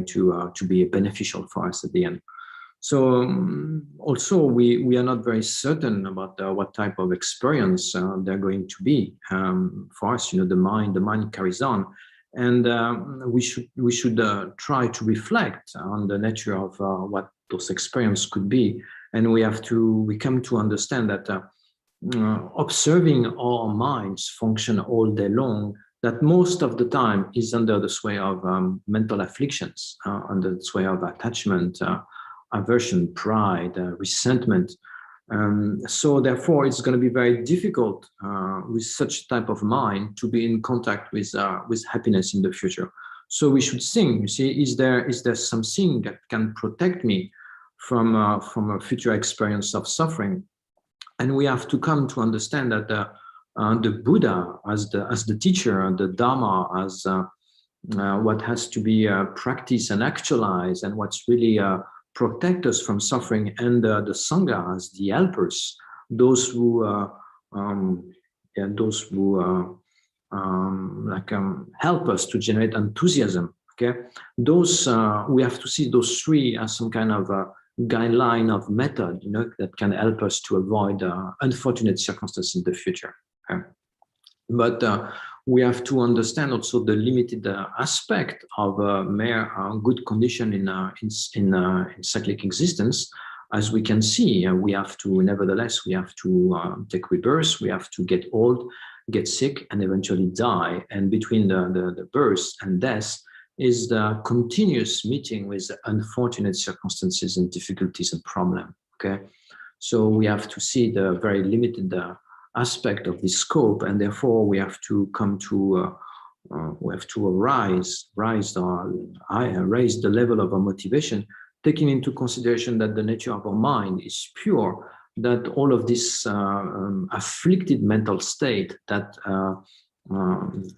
to be beneficial for us at the end. So also we are not very certain about what type of experience they're going to be for us. You know, the mind carries on, and we should try to reflect on the nature of what those experiences could be, and we come to understand that observing our minds function all day long, that most of the time is under the sway of mental afflictions, under the sway of attachment, aversion, pride, resentment. So therefore, it's going to be very difficult with such type of mind to be in contact with happiness in the future. So we should think, you see, is there something that can protect me from a future experience of suffering? And we have to come to understand that the Buddha as the teacher, the Dharma as what has to be practiced and actualized, and what's really protect us from suffering, and the Sangha as the helpers, those who help us to generate enthusiasm. Okay, those we have to see those three as some kind of guideline of method, you know, that can help us to avoid unfortunate circumstances in the future. Okay? But we have to understand also the limited aspect of mere good condition in cyclic existence. As we can see, we have to, nevertheless, we have to take rebirth, we have to get old, get sick, and eventually die. And between the birth and death is the continuous meeting with unfortunate circumstances and difficulties and problems. Okay, so we have to see the very limited aspect of this scope, and therefore we have to come to raise the level of our motivation, taking into consideration that the nature of our mind is pure, that all of this afflicted mental state that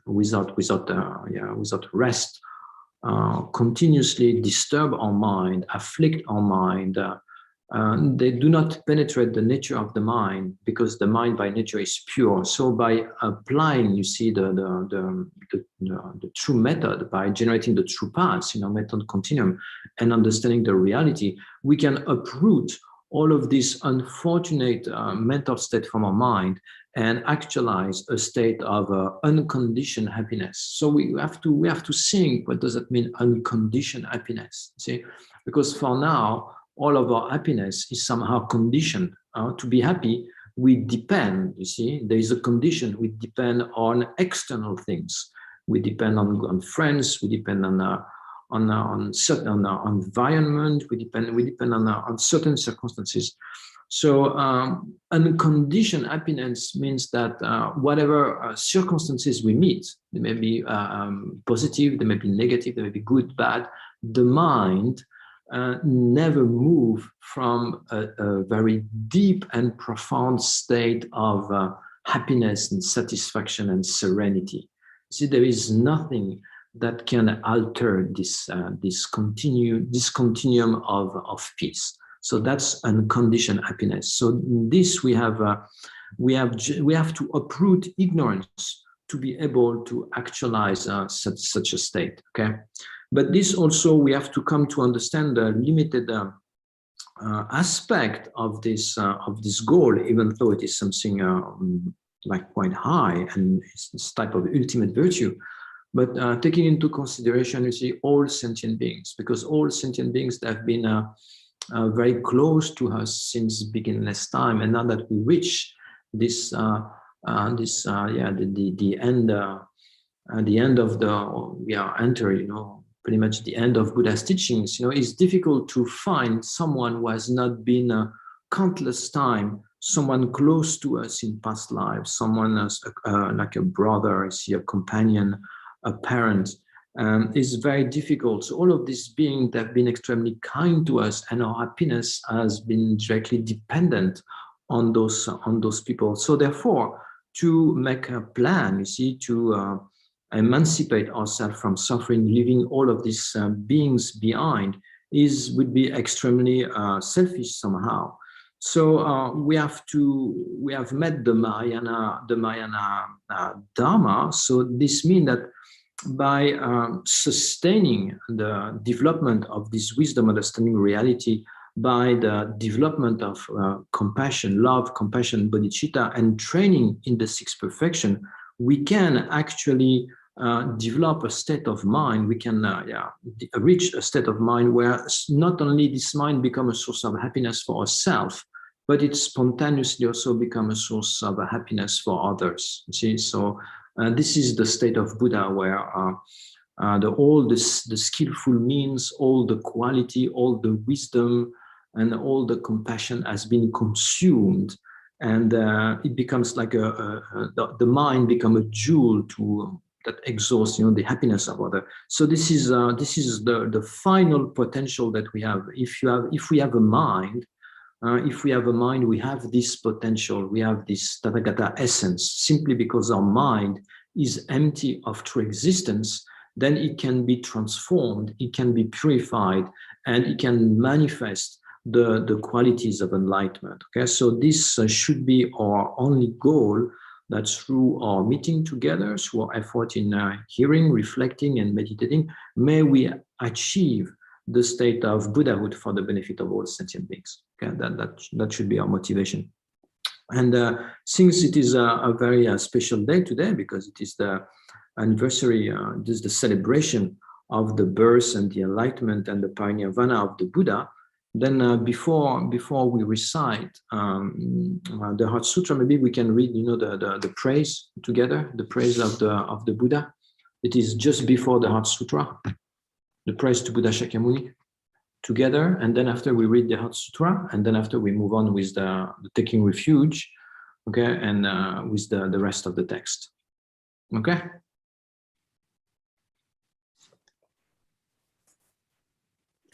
without rest continuously disturb our mind, afflict our mind. They do not penetrate the nature of the mind, because the mind by nature is pure. So by applying, you see, the true method, by generating the true paths in our method continuum and understanding the reality, we can uproot all of this unfortunate mental state from our mind and actualize a state of unconditioned happiness. So we have to think, what does that mean, unconditioned happiness? See, because for now, all of our happiness is somehow conditioned. To be happy, we depend, you see, there is a condition. We depend on external things. We depend on friends. We depend on certain environment. We depend on certain circumstances. So unconditioned happiness means that whatever circumstances we meet, they may be positive, they may be negative, they may be good, bad, the mind never move from a very deep and profound state of happiness and satisfaction and serenity. See, there is nothing that can alter this continuum of peace. So that's unconditioned happiness. So this we have to uproot ignorance to be able to actualize such a state. Okay. But this also, we have to come to understand the limited aspect of this goal, even though it is something like quite high and it's this type of ultimate virtue. But taking into consideration, you see, all sentient beings, because all sentient beings have been very close to us since beginningless time, and now that we reach this the end of we are entering, you know, pretty much the end of Buddha's teachings. You know, it's difficult to find someone who has not been countless time, someone close to us in past lives, someone as like a brother, I see, a companion, a parent. Is very difficult. So all of these beings have been extremely kind to us, and our happiness has been directly dependent on those people. So therefore, to make a plan, you see, to emancipate ourselves from suffering, leaving all of these beings behind, would be extremely selfish somehow. So we have met the Mahayana Dharma. So this means that by sustaining the development of this wisdom, understanding reality, by the development of compassion, love, compassion, bodhicitta, and training in the sixth perfection, we can actually develop a state of mind. We can reach a state of mind where not only this mind becomes a source of happiness for ourselves, but it spontaneously also becomes a source of happiness for others. You see, so this is the state of Buddha, where all the skillful means, all the quality, all the wisdom, and all the compassion has been consumed, and it becomes like the mind becomes a jewel to that exhausts, the happiness of others. So this is the final potential that we have. If we have a mind, we have this potential, we have this Tathagata essence. Simply because our mind is empty of true existence, then it can be transformed, it can be purified, and it can manifest the qualities of enlightenment. Okay, so this should be our only goal, that through our meeting together, through our effort in hearing, reflecting, and meditating, may we achieve the state of Buddhahood for the benefit of all sentient beings. Okay, that should be our motivation. And since it is a very special day today, because it is the anniversary, this is the celebration of the birth and the enlightenment and the parinirvana of the Buddha, then before we recite the Heart Sutra, maybe we can read, the praise together, the praise of the Buddha. It is just before the Heart Sutra, the praise to Buddha Shakyamuni together, and then after we read the Heart Sutra, and then after we move on with the taking refuge, okay, and with the rest of the text. Okay.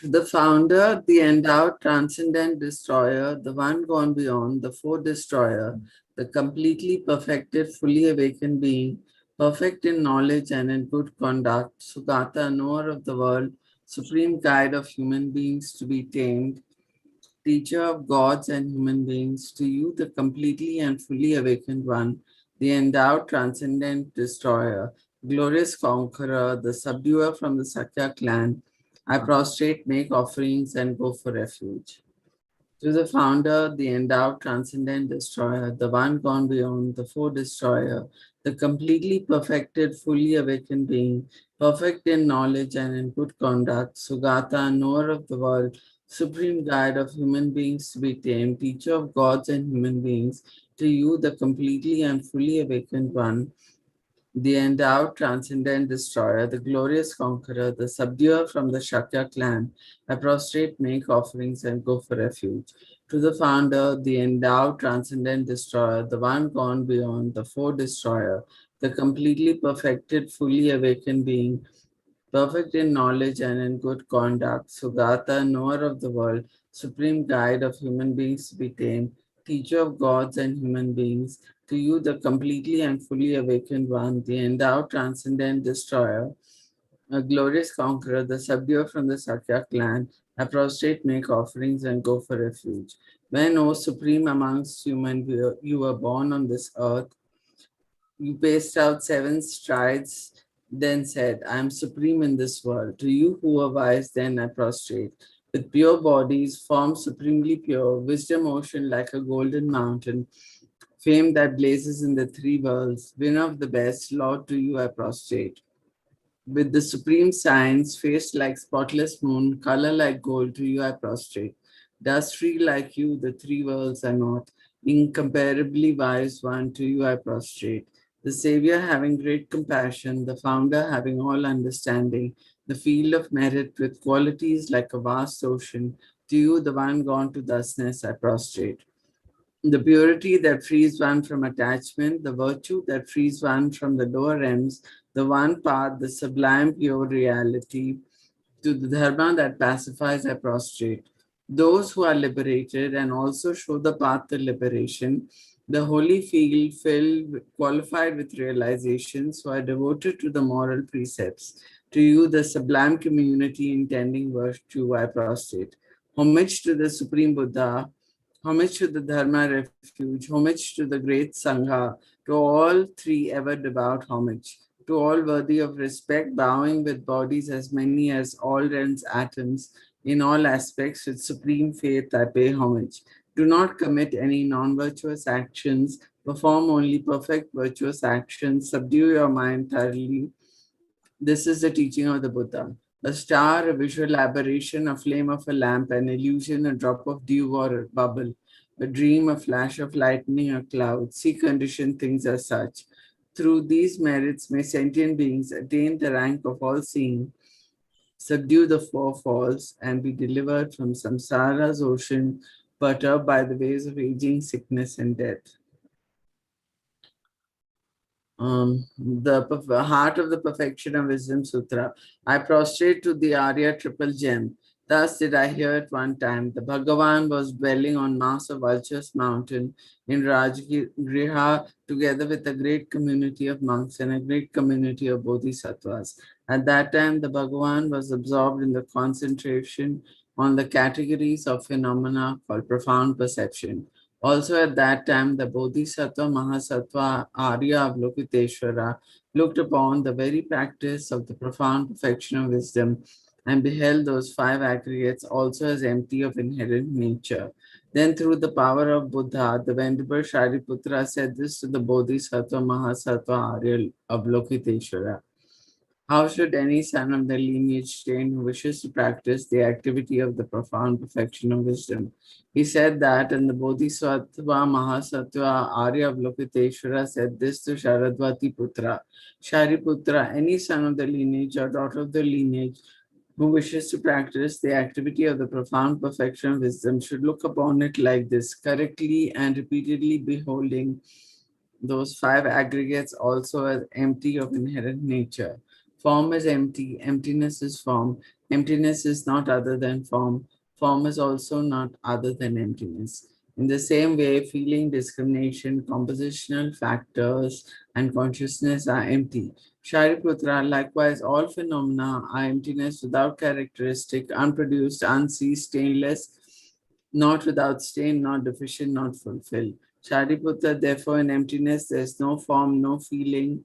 The founder, the endowed, transcendent destroyer, the one gone beyond, the fourth destroyer, the completely perfected, fully awakened being, perfect in knowledge and in good conduct, Sugata, knower of the world, supreme guide of human beings to be tamed, teacher of gods and human beings, to you, the completely and fully awakened one, the endowed, transcendent destroyer, glorious conqueror, the subduer from the Sakya clan, I prostrate, make offerings, and go for refuge. To the founder, the endowed, transcendent destroyer, the one gone beyond, the fourth destroyer, the completely perfected, fully awakened being, perfect in knowledge and in good conduct, Sugata, knower of the world, supreme guide of human beings to be tamed, teacher of gods and human beings, to you, the completely and fully awakened one, the endowed, transcendent destroyer, the glorious conqueror, the subduer from the Shakya clan, I prostrate, make offerings, and go for refuge. To the founder, the endowed, transcendent destroyer, the one gone beyond, the fourth destroyer, the completely perfected, fully awakened being, perfect in knowledge and in good conduct, Sugata, knower of the world, supreme guide of human beings to be tamed, teacher of gods and human beings, to you, the completely and fully awakened one, the endowed, transcendent destroyer, a glorious conqueror, the subduer from the Sakya clan, I prostrate, make offerings, and go for refuge. When, O supreme amongst human, you were born on this earth, you paced out 7 strides, then said, I am supreme in this world. To you who are wise, then I prostrate. With pure bodies, form supremely pure, wisdom ocean like a golden mountain, fame that blazes in the 3 worlds, winner of the best, Lord, to you I prostrate. With the supreme science, face like spotless moon, color like gold, to you I prostrate. Dust free like you, the 3 worlds are not. Incomparably wise one, to you I prostrate. The Savior having great compassion, the Founder having all understanding, the field of merit with qualities like a vast ocean, to you, the one gone to thusness, I prostrate. The purity that frees one from attachment, the virtue that frees one from the lower realms, the one path, the sublime pure reality, to the dharma that pacifies, I prostrate. Those who are liberated and also show the path to liberation, the holy field filled, qualified with realizations, who are devoted to the moral precepts. To you, the sublime community intending virtue, I prostrate. Homage to the Supreme Buddha, homage to the Dharma refuge, homage to the great Sangha, to all 3 ever devout homage. to all worthy of respect, bowing with bodies as many as all realms atoms, in all aspects with supreme faith I pay homage. Do not commit any non-virtuous actions, perform only perfect virtuous actions, subdue your mind thoroughly. This is the teaching of the Buddha. A star, a visual aberration, a flame of a lamp, an illusion, a drop of dew or a bubble, a dream, a flash of lightning, a cloud. See conditioned things as such. Through these merits may sentient beings attain the rank of all seeing, subdue the four falls, and be delivered from samsara's ocean, perturbed by the waves of aging, sickness, and death. The heart of the perfection of wisdom sutra. I prostrate to the Arya triple gem. Thus did I hear at one time. The Bhagavan was dwelling on mass of Vulture's mountain in Rajgriha together with a great community of monks and a great community of bodhisattvas. At that time, the Bhagavan was absorbed in the concentration on the categories of phenomena called profound perception. Also at that time, the Bodhisattva Mahasattva Arya Avalokiteshvara looked upon the very practice of the profound perfection of wisdom and beheld those five aggregates also as empty of inherent nature. Then through the power of Buddha, the Venerable Shariputra said this to the Bodhisattva Mahasattva Arya Avalokiteshvara. How should any son of the lineage strain who wishes to practice the activity of the profound perfection of wisdom? He said that, and the Bodhisattva Mahasattva Arya Avalokiteshvara said this to Sharadvati Putra. Shariputra, any son of the lineage or daughter of the lineage who wishes to practice the activity of the profound perfection of wisdom should look upon it like this, correctly and repeatedly beholding those five aggregates also as empty of inherent nature. Form is empty, emptiness is form, emptiness is not other than form is also not other than emptiness. In the same way, feeling, discrimination, compositional factors, and consciousness are empty. Shariputra, likewise, all phenomena are emptiness without characteristic, unproduced, unceased, stainless, not without stain, not deficient, not fulfilled. Shariputra, therefore, in emptiness, there is no form, no feeling,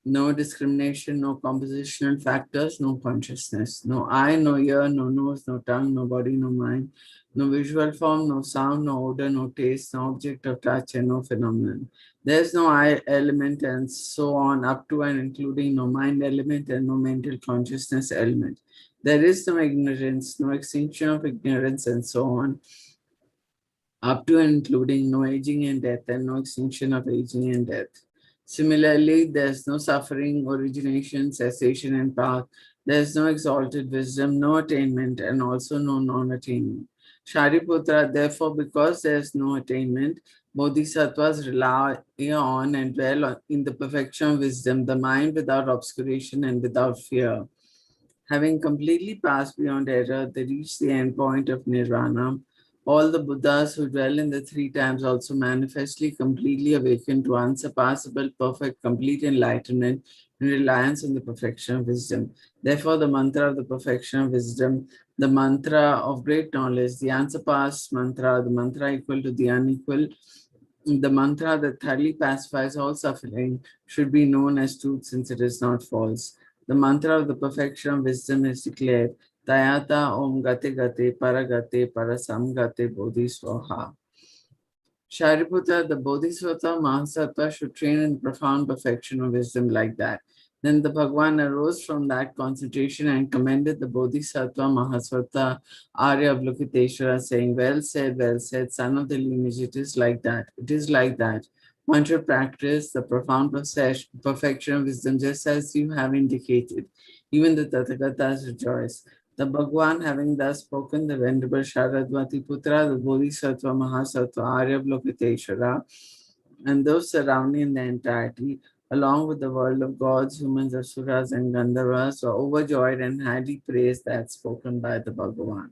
no discrimination, no compositional factors, no consciousness, no eye, no ear, no nose, no tongue, no body, no mind, no visual form, no sound, no odor, no taste, no object of touch, and no phenomenon. There's no eye element and so on, up to and including no mind element and no mental consciousness element. There is no ignorance, no extinction of ignorance, and so on, up to and including no aging and death and no extinction of aging and death. Similarly, there's no suffering, origination, cessation, and path. There's no exalted wisdom, no attainment, and also no non-attainment. Shariputra, therefore, because there's no attainment, bodhisattvas rely on and dwell in the perfection of wisdom, the mind without obscuration and without fear. Having completely passed beyond error, they reach the end point of nirvana. All the Buddhas who dwell in the three times also manifestly completely awaken to unsurpassable, perfect, complete enlightenment in reliance on the perfection of wisdom. Therefore, the mantra of the perfection of wisdom, the mantra of great knowledge, the unsurpassed mantra, the mantra equal to the unequal, the mantra that thoroughly pacifies all suffering, should be known as truth since it is not false. The mantra of the perfection of wisdom is declared, Tayata Om Gate Gate Paragate Parasamgate Bodhisvaha. Shariputra, the Bodhisattva Mahasattva should train in profound perfection of wisdom like that. Then the Bhagwan arose from that concentration and commended the Bodhisattva Mahasattva Arya Avalokiteshvara, saying, well said, son of the lineage, it is like that. It is like that. One should practice the profound perfection of wisdom just as you have indicated. Even the Tathagatas rejoice. The Bhagwan, having thus spoken, the Venerable Sharadvati Putra, the Bodhisattva Mahasattva Arya Avalokiteshvara, and those surrounding the entirety, along with the world of gods, humans, asuras, and Gandharvas, were overjoyed and highly praised that spoken by the Bhagavan.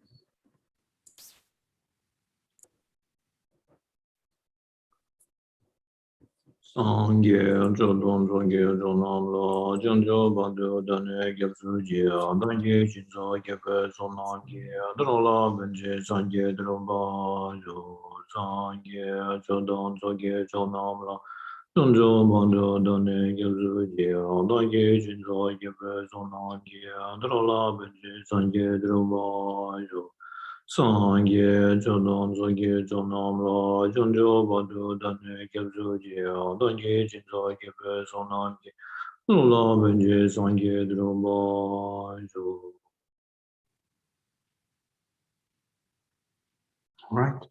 Sangye Jodon Jongye Jonam La Janjo Bando Dane Gyapsu Jia Dangye Shinzo Gyape Sonangye Drola Benje Sangye Droba Jo Sangye Jodon Jongye Jonam La Sangye Chodon Zoge Chonam Lo Jonjo Badu Dane Kyabzo Jia Dange Jinzo Kebe Sonam Ki Lula Benje Sangye Druba Jo. All right.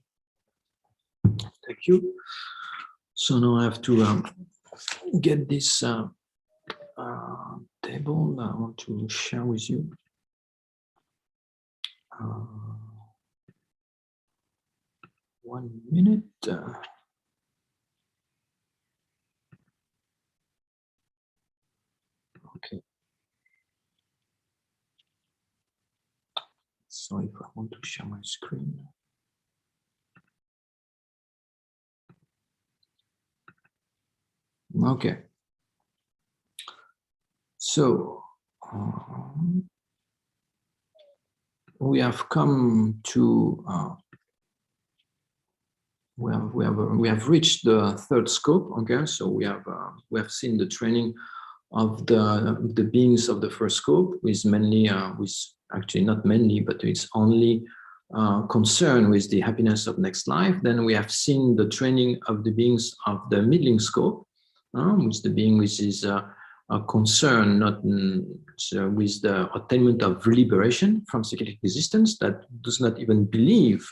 Thank you. So now I have to get this table I want to share with you. 1 minute. Okay. So if I want to share my screen. Okay. So we have come to we have reached the third scope. Okay, so we have seen the training of the beings of the first scope, with mainly with actually not mainly, but it's only concerned with the happiness of next life. Then we have seen the training of the beings of the middling scope, which the being which is concern not with the attainment of liberation from psychic existence, that does not even believe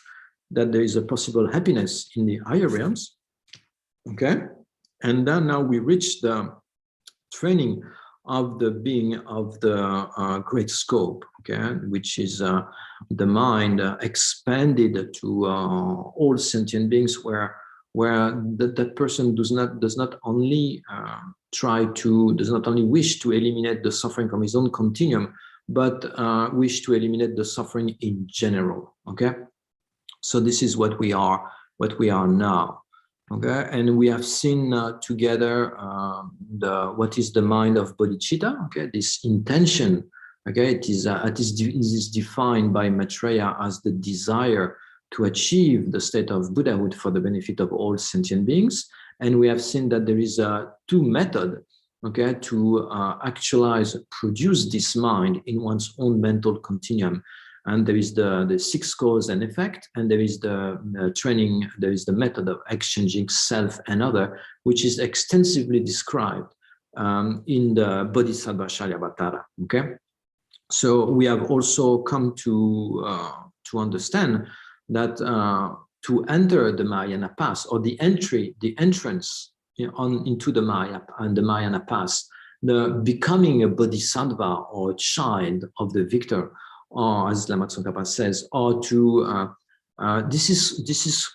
that there is a possible happiness in the higher realms. Okay, and then now we reach the training of the being of the great scope, okay, which is the mind expanded to all sentient beings, where that person does not only wish to eliminate the suffering from his own continuum, but wish to eliminate the suffering in general. Okay, so this is what we are now. Okay, and we have seen together what is the mind of bodhicitta. Okay, this intention. Okay, it is defined by Maitreya as the desire to achieve the state of Buddhahood for the benefit of all sentient beings. And we have seen that there is two methods, okay, to actualize, produce this mind in one's own mental continuum. And there is the 6 cause and effect, and there is the training, there is the method of exchanging self and other, which is extensively described in the Bodhisattva Shalyavatara. Okay, so we have also come to understand that to enter the Mahayana path, or the entrance into the Maya and the Mahayana path, the becoming a bodhisattva or a child of the victor, or as Lama Tsong Khapa says, or to this is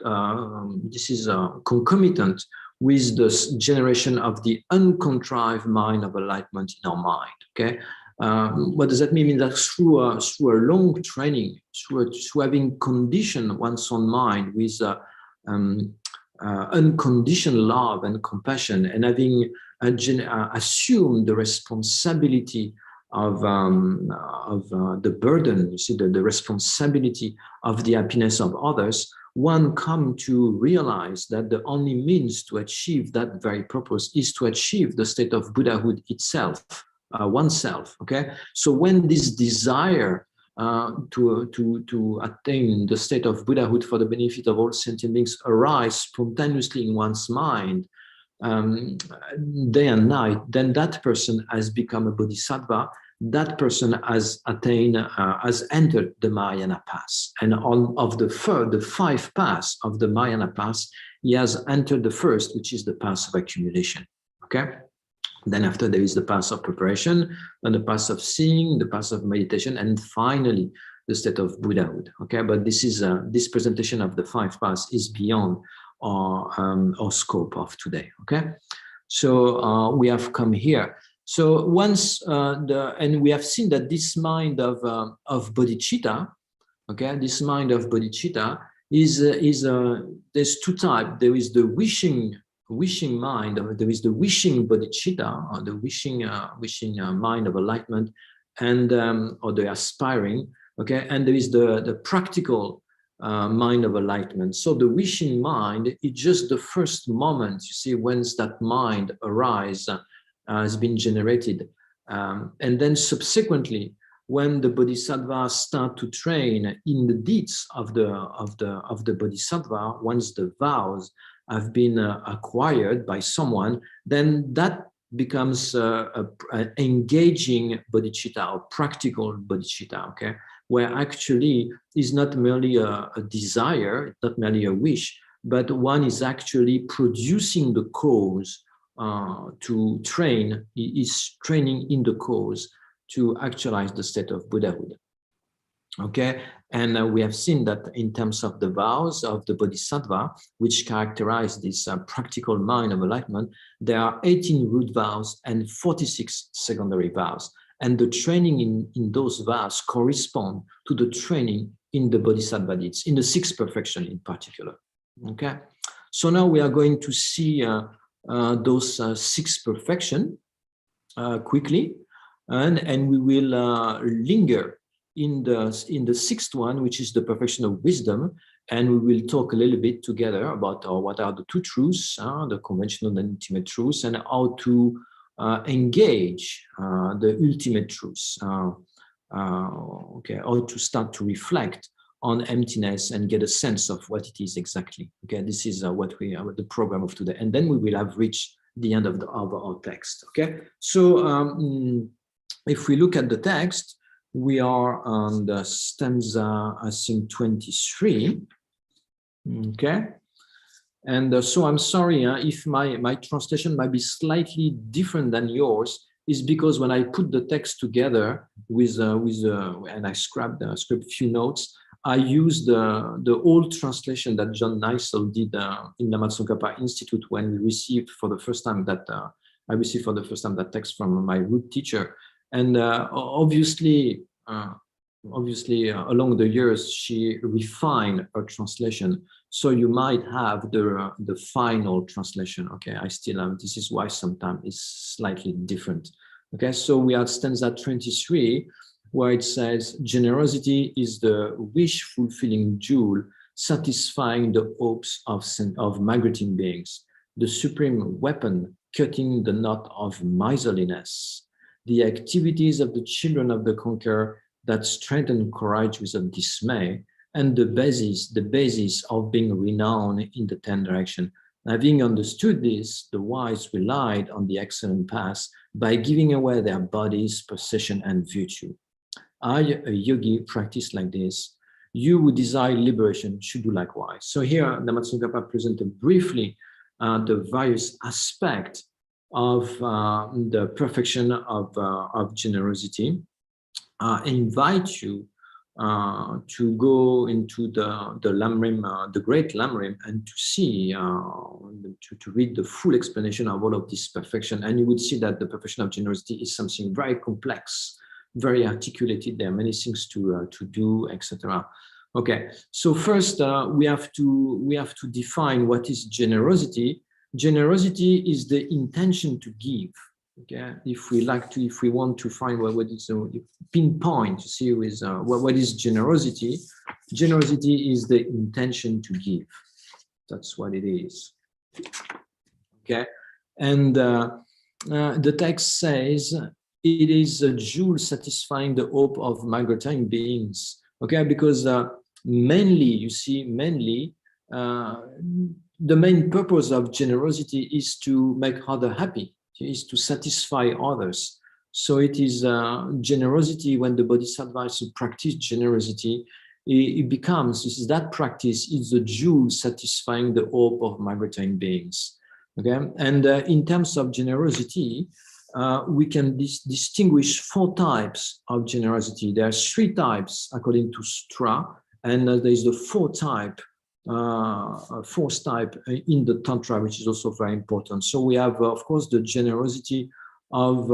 concomitant with the generation of the uncontrived mind of enlightenment in our mind. Okay, what does that mean? That through a long training, through having conditioned one's own mind with unconditioned love and compassion, and having assumed the responsibility of the burden, you see, the responsibility of the happiness of others, one come to realize that the only means to achieve that very purpose is to achieve the state of Buddhahood itself, oneself. Okay, so when this desire to attain the state of Buddhahood for the benefit of all sentient beings arise spontaneously in one's mind, day and night, then that person has become a bodhisattva. That person has entered the Mahayana path, and of the 5 paths of the Mahayana path, he has entered the first, which is the path of accumulation. Okay, then after there is the path of preparation, and the path of seeing, the path of meditation, and finally the state of Buddhahood. Okay, but this is this presentation of the 5 paths is beyond our scope of today. Okay, so we have come here. So once and we have seen that this mind of bodhicitta, okay, this mind of bodhicitta is there's 2 types. There is the wishing mind, or there is the wishing bodhicitta, or the wishing mind of enlightenment, and or the aspiring. Okay, and there is the practical mind of enlightenment. So the wishing mind is just the first moment, you see, once that mind arises, has been generated. And then subsequently, when the bodhisattvas start to train in the deeds of the bodhisattva, once the vows have been acquired by someone, then that becomes an engaging bodhicitta, or practical bodhicitta, okay? Where actually is not merely a desire, not merely a wish, but one is actually producing the cause to train, is training in the cause to actualize the state of Buddhahood. Okay, and we have seen that in terms of the vows of the Bodhisattva, which characterize this practical mind of enlightenment, there are 18 root vows and 46 secondary vows. And the training in those vows correspond to the training in the Bodhisattva deeds, in the sixth perfection in particular. Okay, so now we are going to see those six perfection quickly, and we will linger in the sixth one, which is the perfection of wisdom, and we will talk a little bit together about what are the two truths, the conventional and intimate truths, and how to engage the ultimate truths. Okay, how to start to reflect on emptiness and get a sense of what it is exactly. Okay, this is what we the program of today, and then we will have reached the end of our text. Okay, so if we look at the text, we are on the stanza, I think, 23. Okay, and so I'm sorry if my translation might be slightly different than yours. Is because when I put the text together and I scribed a few notes, I used the old translation that John Neisel did in Lama Tsong Khapa Institute when we received for the first time that I received for the first time that text from my root teacher. And obviously, along the years, she refined her translation. So you might have the final translation. Okay, I still have. This is why sometimes it's slightly different. Okay, so we are at stanza 23, where it says, "Generosity is the wish-fulfilling jewel, satisfying the hopes of migrating beings, the supreme weapon, cutting the knot of miserliness. The activities of the children of the conqueror that strengthen courage without dismay, and the basis of being renowned in the 10th direction. Having understood this, the wise relied on the excellent path by giving away their bodies, possession, and virtue. I, a yogi, practice like this. You who desire liberation should do likewise." So here, Lama Tsong Khapa presented briefly the various aspects of the perfection of generosity. I invite you to go into the lam-rim, the great lam-rim, and to see, to read the full explanation of all of this perfection. And you would see that the perfection of generosity is something very complex, very articulated. There are many things to do, etc. Okay, so first we have to define what is generosity. Generosity is the intention to give. Okay, if we want to find what is pinpoint, you see, with what is generosity. Generosity is the intention to give. That's what it is. Okay, and the text says it is a jewel satisfying the hope of migrating beings. Okay, because mainly, you see, the main purpose of generosity is to make others happy, is to satisfy others. So it is generosity. When the bodhisattvas practice generosity, it becomes, this is that practice is the jewel satisfying the hope of migrating beings. Okay, and in terms of generosity, we can distinguish 4 types of generosity. There are 3 types according to Sutra, and there is the 4th type in the Tantra, which is also very important. So we have, of course, the generosity of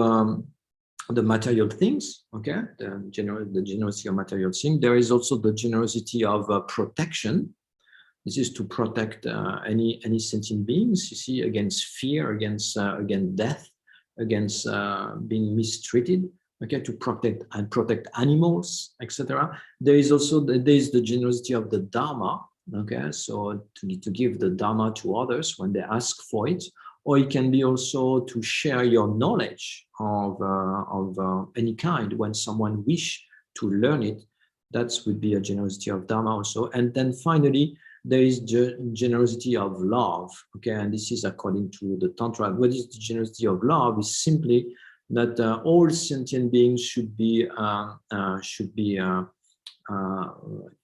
the material things, okay, the generosity of material things. There is also the generosity of protection. This is to protect any sentient beings, you see, against fear, against death, against being mistreated. okay, to protect animals, etc. There is also the generosity of the Dharma, okay, so to give the Dharma to others when they ask for it, or it can be also to share your knowledge of any kind when someone wish to learn it. That would be a generosity of Dharma also. And then finally, there is generosity of love, okay, and this is according to the Tantra. What is the generosity of love? Is simply that all sentient beings should be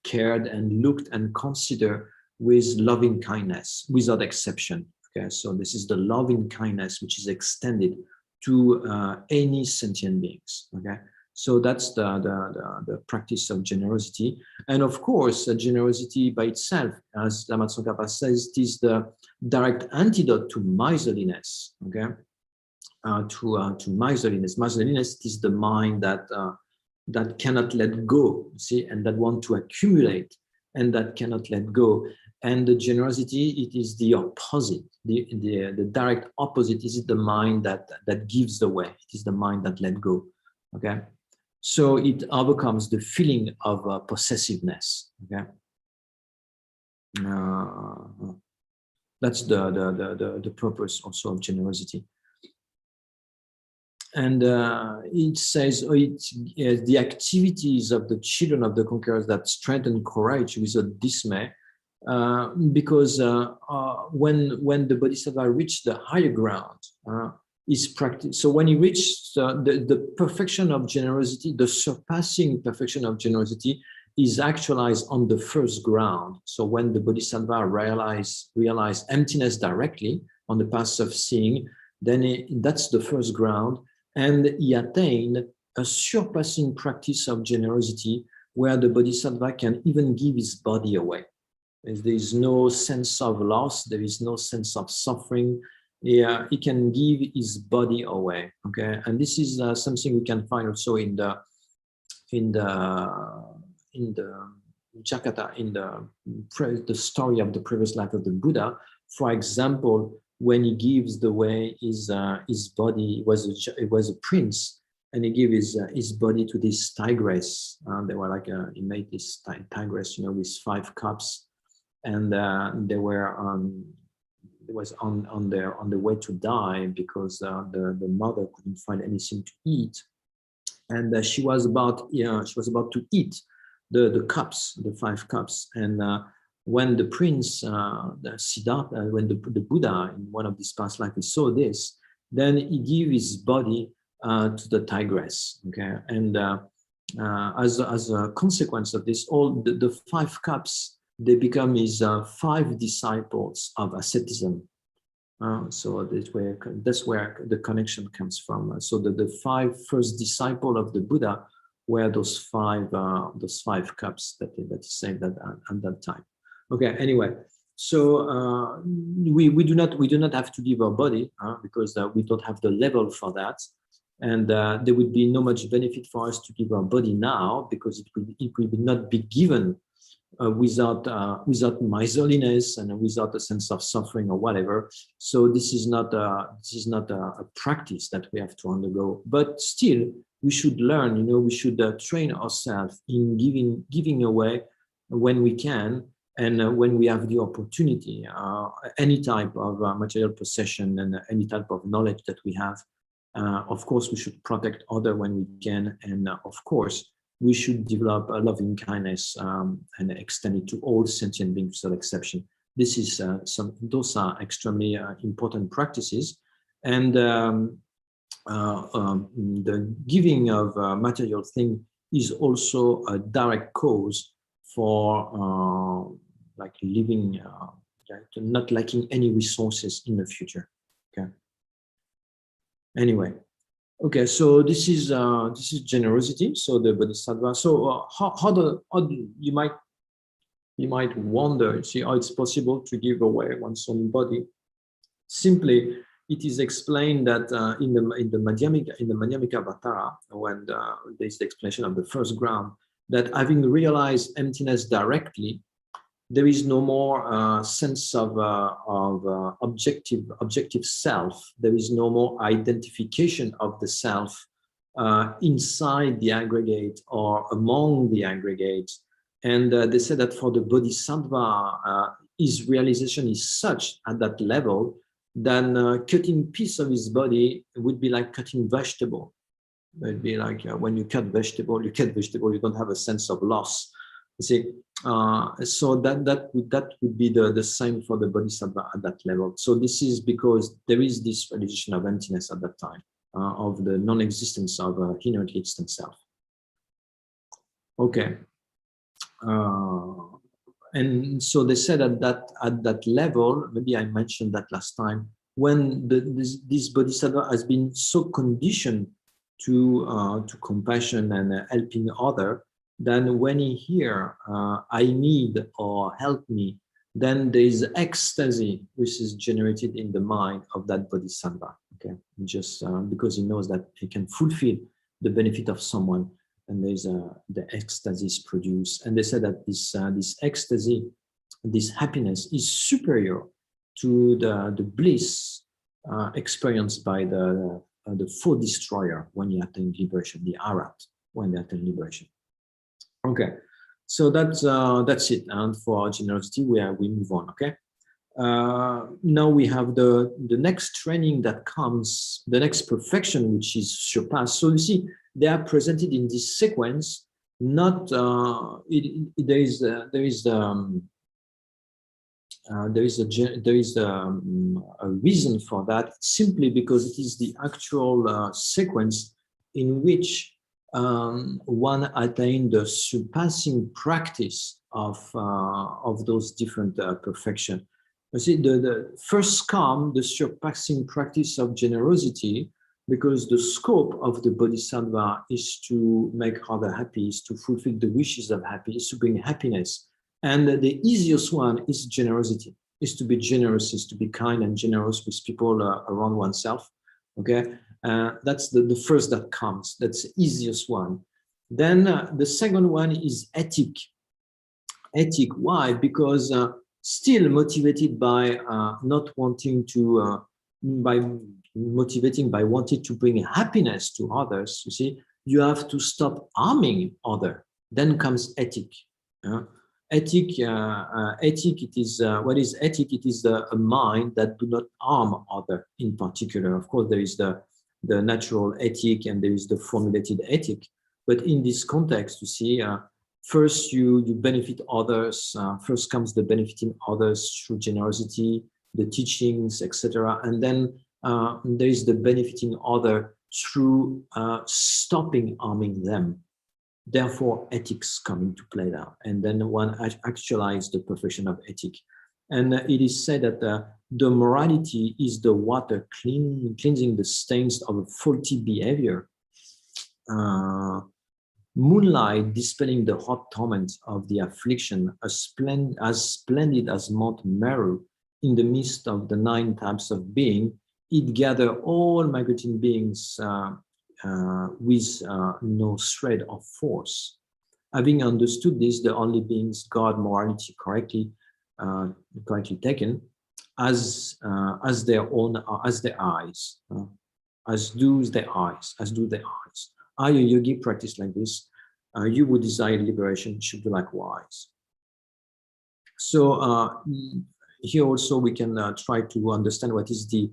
cared and looked and considered with loving kindness, without exception. Okay, so this is the loving kindness which is extended to any sentient beings. Okay, so that's the practice of generosity. And of course, generosity by itself, as Lama Tsong Khapa says, it is the direct antidote to miserliness. Okay, to miserliness. Miserliness is the mind that cannot let go, see, and that want to accumulate, and that cannot let go. And the generosity, it is the opposite. The direct opposite is the mind that gives away. It is the mind that let go. Okay, so it overcomes the feeling of possessiveness. Okay, that's the purpose also of generosity. And it says the activities of the children of the conquerors that strengthen courage without dismay, because when the Bodhisattva reached the higher ground, is practice. So when he reached the perfection of generosity, the surpassing perfection of generosity is actualized on the first ground. So when the Bodhisattva realized emptiness directly on the path of seeing, then that's the first ground. And he attained a surpassing practice of generosity where the Bodhisattva can even give his body away. There is no sense of loss. There is no sense of suffering. Yeah, he can give his body away. Okay, and this is something we can find also in the Jakarta, in the story of the previous life of the Buddha. For example, when he gives away his body, it was a prince, and he gave his body to this tigress. They were like he made this tigress, with 5 cups, and they were it was on the way to die because the mother couldn't find anything to eat, and she was about to eat the cups, the 5 cups, and when the prince, the Siddhartha, when the Buddha in one of these past lives, he saw this, then he gave his body to the tigress. Okay, and as a consequence of this, all the 5 cups, they become his 5 disciples of asceticism. So that's where the connection comes from. So the 5 first disciples of the Buddha were those 5 cups that he saved at that time. Okay. Anyway, so we do not have to give our body because we don't have the level for that, and there would be no much benefit for us to give our body now because it will not be given without miserliness and without a sense of suffering or whatever. So this is not a practice that we have to undergo. But still, we should learn. We should train ourselves in giving away when we can. And when we have the opportunity, any type of material possession and any type of knowledge that we have, of course, we should protect others when we can. And of course, we should develop a loving kindness and extend it to all sentient beings without exception. This is those are extremely important practices. And the giving of material thing is also a direct cause for like living, not lacking any resources in the future. Okay. Anyway, okay. So this is generosity. So the Bodhisattva. So you might wonder, see how it's possible to give away one's own body. Simply, it is explained that in the Madhyamika Vatara, when there's the explanation of the first ground, that having realized emptiness directly, there is no more sense of objective self. There is no more identification of the self inside the aggregate or among the aggregates. And they said that for the bodhisattva, his realization is such at that level, then cutting piece of his body would be like cutting vegetable. It'd be like when you cut vegetable, you don't have a sense of loss. You see, so that would be the same for the bodhisattva at that level. So this is because there is this realization of emptiness at that time, of the non-existence of inherently existent self. Okay. And so they said at that level, maybe I mentioned that last time, when this bodhisattva has been so conditioned to compassion and helping other, then when he hear I need or help me, then there is ecstasy which is generated in the mind of that bodhisattva. Okay, just because he knows that he can fulfill the benefit of someone. And there's the ecstasy is produced, and they said that this ecstasy, this happiness, is superior to the bliss experienced by the foe destroyer when you attain liberation, the arat when they attain liberation. Okay, so that's it. And for generosity, we move on. Okay, now we have the next training that comes, the next perfection, which is surpassed. So you see, they are presented in this sequence. Not there is a reason for that, simply because it is the actual sequence in which one attained the surpassing practice of those different perfection. You see, the first come the surpassing practice of generosity, because the scope of the bodhisattva is to make other happy, is to fulfill the wishes of happy, is to bring happiness. And the easiest one is generosity, is to be generous, is to be kind and generous with people around oneself. Okay, that's the first that comes. That's the easiest one. Then the second one is ethic. Ethic, why? Because still motivated by not wanting to, by wanting to bring happiness to others, you see, you have to stop harming other. Then comes ethic. Ethic, it is, what is ethic? It is a mind that do not harm other in particular. Of course, there is the natural ethic and there is the formulated ethic. But in this context, you see, first you benefit others. First comes the benefiting others through generosity, the teachings, etc. And then there is the benefiting other through stopping harming them. Therefore, ethics come into play now, and then one actualizes the perfection of ethic. And it is said that the morality is the water cleansing the stains of a faulty behavior. Moonlight dispelling the hot torment of the affliction, as splendid as Mount Meru in the midst of the 9 types of being. It gathers all migrating beings with no thread of force. Having understood this, the only beings guard morality correctly taken as their own, as their eyes, as do their eyes. Are a yogi practice like this? You would desire liberation, should do likewise. So here also we can try to understand what is the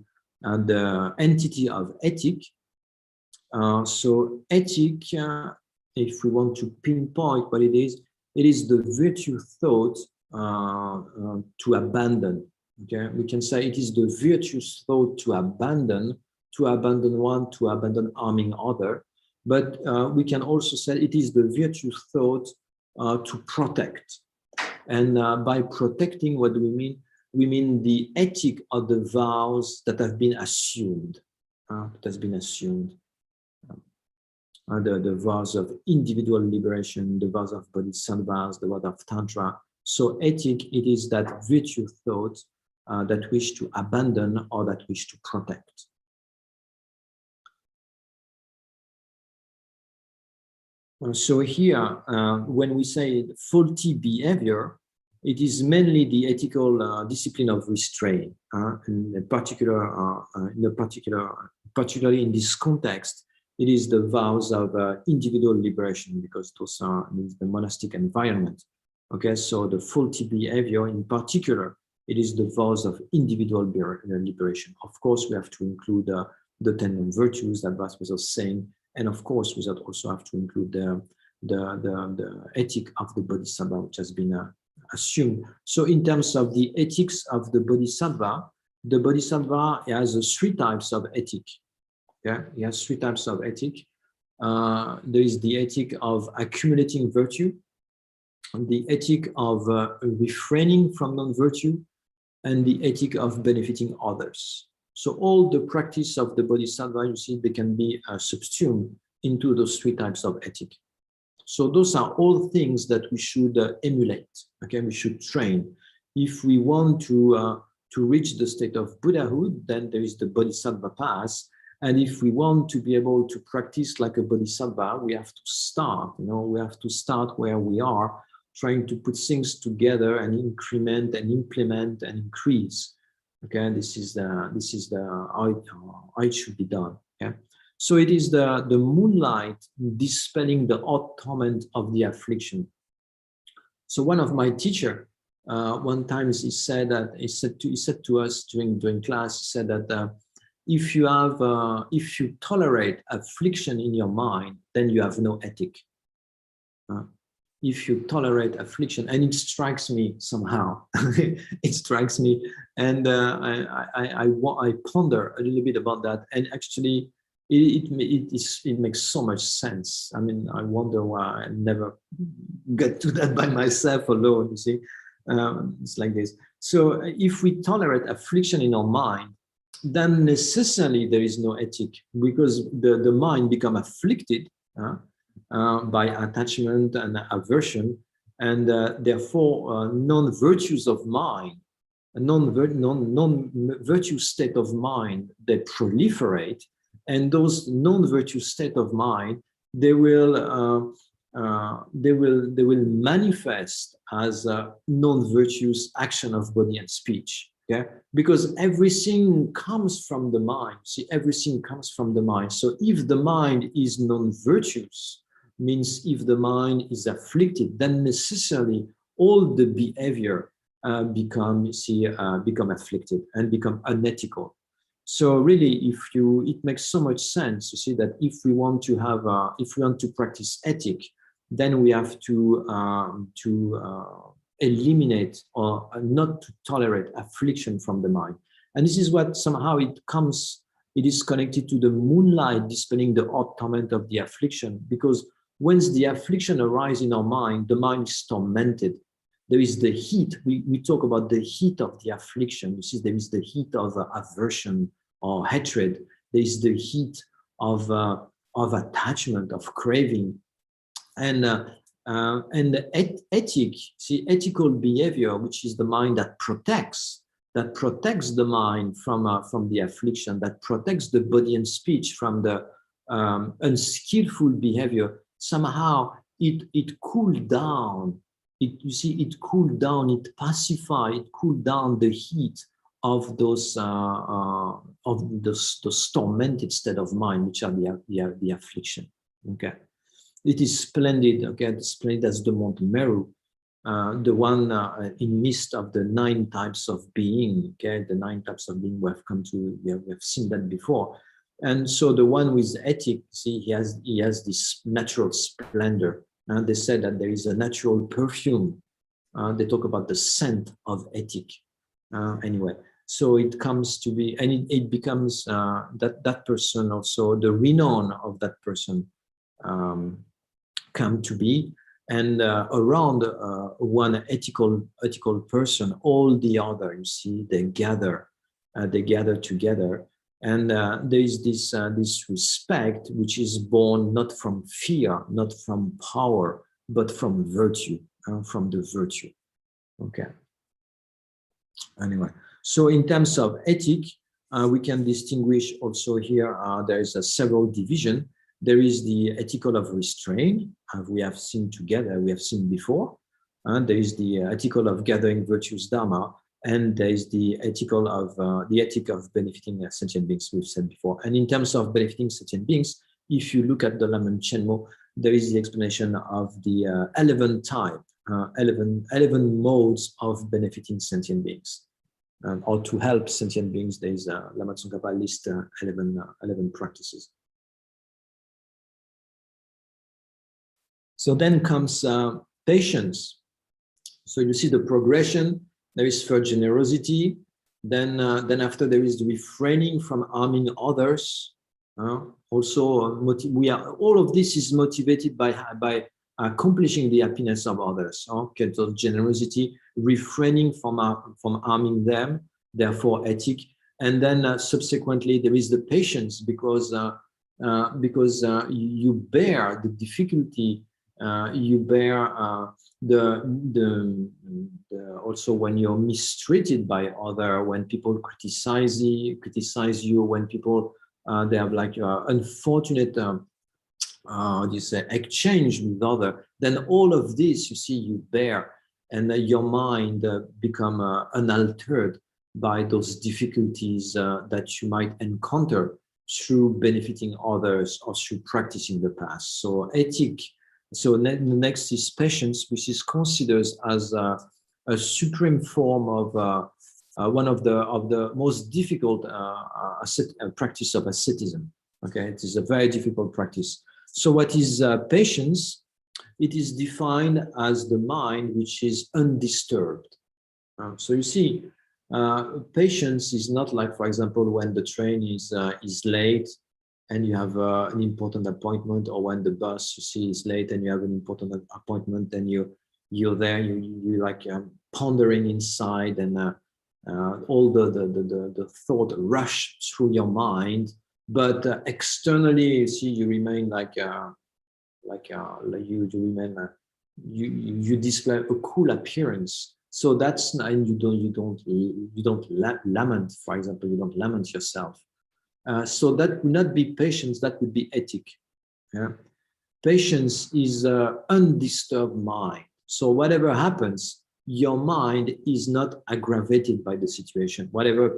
entity of ethic. So ethic, if we want to pinpoint what it is the virtue thought to abandon. Okay, we can say it is the virtuous thought to abandon one, to abandon harming other. But we can also say it is the virtuous thought to protect. And by protecting, what do we mean? We mean the ethic of the vows that have been assumed. The vows of individual liberation, the vows of bodhisattvas, the vows of tantra. So ethic, it is that virtue thought that wish to abandon or that wish to protect. So here, when we say faulty behavior, it is mainly the ethical discipline of restraint. Particularly in this context, it is the vows of individual liberation, because those are means the monastic environment. Okay, so the faulty behavior in particular, it is the vows of individual liberation. Of course, we have to include the 10 non-virtues that Vas was saying, and of course, we also have to include the ethic of the Bodhisattva, which has been assumed. So in terms of the ethics of the Bodhisattva has 3 types of ethic. Yeah, he has 3 types of ethic. There is the ethic of accumulating virtue, the ethic of refraining from non-virtue, and the ethic of benefiting others. So all the practice of the Bodhisattva, you see, they can be subsumed into those 3 types of ethic. So those are all things that we should emulate. Okay, we should train. If we want to reach the state of Buddhahood, then there is the Bodhisattva path. And if we want to be able to practice like a Bodhisattva, we have to start. We have to start where we are, trying to put things together and increment and implement and increase. Okay, this is how it should be done. Okay, so it is the moonlight dispelling the odd torment of the affliction. So one of my teacher, one time he said to us during class, he said that if you tolerate affliction in your mind, then you have no ethic. If you tolerate affliction, and it strikes me somehow, it strikes me, and I ponder a little bit about that, and actually it makes so much sense. I mean, I wonder why I never get to that by myself alone. You see, it's like this. So if we tolerate affliction in our mind, then necessarily there is no ethic, because the mind become afflicted by attachment and aversion, and therefore non-virtues of mind, non-virtue state of mind, they proliferate, and those non-virtue state of mind, they will manifest as non-virtuous action of body and speech. Yeah, because everything comes from the mind. See, everything comes from the mind. So if the mind is non-virtuous, means if the mind is afflicted, then necessarily all the behavior become afflicted and become unethical. So really, it makes so much sense to see that if we want to practice ethic, then we have to eliminate or not to tolerate affliction from the mind. And this is what somehow it is connected to the moonlight dispelling the odd torment of the affliction, because once the affliction arises in our mind, the mind is tormented. There is the heat. We talk about the heat of the affliction. You see, there is the heat of aversion or hatred. There is the heat of attachment, of craving. And the ethical behavior, which is the mind that protects the mind from the affliction, that protects the body and speech from the unskillful behavior. Somehow it cooled down. It cooled down. It pacified. It cooled down the heat of those tormented state of mind, which are the affliction. Okay. It is splendid, okay, splendid as the Mount Meru, the one in midst of the 9 types of being, okay, the 9 types of being we have seen that before. And so the one with ethic, see, he has this natural splendor. They said that there is a natural perfume. They talk about the scent of ethic. Anyway, so it comes to be, and it becomes that person also, the renown of that person come to be, and around one ethical person, all the other, you see, they gather together, and there is this respect which is born not from fear, not from power, but from virtue, from the virtue. Okay. Anyway, so in terms of ethic, we can distinguish also here. There is several division. There is the ethical of restraint, we have seen before. There is the ethical of gathering virtuous dharma, and there is the ethic of benefiting sentient beings, we've said before. And in terms of benefiting sentient beings, if you look at the lam-rim Chenmo, there is the explanation of the 11 type, 11 modes of benefiting sentient beings. Or to help sentient beings, there is Lama Tsong Khapa list 11 practices. So then comes patience. So you see the progression. There is first generosity. Then after there is the refraining from harming others. Also, all of this is motivated by accomplishing the happiness of others. Okay, so generosity, refraining from harming them, therefore ethic, and then subsequently there is the patience because you bear the difficulty, you bear also when you're mistreated by other, when people criticize you, when people they have like unfortunate exchange with other, then all of this, you see, you bear, and your mind become unaltered by those difficulties that you might encounter through benefiting others or through practicing the past. So ethic. So the next is patience, which is considered as a supreme form of one of the most difficult practice of asceticism. Okay, it is a very difficult practice. So what is patience? It is defined as the mind which is undisturbed. So you see, patience is not like, for example, when the train is late and you have an important appointment, or when the bus, you see, is late and you have an important appointment, and you're there, you like pondering inside, and all the thought rush through your mind, but externally, you see, you remain you display a cool appearance. So that's, and you don't lament, for example, you don't lament yourself. So that would not be patience, that would be ethic. Yeah? Patience is undisturbed mind. So whatever happens, your mind is not aggravated by the situation. Whatever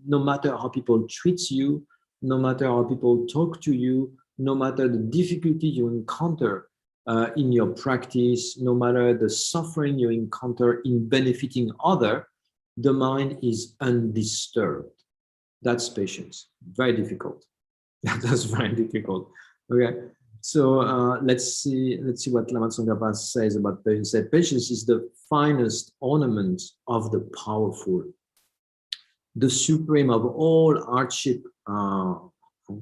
no matter how people treat you, no matter how people talk to you, no matter the difficulty you encounter in your practice, no matter the suffering you encounter in benefiting other, the mind is undisturbed. That's patience. Very difficult. That's very difficult. Okay. So let's see what Lama Tsong Khapa says about patience. Patience is the finest ornament of the powerful, the supreme of all hardship,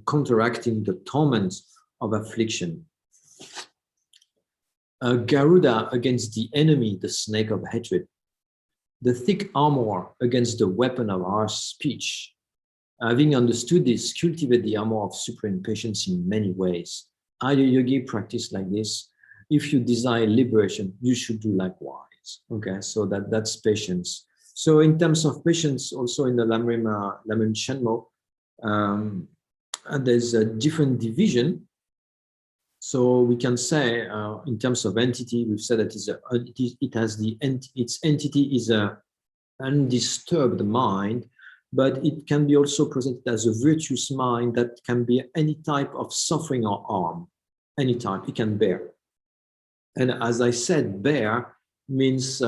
counteracting the torment of affliction. Garuda against the enemy, the snake of hatred. The thick armor against the weapon of harsh speech. Having understood this, cultivate the armor of supreme patience in many ways. Aya Yogi practice like this. If you desire liberation, you should do likewise. Okay, so that's patience. So in terms of patience, also in the lam-rim Chenmo, there's a different division. So we can say, in terms of entity, we've said that its entity is a undisturbed mind, but it can be also presented as a virtuous mind that can be any type of suffering or harm, any type it can bear. And as I said, bear means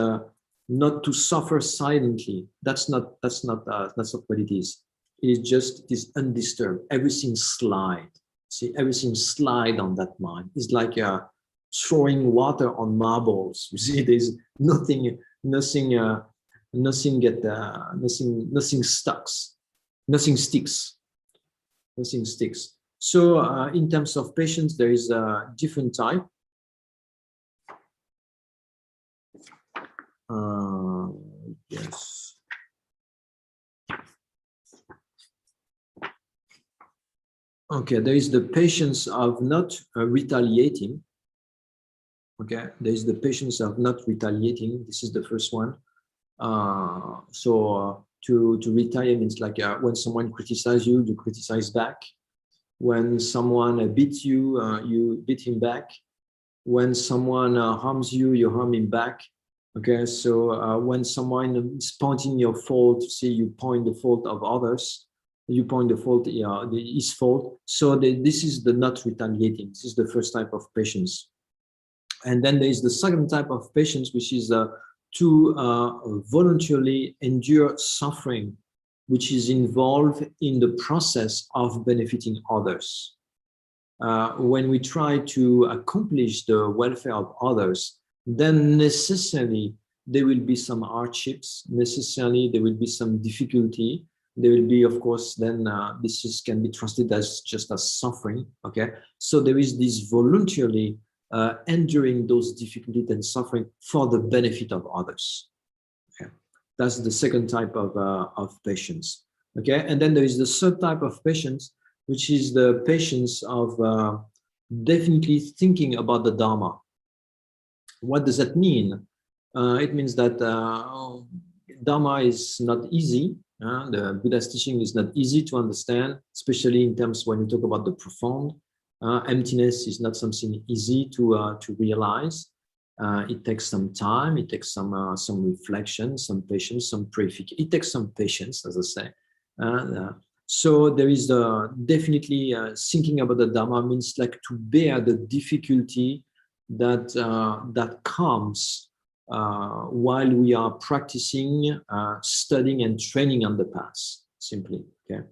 not to suffer silently. That's not what it is. It is undisturbed. Everything slide. See, everything slide on that mind. It's like throwing water on marbles. You see, there's nothing sticks. So in terms of patience, there is a different type. Yes. Okay, there is the patience of not retaliating. Okay, there is the patience of not retaliating. This is the first one. To retaliate means like when someone criticizes you, you criticize back. When someone beats you, you beat him back. When someone harms you, you harm him back. Okay, so when someone is pointing your fault, see, you point the fault of others. You point the fault, his fault. So this is the not retaliating. This is the first type of patience. And then there is the second type of patience, which is to voluntarily endure suffering, which is involved in the process of benefiting others. When we try to accomplish the welfare of others, then necessarily there will be some hardships, necessarily there will be some difficulty. There will be, of course, then can be translated as just as suffering, okay? So there is this voluntarily enduring those difficulties and suffering for the benefit of others. Okay? That's the second type of patience, okay? And then there is the third type of patience, which is the patience of definitely thinking about the Dharma. What does that mean? It means that Dharma is not easy. The Buddha's teaching is not easy to understand, especially in terms when we talk about the profound. Emptiness is not something easy to realize. It takes some time. It takes some reflection, some patience, some purification. It takes some patience, as I say. So there is definitely thinking about the Dharma means like to bear the difficulty that comes while we are practicing, studying and training on the path, simply, okay?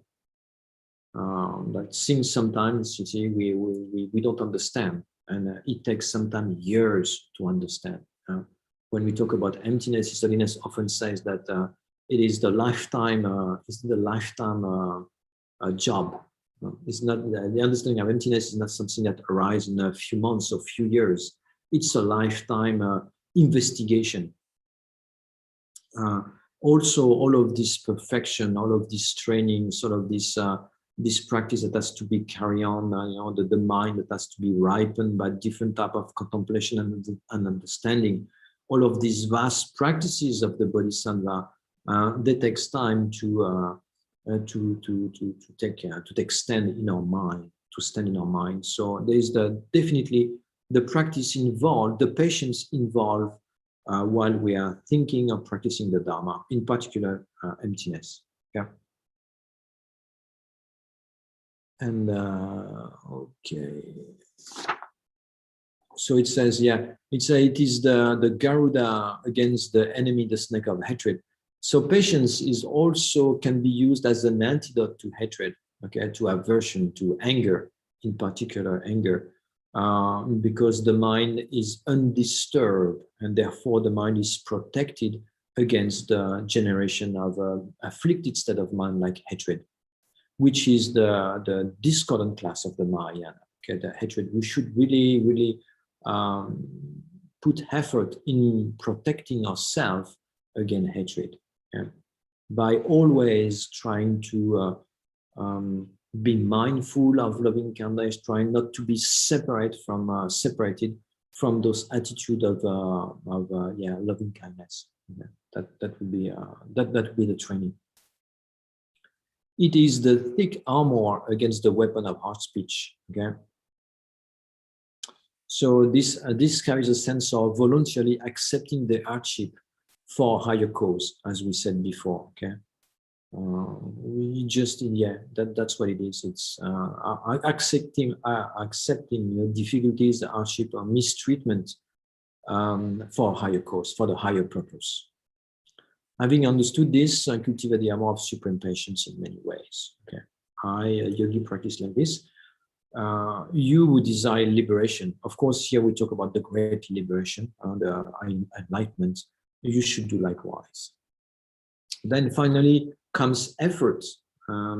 Like things sometimes, you see, we don't understand, and it takes sometimes years to understand. When we talk about emptiness, Steadiness often says that it is the lifetime, job. It's not the understanding of emptiness is not something that arises in a few months or few years. It's a lifetime investigation. Also, all of this perfection, all of this training, sort of this practice that has to be carried on, the mind that has to be ripened by different type of contemplation and understanding. All of these vast practices of the Bodhisattva, they takes time to stand in our mind, to stand in our mind. So there is definitely the practice involved, the patience involved while we are thinking of practicing the Dharma, in particular emptiness. Yeah. And okay. So it says, yeah, it is the Garuda against the enemy, the snake of hatred. So patience is also can be used as an antidote to hatred, okay, to aversion, to anger, in particular anger, because the mind is undisturbed and therefore the mind is protected against the generation of afflicted state of mind like hatred, which is the discordant class of the Mahayana. Okay, the hatred. We should really put effort in protecting ourselves against hatred. Okay? By always trying to be mindful of loving kindness, trying not to be separated from those attitude of loving kindness. Okay? That would be that would be the training. It is the thick armor against the weapon of hard speech. Okay. So this carries a sense of voluntarily accepting the hardship for higher cause, as we said before. Okay. That's what it is. It's accepting difficulties, the hardship, or mistreatment for higher cause, for the higher purpose. Having understood this, I cultivate the armor of supreme patience in many ways. Okay, a yogi practice like this. You would desire liberation. Of course, here we talk about the great liberation, the enlightenment. You should do likewise. Then finally comes effort.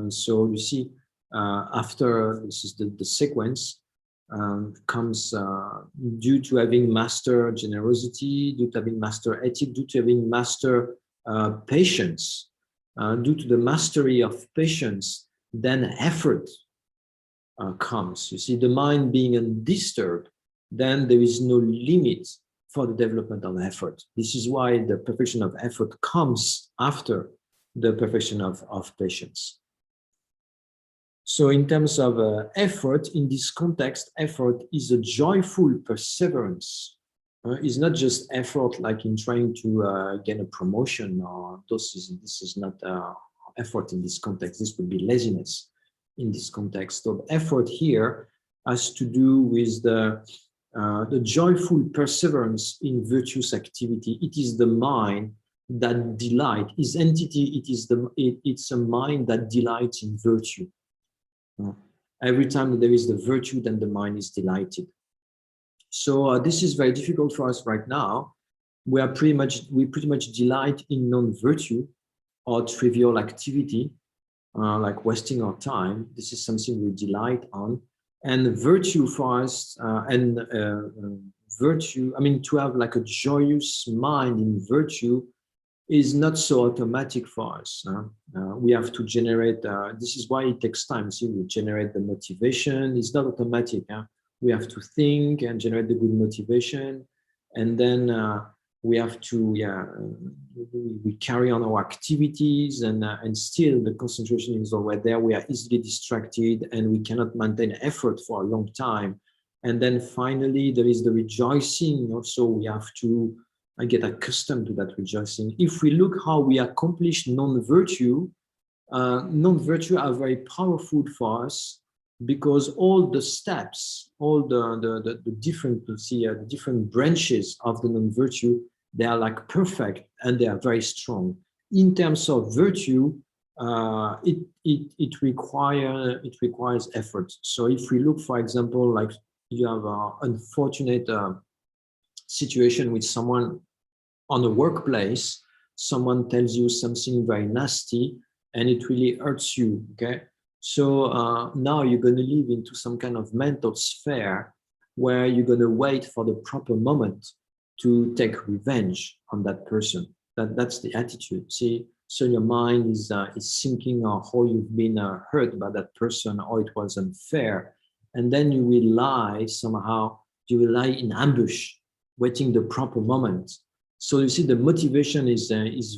So you see, after this is the sequence, comes due to having master generosity, due to having master ethic, due to having master patience, due to the mastery of patience, then effort comes. You see, the mind being undisturbed, then there is no limit for the development of effort. This is why the perfection of effort comes after the perfection of patience. So in terms of effort, in this context, effort is a joyful perseverance. It's not just effort like in trying to gain a promotion, or this is not effort in this context. This would be laziness in this context. So effort here has to do with the joyful perseverance in virtuous activity. It is the mind that delight is entity. It's a mind that delights in virtue. Every time that there is the virtue, then the mind is delighted. So this is very difficult for us right now. We pretty much delight in non-virtue or trivial activity, like wasting our time. This is something we delight on. And virtue for us, virtue, I mean, to have like a joyous mind in virtue is not so automatic for us. We have to generate, this is why it takes time. See, we generate the motivation. It's not automatic. We have to think and generate the good motivation. And then we have to, we carry on our activities, and still the concentration is always there. We are easily distracted and we cannot maintain effort for a long time. And then finally, there is the rejoicing. Also, we have to get accustomed to that rejoicing. If we look how we accomplish non-virtue, non-virtue are very powerful for us, because all the steps, all the different, the different branches of the non-virtue, they are like perfect and they are very strong. In terms of virtue, it requires effort. So if we look, for example, like you have an unfortunate situation with someone on a workplace, someone tells you something very nasty and it really hurts you, okay? So now you're going to live into some kind of mental sphere where you're going to wait for the proper moment to take revenge on that person. That's the attitude. See, so your mind is thinking of how you've been hurt by that person, or it was unfair, and then you will lie somehow. You will lie in ambush, waiting the proper moment. So you see, the motivation is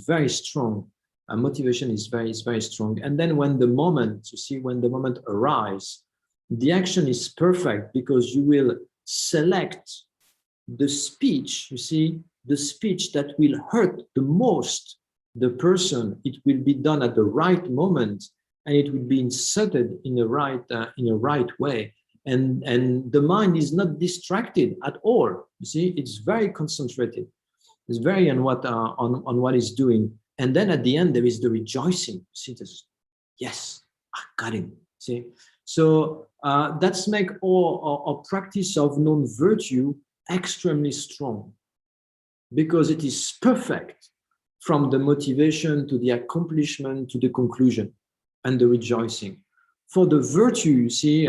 very strong. Motivation is very strong. And then when the moment, you see, when the moment arrives, the action is perfect, because you will select the speech, you see, the speech that will hurt the most the person. It will be done at the right moment, and it will be inserted in a right way. And the mind is not distracted at all. You see, it's very concentrated. It's very on what it's doing. And then at the end, there is the rejoicing. See this? Yes, I got him. See? So that's make our practice of non-virtue extremely strong, because it is perfect from the motivation to the accomplishment to the conclusion and the rejoicing. For the virtue, you see,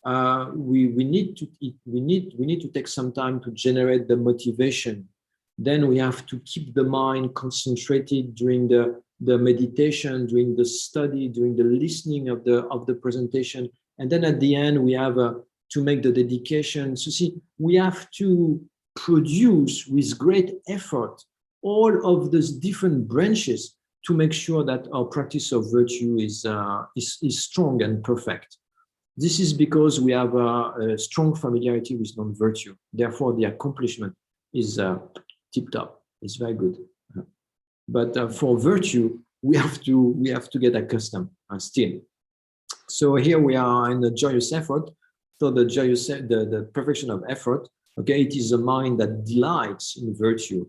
we need to take some time to generate the motivation. Then we have to keep the mind concentrated during the meditation, during the study, during the listening of the presentation. And then at the end, we have to make the dedication. So see, we have to produce with great effort all of those different branches to make sure that our practice of virtue is strong and perfect. This is because we have a strong familiarity with non-virtue. Therefore, the accomplishment is tip-top. It's very good. But for virtue, we have to get accustomed still. So here we are in the joyous effort. So the perfection of effort. Okay, it is a mind that delights in virtue.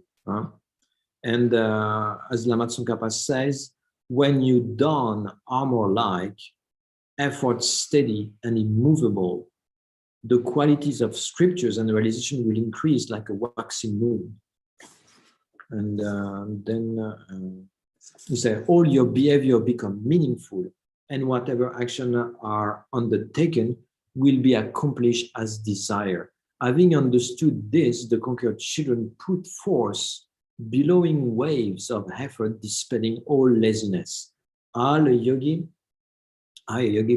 And as Lama Tsong Khapa says, when you don armor-like, effort steady and immovable, the qualities of scriptures and realization will increase like a waxing moon. And then you say all your behavior become meaningful, and whatever action are undertaken will be accomplished as desired. Having understood this, the conquered children put forth billowing waves of effort, dispelling all laziness. All a yogi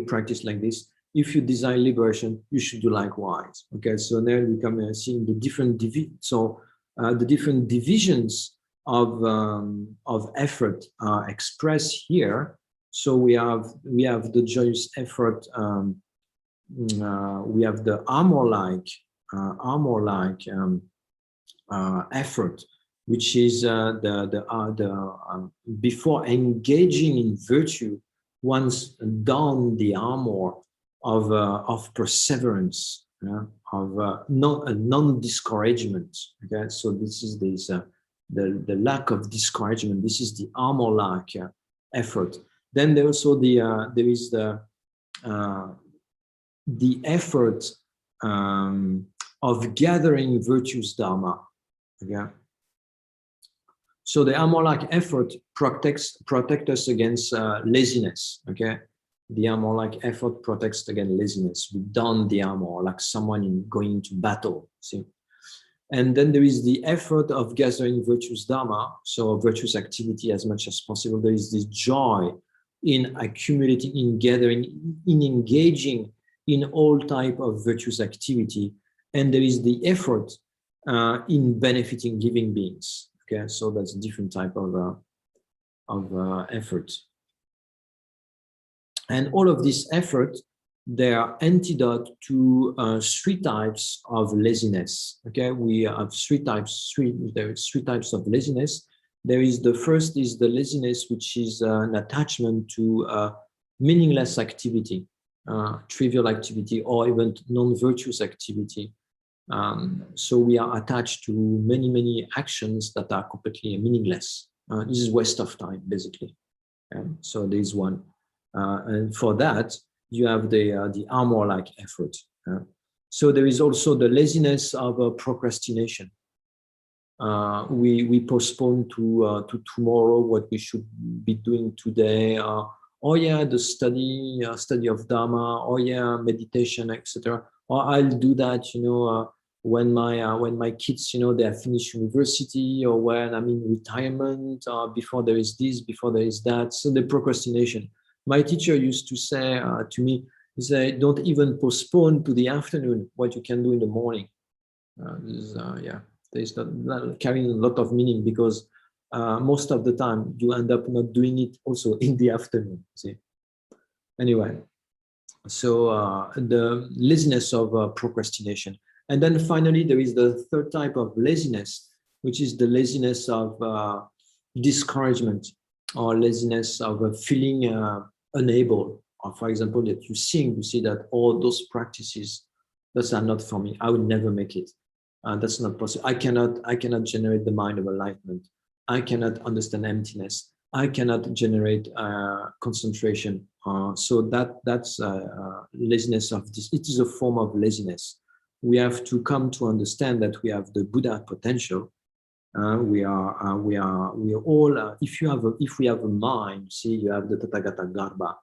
practice like this. If you desire liberation, you should do likewise. Okay, so now we come seeing the different the different divisions of effort are expressed here. So we have the joyous effort. We have the armor-like effort. which is before engaging in virtue, one's don the armor of perseverance, of non-discouragement. Okay, so this is the lack of discouragement. This is the armor-like effort. Then there also there is the effort of gathering virtues dharma. Okay. So the armor-like effort protects us against laziness. Okay, the armor-like effort protects against laziness. We don the armor like someone going into battle. See, and then there is the effort of gathering virtues dharma, so virtuous activity as much as possible. There is this joy in accumulating, in gathering, in engaging in all type of virtuous activity, and there is the effort in benefiting living beings. Okay, so that's a different type of effort. And all of this effort, they are antidote to three types of laziness. Okay, we have there are three types of laziness. There is the first is the laziness, which is an attachment to meaningless activity, trivial activity, or even non-virtuous activity. So we are attached to many actions that are completely meaningless. This is waste of time, basically. So there is one, and for that you have the armor-like effort. So there is also the laziness of procrastination. We postpone to tomorrow what we should be doing today. Oh yeah, the study of Dharma. Oh yeah, meditation, etc. Or I'll do that, when my kids, they have finished university, or when I'm in retirement, before there is this, before there is that. So the procrastination. My teacher used to say to me, he said, don't even postpone to the afternoon what you can do in the morning. There's not carrying a lot of meaning, because most of the time you end up not doing it also in the afternoon. See? Anyway, so the laziness of procrastination. And then finally, there is the third type of laziness, which is the laziness of discouragement, or laziness of feeling unable. Or for example, that you see that all those practices, those are not for me. I would never make it. That's not possible. I cannot generate the mind of enlightenment. I cannot understand emptiness. I cannot generate concentration. So that's laziness of this. It is a form of laziness. We have to come to understand that we have the Buddha potential. We are all. If we have a mind, see, you have the Tathagata Garbha.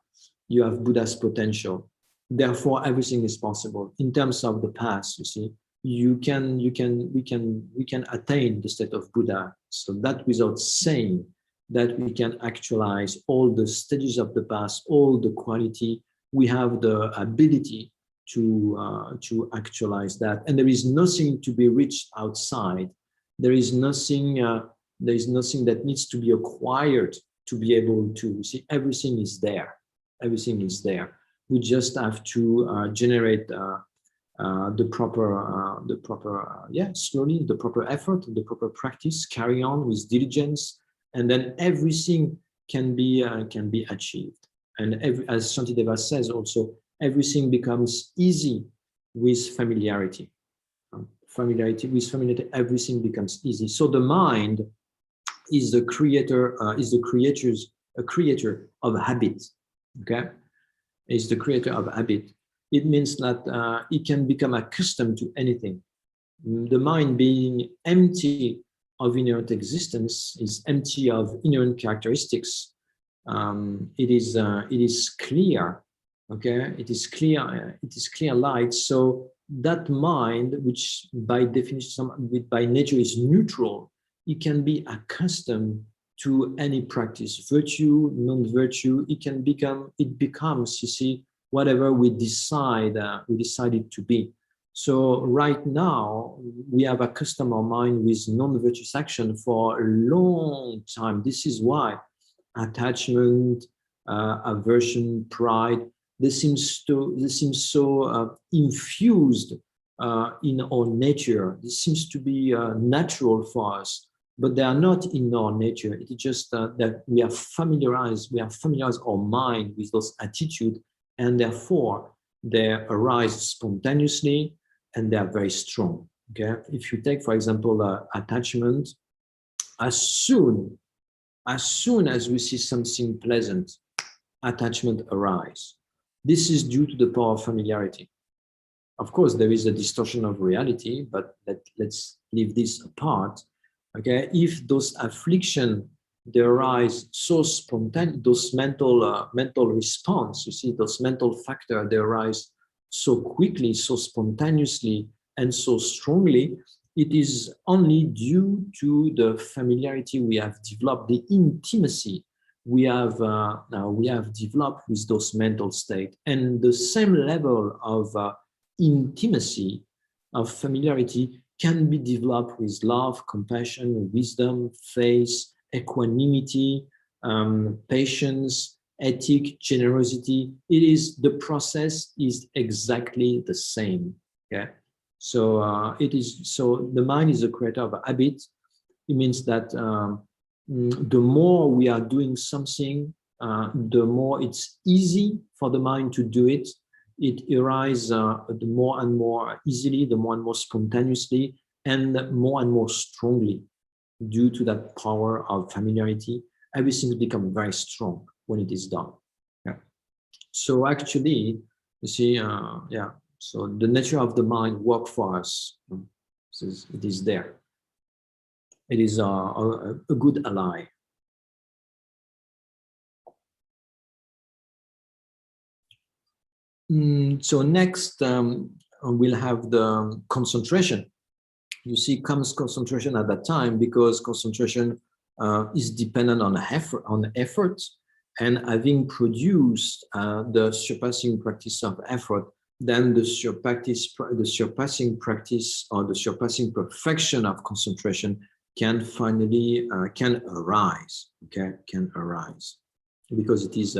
You have Buddha's potential. Therefore, everything is possible. In terms of the past, you see, we can attain the state of Buddha. So that without saying that we can actualize all the stages of the past, all the quality, we have the ability to actualize that. And there is nothing to be reached outside. There is nothing that needs to be acquired to be able to see. Everything is there. Everything is there. We just have to generate the proper slowly, the proper effort, the proper practice, carry on with diligence, and then everything can be achieved. And as Shantideva says also, everything becomes easy with familiarity. With familiarity, everything becomes easy. So the mind is the creator, a creator of habit. Okay, is the creator of habit. It means that it can become accustomed to anything. The mind, being empty of inherent existence, is empty of inherent characteristics. It is clear. Okay, it is clear. It is clear light. So that mind, which by definition, by nature, is neutral, it can be accustomed to any practice, virtue, non-virtue. It becomes, you see, whatever we decide it to be. So right now, we have accustomed our mind with non-virtuous action for a long time. This is why attachment, aversion, pride, this seems so infused in our nature. This seems to be natural for us. but they are not in our nature. It is just that we are familiarized our mind with those attitudes, and therefore they arise spontaneously and they are very strong. Okay, if you take, for example, attachment, as soon as we see something pleasant, attachment arises. This is due to the power of familiarity. Of course, there is a distortion of reality, but let's leave this apart. Okay, if those afflictions they arise so spontaneous, those mental response, you see, those mental factors they arise so quickly, so spontaneously, and so strongly, it is only due to the familiarity we have developed, the intimacy we have developed with those mental states, and the same level of intimacy, of familiarity can be developed with love, compassion, wisdom, faith, equanimity, patience, ethic, generosity. The process is exactly the same. Okay, so the mind is a creator of habit. It means that the more we are doing something, the more it's easy for the mind to do it. It arises the more and more easily, the more and more spontaneously, and more strongly. Due to that power of familiarity, everything becomes very strong when it is done. Yeah. So actually, you see, so the nature of the mind works for us. It is there. It is a good ally. So next, we'll have the concentration. You see, comes concentration at that time because concentration is dependent on effort, and having produced the surpassing practice of effort, then the surpassing practice or the surpassing perfection of concentration can finally can arise. Okay, can arise because it is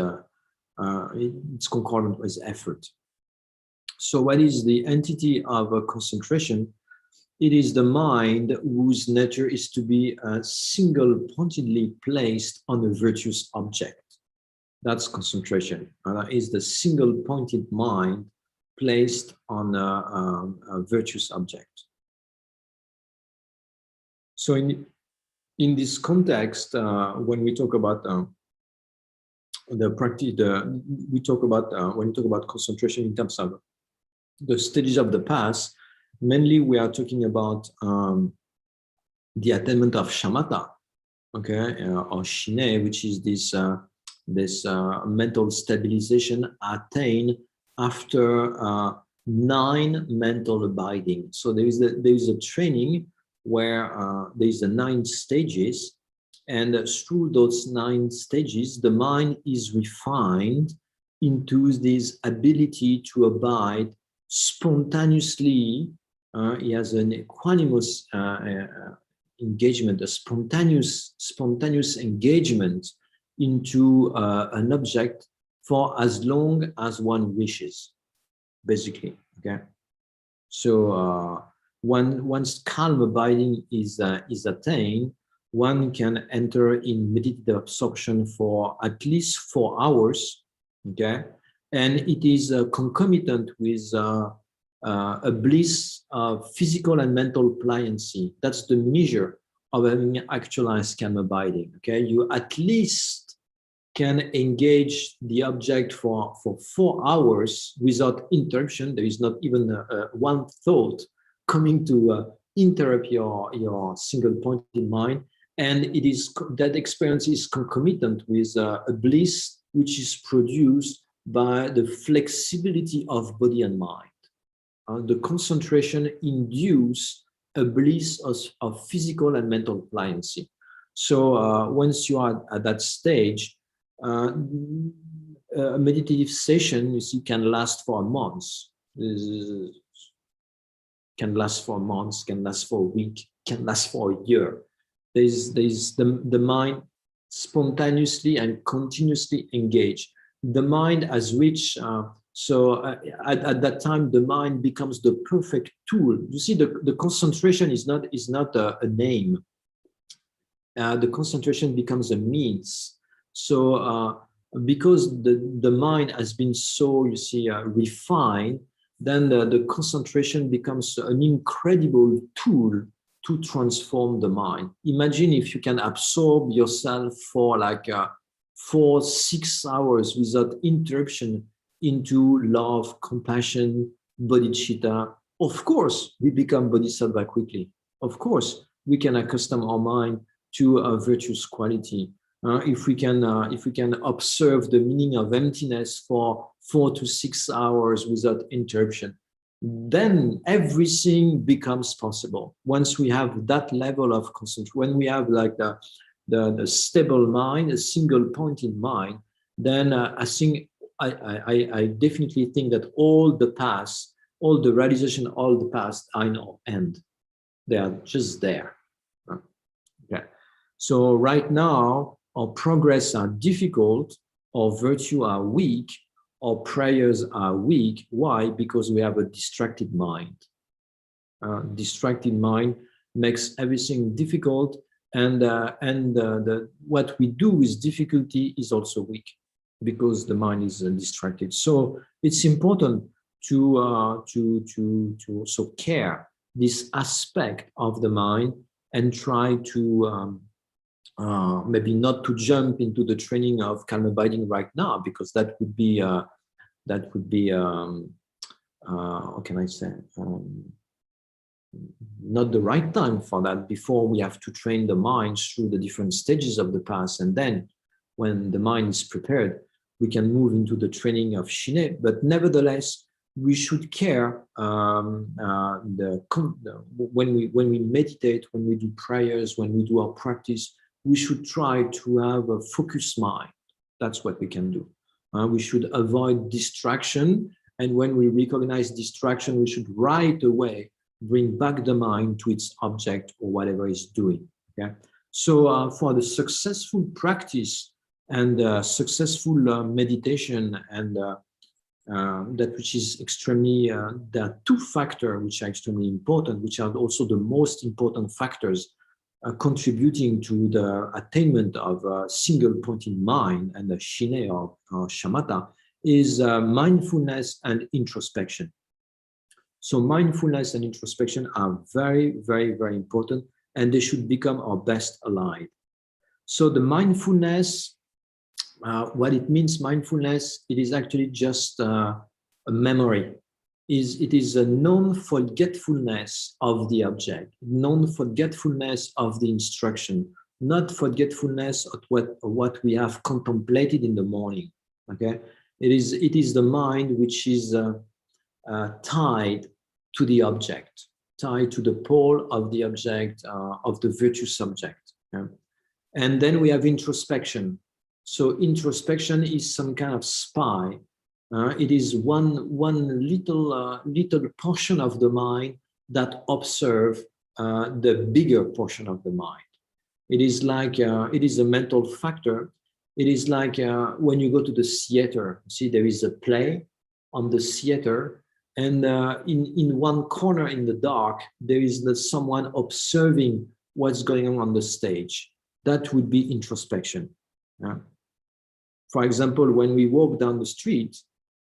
it's concordant with effort. So what is the entity of a concentration? It is the mind whose nature is to be single-pointedly placed on a virtuous object. That's concentration. That is the single-pointed mind placed on a virtuous object. So in this context, when we talk about the practice, when we talk about concentration in terms of the stages of the past, mainly we are talking about the attainment of shamatha, okay, or shine, which is this mental stabilization attained after 9 mental abiding. So there is a training where there is 9 stages, and through those 9 stages, the mind is refined into this ability to abide spontaneously. He has an equanimous engagement, a spontaneous engagement into an object for as long as one wishes, basically. Okay, so once calm abiding is attained, one can enter in meditative absorption for at least 4 hours. Okay, and it is concomitant with a bliss of physical and mental pliancy. That's the measure of having actualized calm abiding. Okay, you at least can engage the object for 4 hours without interruption. There is not even one thought coming to interrupt your single-pointed mind, and it is that experience is concomitant with a bliss which is produced by the flexibility of body and mind. The concentration induces a bliss of physical and mental pliancy. So once you are at that stage, a meditative session, you see, can last for months. Can last for months, can last for a week, can last for a year. There's the mind spontaneously and continuously engaged. The mind has reached, at that time, the mind becomes the perfect tool. You see, the concentration is not a name. the concentration becomes a means. So because the mind has been so, you see, refined, then the concentration becomes an incredible tool to transform the mind. Imagine if you can absorb yourself for like 4-6 hours without interruption into love, compassion, bodhicitta. Of course, we become bodhisattva quickly. Of course, we can accustom our mind to a virtuous quality. If we can observe the meaning of emptiness for 4 to 6 hours without interruption, then everything becomes possible. Once we have that level of concentration, when we have like the stable mind, a single point in mind, then I definitely think that all the past, all the realization, all the past are no end. They are just there. Okay. So right now, our progress are difficult, our virtue are weak, our prayers are weak. Why? Because we have a distracted mind. Distracted mind makes everything difficult, and what we do with difficulty is also weak because the mind is distracted. So it's important to also care this aspect of the mind and try to maybe not to jump into the training of calm abiding right now, because that would be how can I say, not the right time for that. Before, we have to train the mind through the different stages of the path, and then when the mind is prepared, we can move into the training of Shine. But nevertheless, we should care when we meditate, when we do prayers, when we do our practice, we should try to have a focused mind. That's what we can do. We should avoid distraction, and when we recognize distraction, we should right away bring back the mind to its object or whatever it's doing. Okay. So for the successful practice and successful meditation, and that which is extremely, there are two factors which are extremely important, which are also the most important factors contributing to the attainment of a single point in mind and the Shine or Shamatha, is mindfulness and introspection. So mindfulness and introspection are very, very, very important, and they should become our best ally. So the mindfulness, what it means, mindfulness, it is actually just a memory. It is a non-forgetfulness of the object, non-forgetfulness of the instruction, not forgetfulness of what we have contemplated in the morning. Okay, it is the mind which is tied to the object, tied to the pole of the object, of the virtue subject. Okay? And then we have introspection. So introspection is some kind of spy. It is one little portion of the mind that observe the bigger portion of the mind. It is like it is a mental factor. It is like when you go to the theater. See, there is a play on the theater, and in one corner in the dark, there is someone observing what's going on the stage. That would be introspection. For example, when we walk down the street,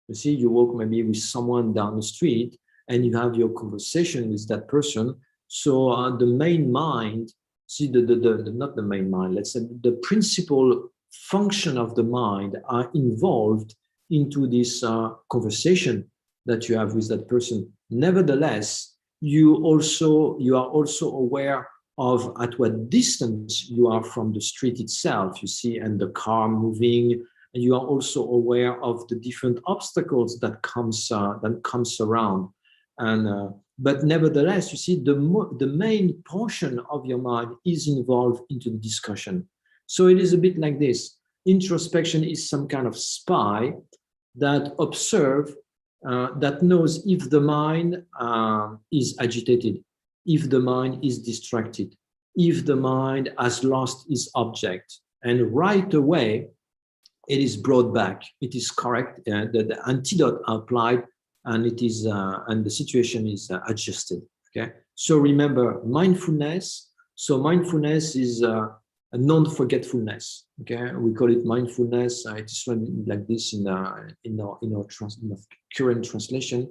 you see, you walk maybe with someone down the street, and you have your conversation with that person. So the main mind, see, not the main mind, let's say the principal function of the mind are involved into this conversation that you have with that person. Nevertheless, you are also aware of at what distance you are from the street itself, you see, and the car moving. And you are also aware of the different obstacles that comes around. And but nevertheless, you see, the main portion of your mind is involved into the discussion. So it is a bit like this. Introspection is some kind of spy that observes, that knows if the mind is agitated, if the mind is distracted, if the mind has lost its object, and right away, it is brought back. It is correct. The antidote applied, and it is and the situation is adjusted. Okay. So remember mindfulness. So mindfulness is a non-forgetfulness. Okay, we call it mindfulness. It is like this in our current translation.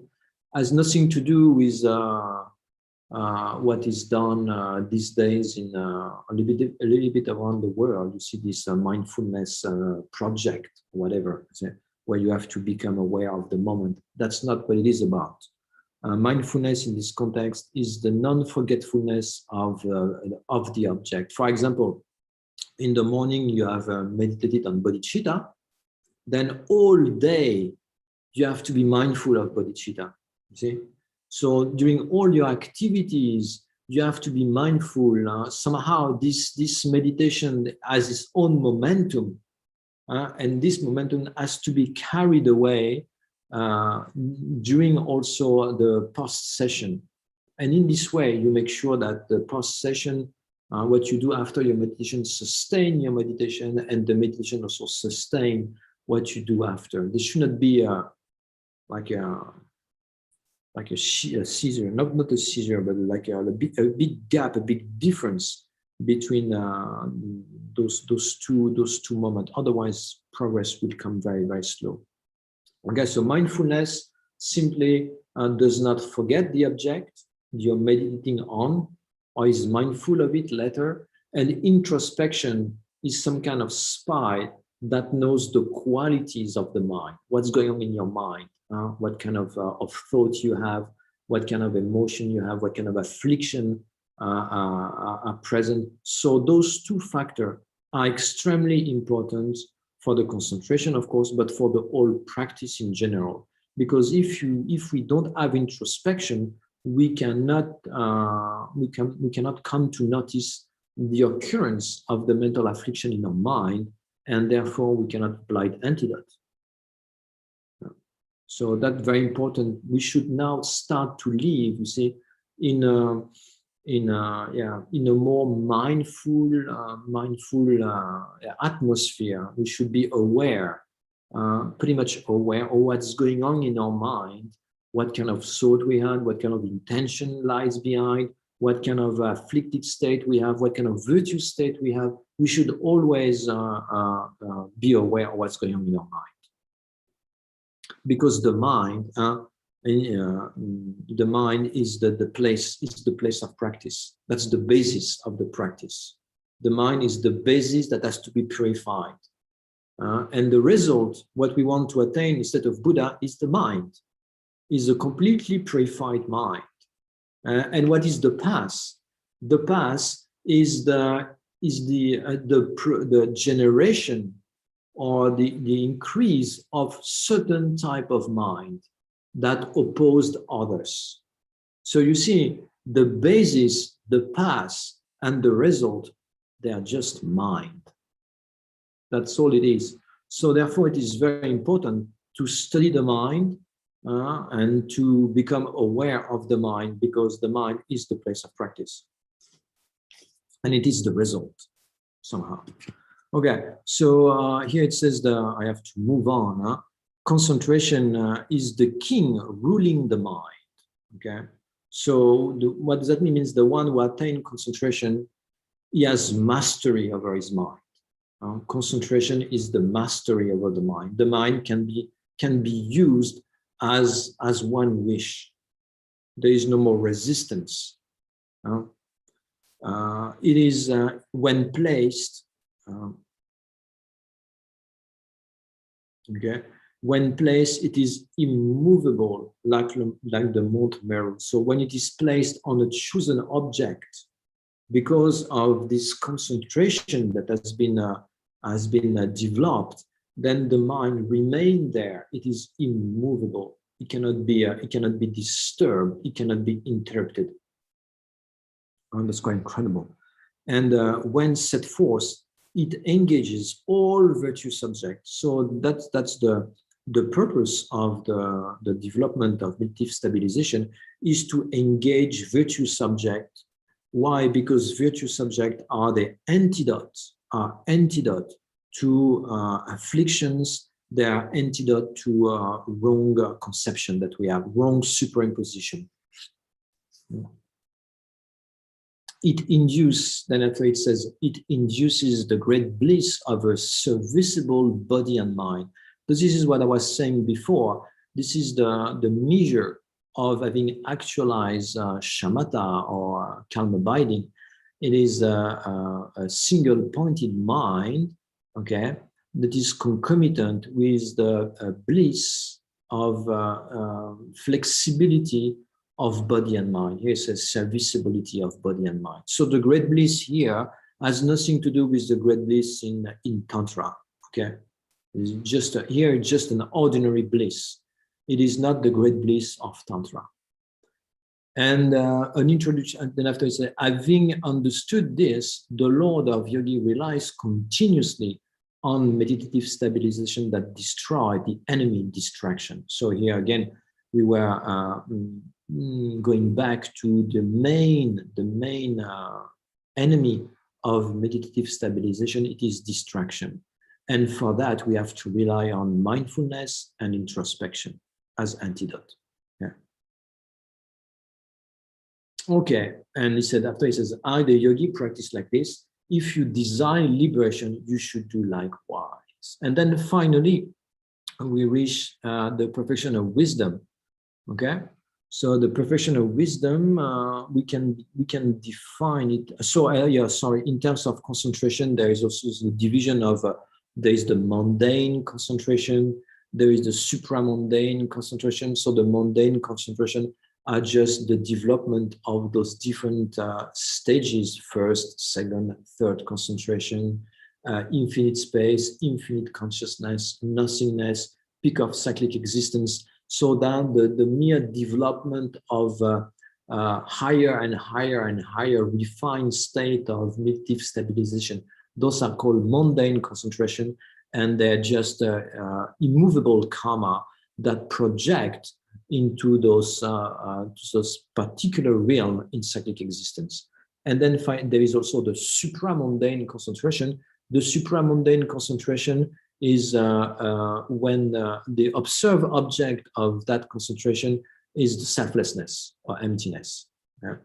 Has nothing to do with what is done these days in a little bit around the world. You see this mindfulness project, whatever, where you have to become aware of the moment. That's not what it is about. Mindfulness in this context is the non-forgetfulness of the object. For example, in the morning you have meditated on bodhicitta, then all day you have to be mindful of bodhicitta. You see? So during all your activities, you have to be mindful. Somehow this meditation has its own momentum, and this momentum has to be carried away during also the post session. And in this way, you make sure that the post session, what you do after your meditation, sustain your meditation, and the meditation also sustain what you do after. This should not be like a seizure, not a seizure, but like a big gap, a big difference between those two moments. Otherwise, progress will come very, very slow. Okay, so mindfulness simply does not forget the object you're meditating on, or is mindful of it later. And introspection is some kind of spy that knows the qualities of the mind, what's going on in your mind, what kind of thought you have, what kind of emotion you have, what kind of affliction are present. So those two factors are extremely important for the concentration, of course, but for the whole practice in general. Because if we don't have introspection, we cannot come to notice the occurrence of the mental affliction in our mind, and therefore we cannot apply the antidote. So that's very important. We should now start to live, you see, in a more mindful atmosphere. We should be aware, pretty much aware of what's going on in our mind, what kind of thought we had, what kind of intention lies behind, what kind of afflicted state we have, what kind of virtue state we have. We should always be aware of what's going on in our mind. Because the mind is the place of practice. That's the basis of the practice. The mind is the basis that has to be purified. And the result, what we want to attain instead of Buddha, is the mind, is a completely purified mind. And what is the path? The path is the generation or the increase of certain type of mind that opposed others. So you see, the basis, the path, and the result, they are just mind. That's all it is. So therefore, it is very important to study the mind and to become aware of the mind, because the mind is the place of practice. And it is the result, somehow. Okay, so here it says I have to move on. Concentration is the king ruling the mind. Okay, so what does that mean? It means the one who attains concentration, he has mastery over his mind. Concentration is the mastery over the mind. The mind can be used as one wish. There is no more resistance. It is when placed. Okay, when placed, it is immovable, like the Mount Meru. So when it is placed on a chosen object, because of this concentration that has been developed, then the mind remains there. It is immovable. It cannot be disturbed. It cannot be interrupted. And that's quite incredible. And when set forth, it engages all virtue subjects. So that's the purpose of the development of meditative stabilization, is to engage virtue subject. Why? Because virtue subject are the antidote to afflictions. They are antidote to wrong conception that we have, wrong superimposition. then after it says, it induces the great bliss of a serviceable body and mind. But this is what I was saying before. This is the measure of having actualized shamatha or calm abiding. It is a single pointed mind, okay, that is concomitant with the bliss of flexibility of body and mind. Here it says serviceability of body and mind. So the great bliss here has nothing to do with the great bliss in Tantra, okay? It's just here, just an ordinary bliss. It is not the great bliss of Tantra. And an introduction, and then after it says, having understood this, the Lord of Yogi relies continuously on meditative stabilization that destroy the enemy distraction. So here again, we were going back to the main enemy of meditative stabilization. It is distraction. And for that, we have to rely on mindfulness and introspection as antidote. Yeah. Okay, and he said, after he says, I, the yogi, practice like this. If you desire liberation, you should do likewise. And then finally, we reach the perfection of wisdom. Okay, so the perfection of wisdom, we can define it. So yeah, sorry. In terms of concentration, there is also the division of there is the mundane concentration, there is the supramundane concentration. So the mundane concentration are just the development of those different stages: first, second, third concentration, infinite space, infinite consciousness, nothingness, peak of cyclic existence. So that the mere development of higher and higher and higher refined state of meditative stabilization, those are called mundane concentration, and they're just immovable karma that project into those particular realm in cyclic existence. And then there is also the supramundane concentration. The supramundane concentration is when the observed object of that concentration is the selflessness or emptiness. Yeah.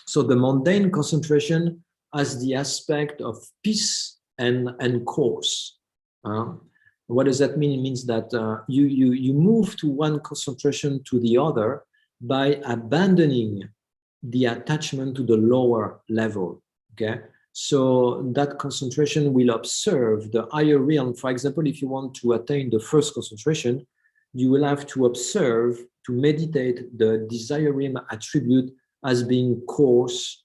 So the mundane concentration has the aspect of peace and course. What does that mean? It means that you move to one concentration to the other by abandoning the attachment to the lower level. Okay, so that concentration will observe the higher realm. For example, if you want to attain the first concentration, you will have to observe, to meditate the desiring attribute as being coarse,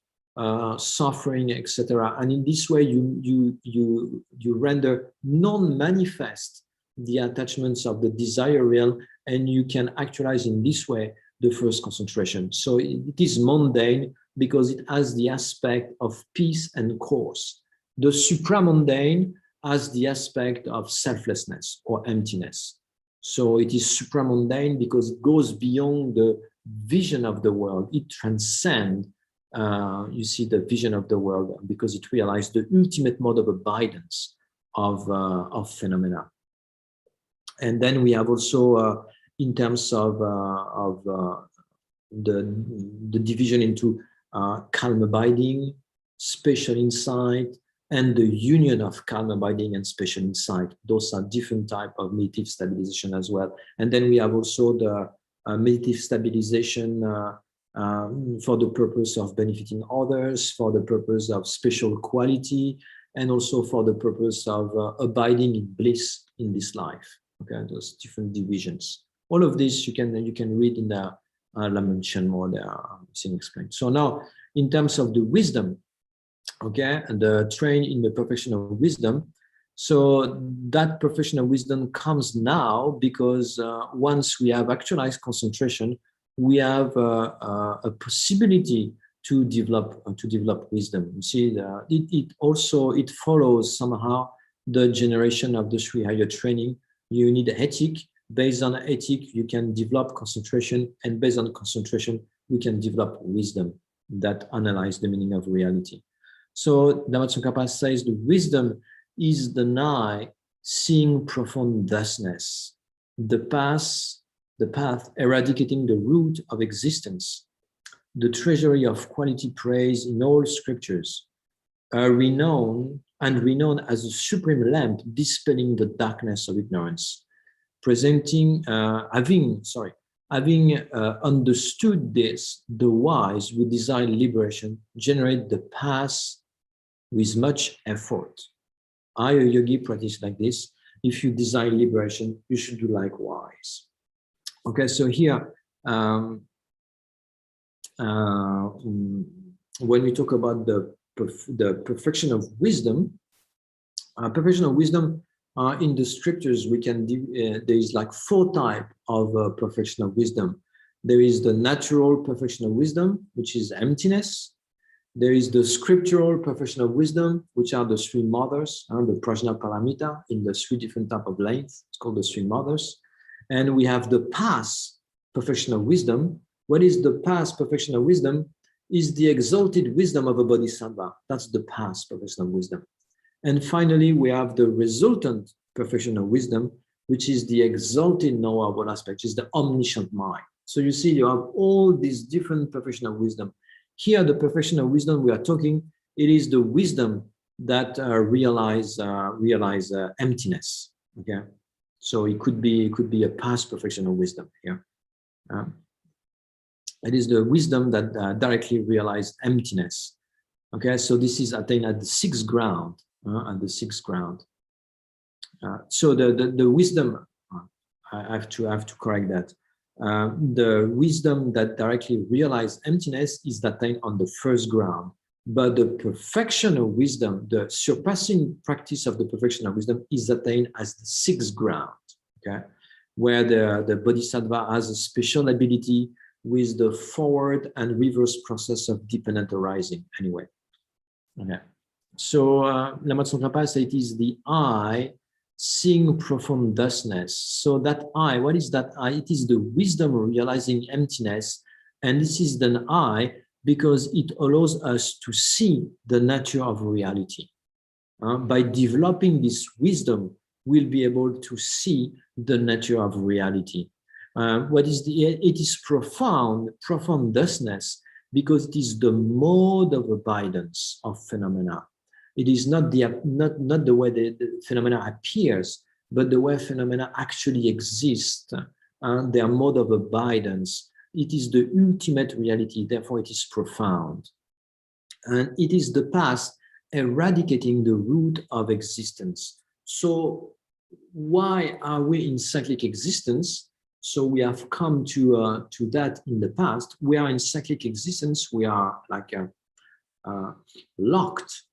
suffering, etc. And in this way, you render non-manifest the attachments of the desire realm, and you can actualize in this way the first concentration. So it is mundane because it has the aspect of peace and course. The supramundane has the aspect of selflessness or emptiness. So it is supramundane because it goes beyond the vision of the world. It transcends, you see, the vision of the world, because it realizes the ultimate mode of abidance of phenomena. And then we have also, in terms of the division into calm abiding, spatial insight, and the union of calm abiding and spatial insight. Those are different types of meditative stabilization as well. And then we have also the meditative stabilization for the purpose of benefiting others, for the purpose of special quality, and also for the purpose of abiding in bliss in this life. Okay, those different divisions. All of this you can read in the Lam-rim Chenmo, they are explained. So now, in terms of the wisdom, okay, and the train in the perfection of wisdom. So that perfection of wisdom comes now because once we have actualized concentration, we have a possibility to develop wisdom. You see, it follows somehow the generation of the Sri Higher training. You need ethic. Based on ethic, you can develop concentration, and based on concentration, we can develop wisdom that analyze the meaning of reality. So Lama Tsong Khapa says the wisdom is the eye seeing profound thusness, the path eradicating the root of existence, the treasury of quality praise in all scriptures, renowned as a supreme lamp dispelling the darkness of ignorance, having understood this, the wise who desire liberation generate the path with much effort. I, a yogi, practice like this. If you desire liberation, you should do likewise. Okay, so here, when we talk about the perfection of wisdom, in the scriptures, we can there is like 4 types of perfection of wisdom. There is the natural perfection of wisdom, which is emptiness. There is the scriptural perfection of wisdom, which are the 3 mothers, the prajna paramita in the 3 different types of length. It's called the 3 mothers. And we have the past perfection of wisdom. What is the past perfection of wisdom? Is the exalted wisdom of a bodhisattva. That's the past perfection of wisdom. And finally, we have the resultant perfection of wisdom, which is the exalted knowable aspect, which is the omniscient mind. So you see, you have all these different perfection of wisdom. Here, the perfection of wisdom we are talking, it is the wisdom that realize emptiness. Okay, so it could be a past perfection of wisdom here. It is the wisdom that directly realize emptiness. Okay, so this is attained at the 6th ground. At the 6th ground. So the wisdom, I have to correct that. The wisdom that directly realizes emptiness is attained on the 1st ground, but the perfection of wisdom, the surpassing practice of the perfection of wisdom, is attained as the 6th ground. Okay, where the bodhisattva has a special ability with the forward and reverse process of dependent arising. Anyway, okay. So Lama Tsong Khapa says it is the I seeing profound thusness. So that I, what is that I? It is the wisdom realizing emptiness. And this is the I because it allows us to see the nature of reality. By developing this wisdom, we'll be able to see the nature of reality. It is profound thusness because it is the mode of abidance of phenomena. It is not the way the phenomena appears, but the way phenomena actually exist, their mode of abidance. It is the ultimate reality, therefore it is profound. And it is the past eradicating the root of existence. So why are we in cyclic existence? So we have come to that in the past. We are in cyclic existence. We are like locked,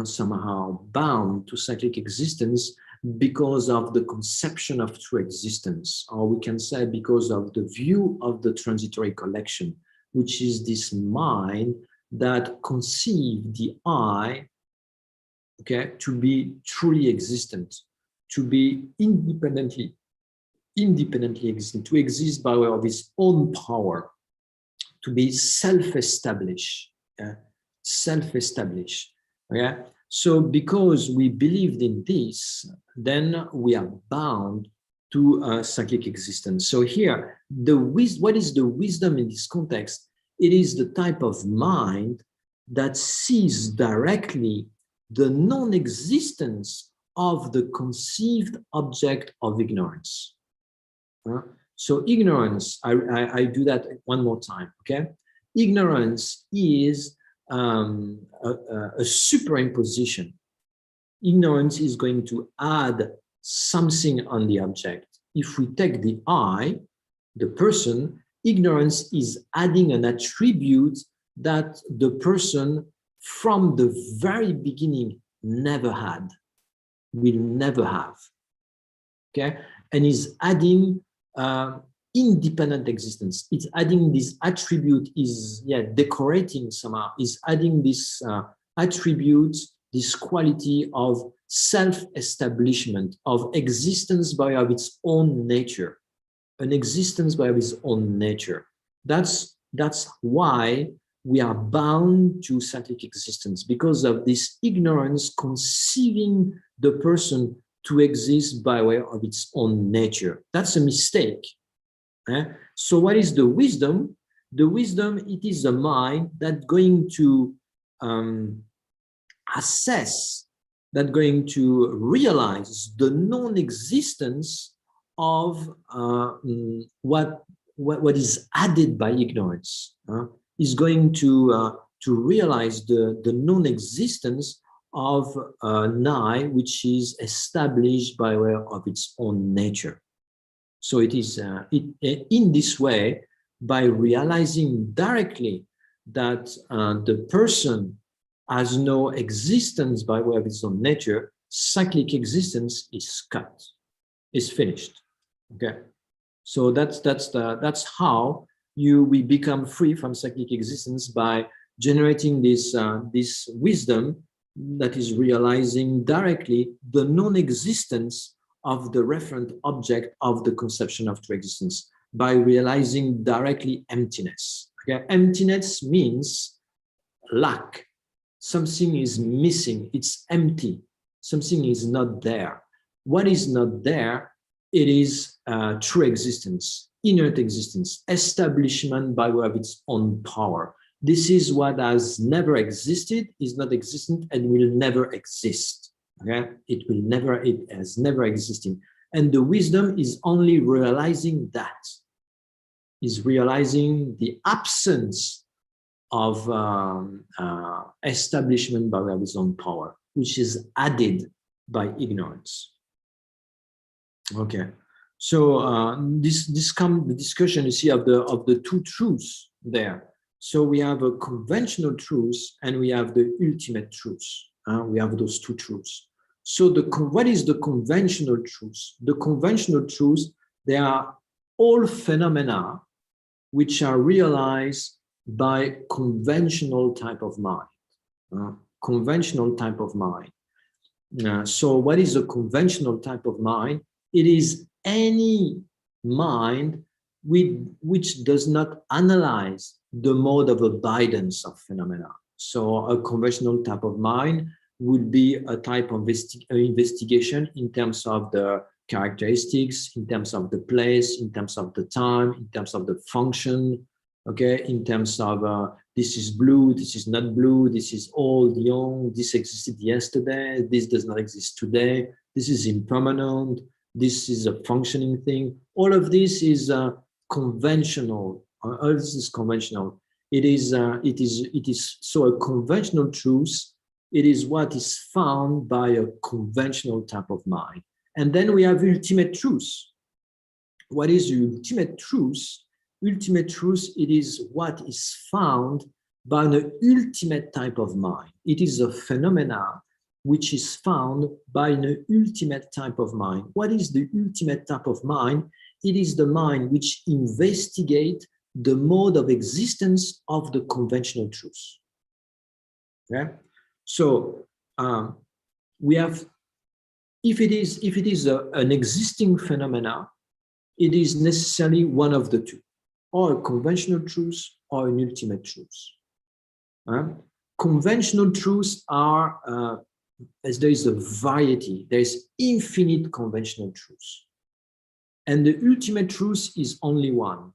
somehow bound to cyclic existence because of the conception of true existence, or we can say because of the view of the transitory collection, which is this mind that conceives the I, okay, to be truly existent, to be independently existent, to exist by way of its own power, to be self-established, self-established. Okay? So because we believed in this, then we are bound to cyclic existence. So here, what is the wisdom in this context? It is the type of mind that sees directly the non-existence of the conceived object of ignorance. So ignorance, I do that one more time, okay? Ignorance is a superimposition. Ignorance is going to add something on the object. If we take the I, the person, ignorance is adding an attribute that the person from the very beginning never had, will never have, okay? And is adding independent existence. It's adding this attribute, is decorating somehow, is adding this attribute, this quality of self-establishment, of existence by of its own nature, an existence by of its own nature. That's why we are bound to cyclic existence, because of this ignorance conceiving the person to exist by way of its own nature. That's a mistake. So what is the wisdom? The wisdom, it is the mind that's going to assess, that going to realize the non-existence of what is added by ignorance. Is going to realize the non-existence of I, which is established by way of its own nature. So it is in this way, by realizing directly that the person has no existence by way of its own nature, cyclic existence is cut, is finished. Okay, so that's how we become free from cyclic existence, by generating this this wisdom that is realizing directly the non-existence of the referent object of the conception of true existence, by realizing directly emptiness. Okay, emptiness means lack. Something is missing, it's empty, something is not there. What is not there? It is true existence, inert existence, establishment by way of its own power. This is what has never existed, is not existent, and will never exist. Okay, it has never existed. And the wisdom is only realizing that, is realizing the absence of establishment by way of its own power, which is added by ignorance. Okay, so this comes the discussion, you see, of the two truths there. So we have a conventional truth and we have the ultimate truth. We have those two truths. So what is the conventional truth? The conventional truth, they are all phenomena which are realized by conventional type of mind. Conventional type of mind. So what is a conventional type of mind? It is any mind which does not analyze the mode of abidance of phenomena. So a conventional type of mind would be a type of investigation in terms of the characteristics, in terms of the place, in terms of the time, in terms of the function, okay, in terms of this is blue, this is not blue, this is old, young, this existed yesterday, this does not exist today, this is impermanent, this is a functioning thing. All of this is conventional. All this is conventional. It is so a conventional truth. It is what is found by a conventional type of mind. And then we have ultimate truth. What is the ultimate truth? Ultimate truth, it is what is found by an ultimate type of mind. It is a phenomena which is found by an ultimate type of mind. What is the ultimate type of mind? It is the mind which investigates the mode of existence of the conventional truth. Okay? So we have, if it is an existing phenomena, it is necessarily one of the two, or a conventional truth or an ultimate truth. Conventional truths are, as there is a variety, there is infinite conventional truths. And the ultimate truth is only one.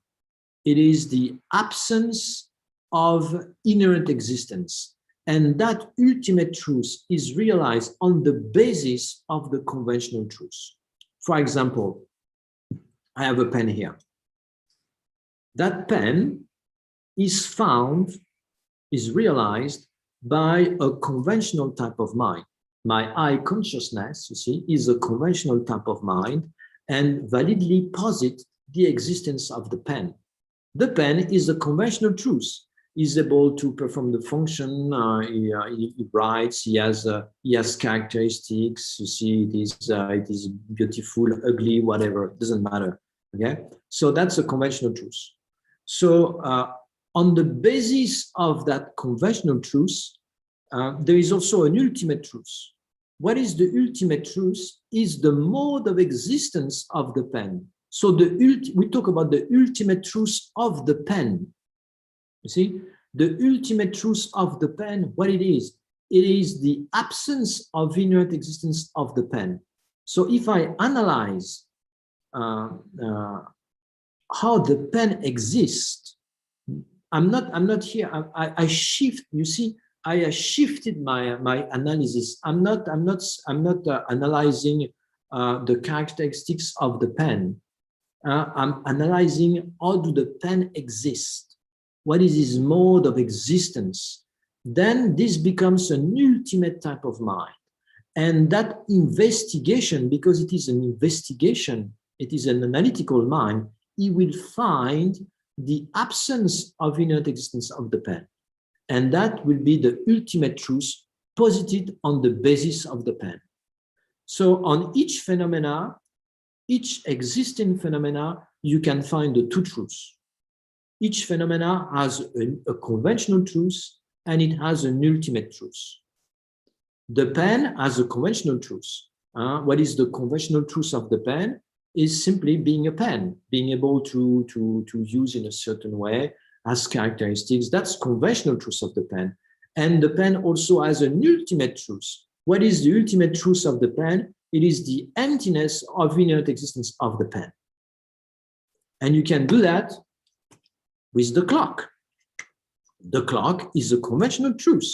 It is the absence of inherent existence. And that ultimate truth is realized on the basis of the conventional truth. For example, I have a pen here. That pen is found, is realized by a conventional type of mind. My eye consciousness, you see, is a conventional type of mind and validly posit the existence of the pen. The pen is a conventional truth. He's able to perform the function. He writes. He has characteristics. You see, it is beautiful, ugly, whatever. It doesn't matter. Okay, so that's a conventional truth. So on the basis of that conventional truth, there is also an ultimate truth. What is the ultimate truth? Is the mode of existence of the pen. So we talk about the ultimate truth of the pen. You see, the ultimate truth of the pen, what it is the absence of inherent existence of the pen. So if I analyze how the pen exists, I'm not here. I shift. You see, I shifted my analysis. I'm not analyzing the characteristics of the pen. I'm analyzing how do the pen exist? What is its mode of existence? Then this becomes an ultimate type of mind. And that investigation, because it is an investigation, it is an analytical mind, it will find the absence of inert existence of the pen. And that will be the ultimate truth posited on the basis of the pen. So on each phenomena, each existing phenomena, you can find the two truths. Each phenomena has a conventional truth and it has an ultimate truth. The pen has a conventional truth. What is the conventional truth of the pen? Is simply being a pen, being able to use in a certain way, has characteristics. That's conventional truth of the pen. And the pen also has an ultimate truth. What is the ultimate truth of the pen? It is the emptiness of inert existence of the pen. And you can do that with the clock. The clock is a conventional truth,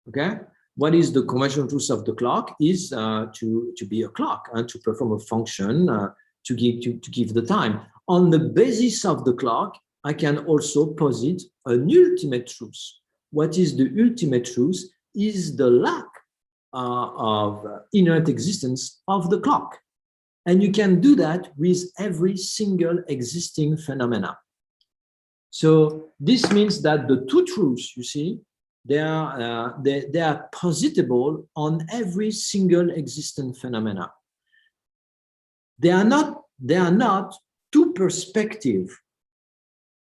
okay? What is the conventional truth of the clock is to be a clock and to perform a function to give the time. On the basis of the clock, I can also posit an ultimate truth. What is the ultimate truth? Is the lack of inert existence of the clock. And you can do that with every single existing phenomena. So this means that the two truths, you see, they are positable on every single existent phenomena. They are not two perspectives.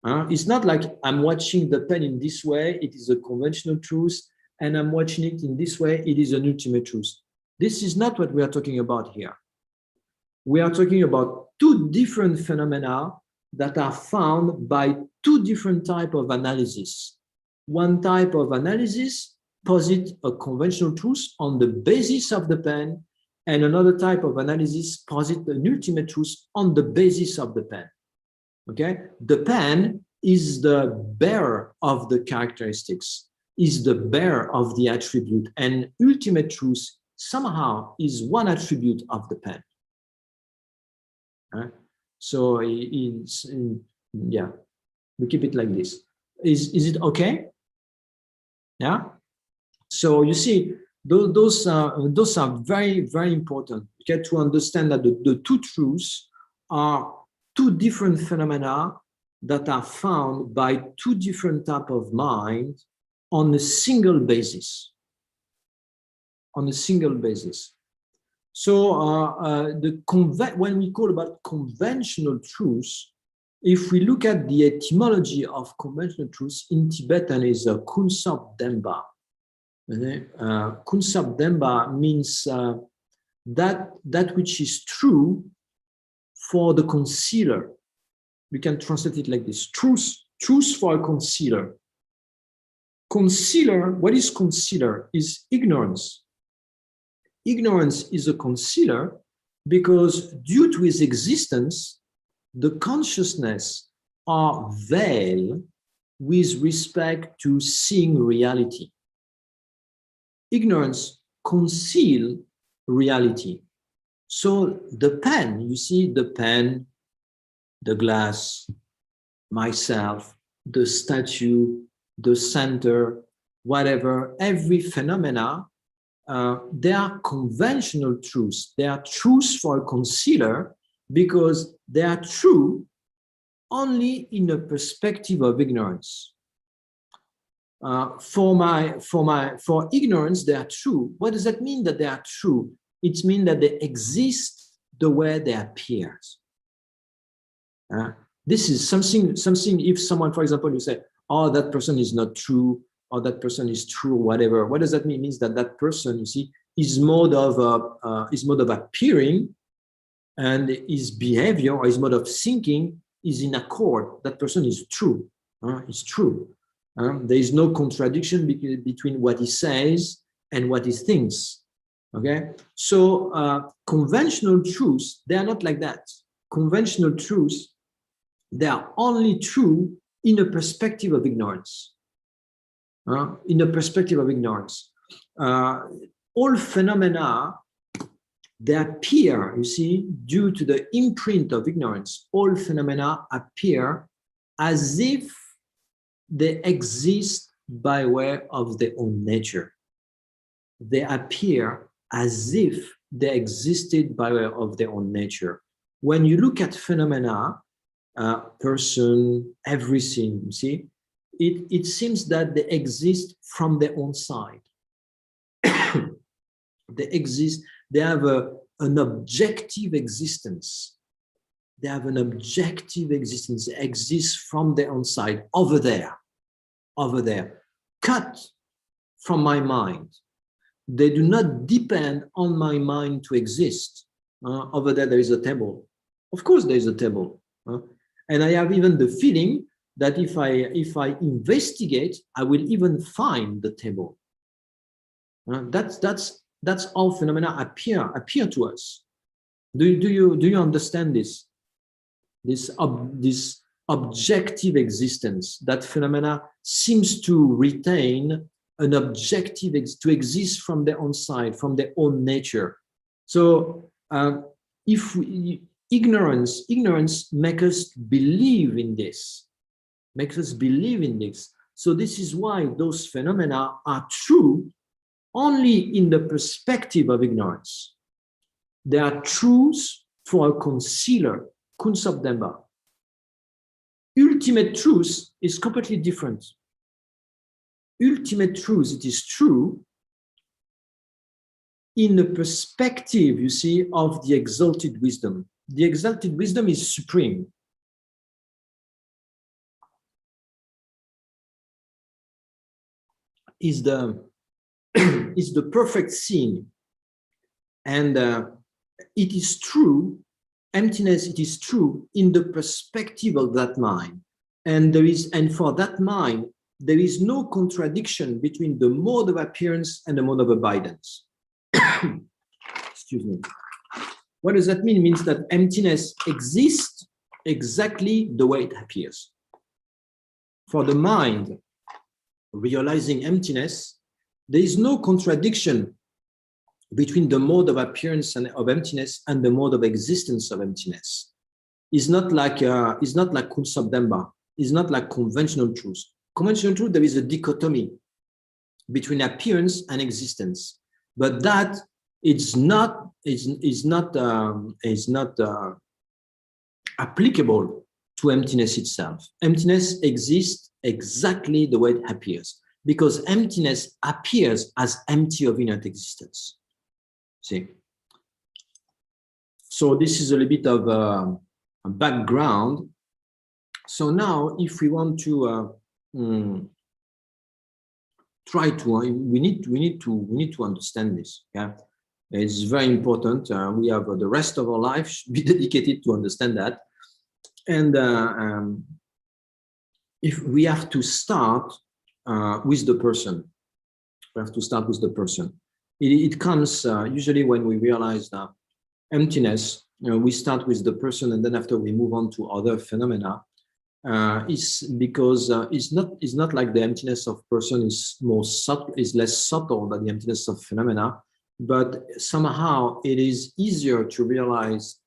It's not like I'm watching the pen in this way, it is a conventional truth, and I'm watching it in this way, it is an ultimate truth. This is not what we are talking about here. We are talking about two different phenomena that are found by two different types of analysis. One type of analysis posits a conventional truth on the basis of the pen, and another type of analysis posits an ultimate truth on the basis of the pen. Okay? The pen is the bearer of the characteristics, is the bearer of the attribute, and ultimate truth somehow is one attribute of the pen. So yeah, we keep it like this. Is it okay? Yeah. So you see, those are very, very important. You get to understand that the two truths are two different phenomena that are found by two different types of mind on a single basis. On a single basis. So when we call about conventional truth, if we look at the etymology of conventional truth in Tibetan is kunsap demba. Kunsap demba means that which is true for the concealer. We can translate it like this: truth for a concealer. Concealer, what is concealer? Is ignorance. Ignorance is a concealer because due to its existence, the consciousness are veiled with respect to seeing reality. Ignorance conceals reality. So the pen, you see, the pen, the glass, myself, the statue, the center, whatever, every phenomena, they are conventional truths. They are truths for a concealer because they are true only in a perspective of ignorance. For ignorance, they are true. What does that mean that they are true? It means that they exist the way they appear. This is something, if someone, for example, you say, oh, that person is not true, or that person is true, or whatever. What does that mean? It means that that person, you see, is mode of appearing, and his behavior or his mode of thinking is in accord. That person is true. It's true. There is no contradiction between what he says and what he thinks. Okay, so conventional truths, they are not like that. Conventional truths, they are only true in a perspective of ignorance. In a perspective of ignorance. All phenomena, they appear, you see, due to the imprint of ignorance, all phenomena appear as if they exist by way of their own nature. They appear as if they existed by way of their own nature. When you look at phenomena, person, everything, you see, it seems that they exist from their own side. They exist, they have an objective existence. They have an objective existence. They exist from their own side, over there, cut from my mind. They do not depend on my mind to exist. Over there is a table. Of course, there is a table. And I have even the feeling that if I investigate, I will even find the table. That's how phenomena appear to us. Do you understand this? This objective existence, that phenomena seems to retain an objective to exist from their own side, from their own nature. So ignorance makes us believe in this. So this is why those phenomena are true only in the perspective of ignorance. They are truths for a concealer, kunsabdemba. Ultimate truth is completely different. Ultimate truth, it is true in the perspective, you see, of the exalted wisdom. The exalted wisdom is supreme. Is the perfect seeing, and it is true. Emptiness, it is true in the perspective of that mind, and for that mind there is no contradiction between the mode of appearance and the mode of abidance. Excuse me. What does that mean? It means that emptiness exists exactly the way it appears. For the mind realizing emptiness, there is no contradiction between the mode of appearance and of emptiness and the mode of existence of emptiness. It's not like kunsabdemba. It's not like conventional truth. Conventional truth, there is a dichotomy between appearance and existence, but that is not applicable to emptiness itself. Emptiness exists exactly the way it appears, because emptiness appears as empty of inert existence. See? So this is a little bit of a background. So now, if we want to try to, we need to understand this. Yeah, it's very important. We have the rest of our life should be dedicated to understand that, and if we have to start with the person, we have to start with the person. It comes usually when we realize that emptiness. We start with the person, and then after we move on to other phenomena. Is because it's not like the emptiness of person is more subtle, is less subtle than the emptiness of phenomena, but somehow it is easier to realize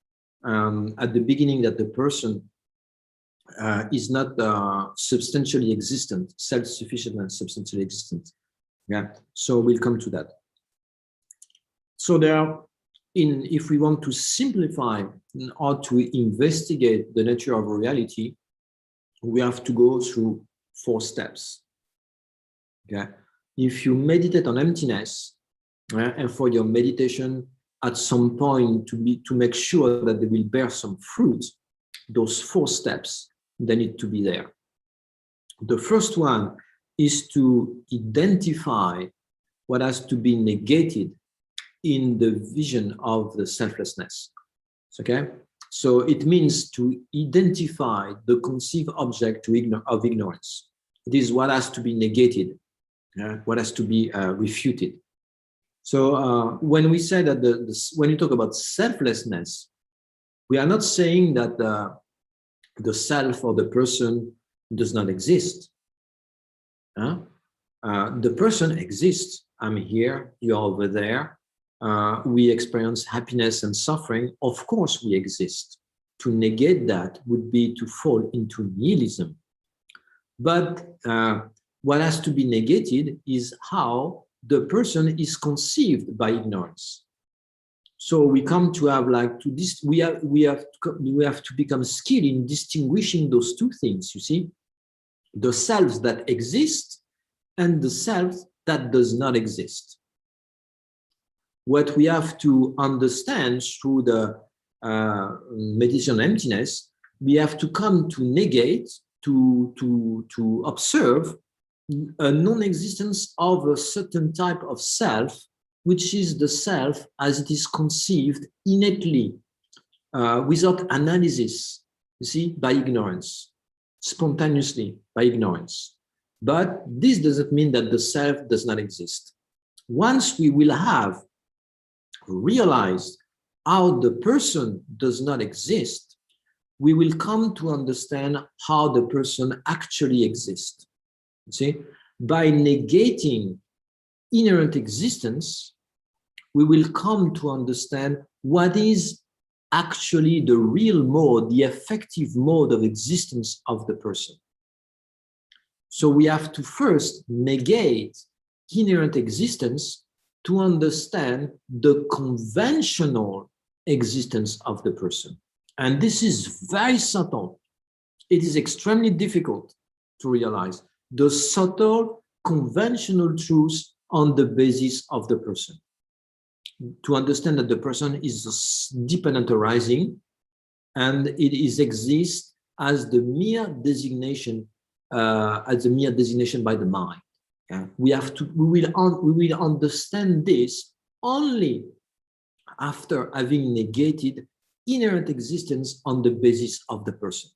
at the beginning that the person is not substantially existent, self-sufficient and substantially existent. Yeah, so we'll come to that. So if we want to simplify or to investigate the nature of reality, we have to go through 4 steps. Okay, if you meditate on emptiness, and for your meditation at some point to make sure that they will bear some fruit, those 4 steps, they need to be there. The first one is to identify what has to be negated in the vision of the selflessness. Okay. So it means to identify the conceived object of ignorance. It is what has to be negated, what has to be refuted. So when we say that when you talk about selflessness, we are not saying that the self or the person does not exist. The person exists. I'm here, you're over there. We experience happiness and suffering. Of course, we exist. To negate that would be to fall into nihilism. But what has to be negated is how the person is conceived by ignorance. So we come to have like to this. We have to become skilled in distinguishing those two things. You see, the selves that exist and the self that does not exist. What we have to understand through the meditation on emptiness, we have to come to negate, to observe a non-existence of a certain type of self, which is the self as it is conceived innately, without analysis, you see, by ignorance, spontaneously by ignorance. But this doesn't mean that the self does not exist. Once we will have realized how the person does not exist, we will come to understand how the person actually exists. You see, by negating inherent existence, we will come to understand what is actually the real mode, the effective mode of existence of the person. So we have to first negate inherent existence to understand the conventional existence of the person. And this is very subtle. It is extremely difficult to realize the subtle conventional truths on the basis of the person. To understand that the person is dependent arising and it is exists as the mere designation, by the mind. Yeah? We will understand this only after having negated inherent existence on the basis of the person.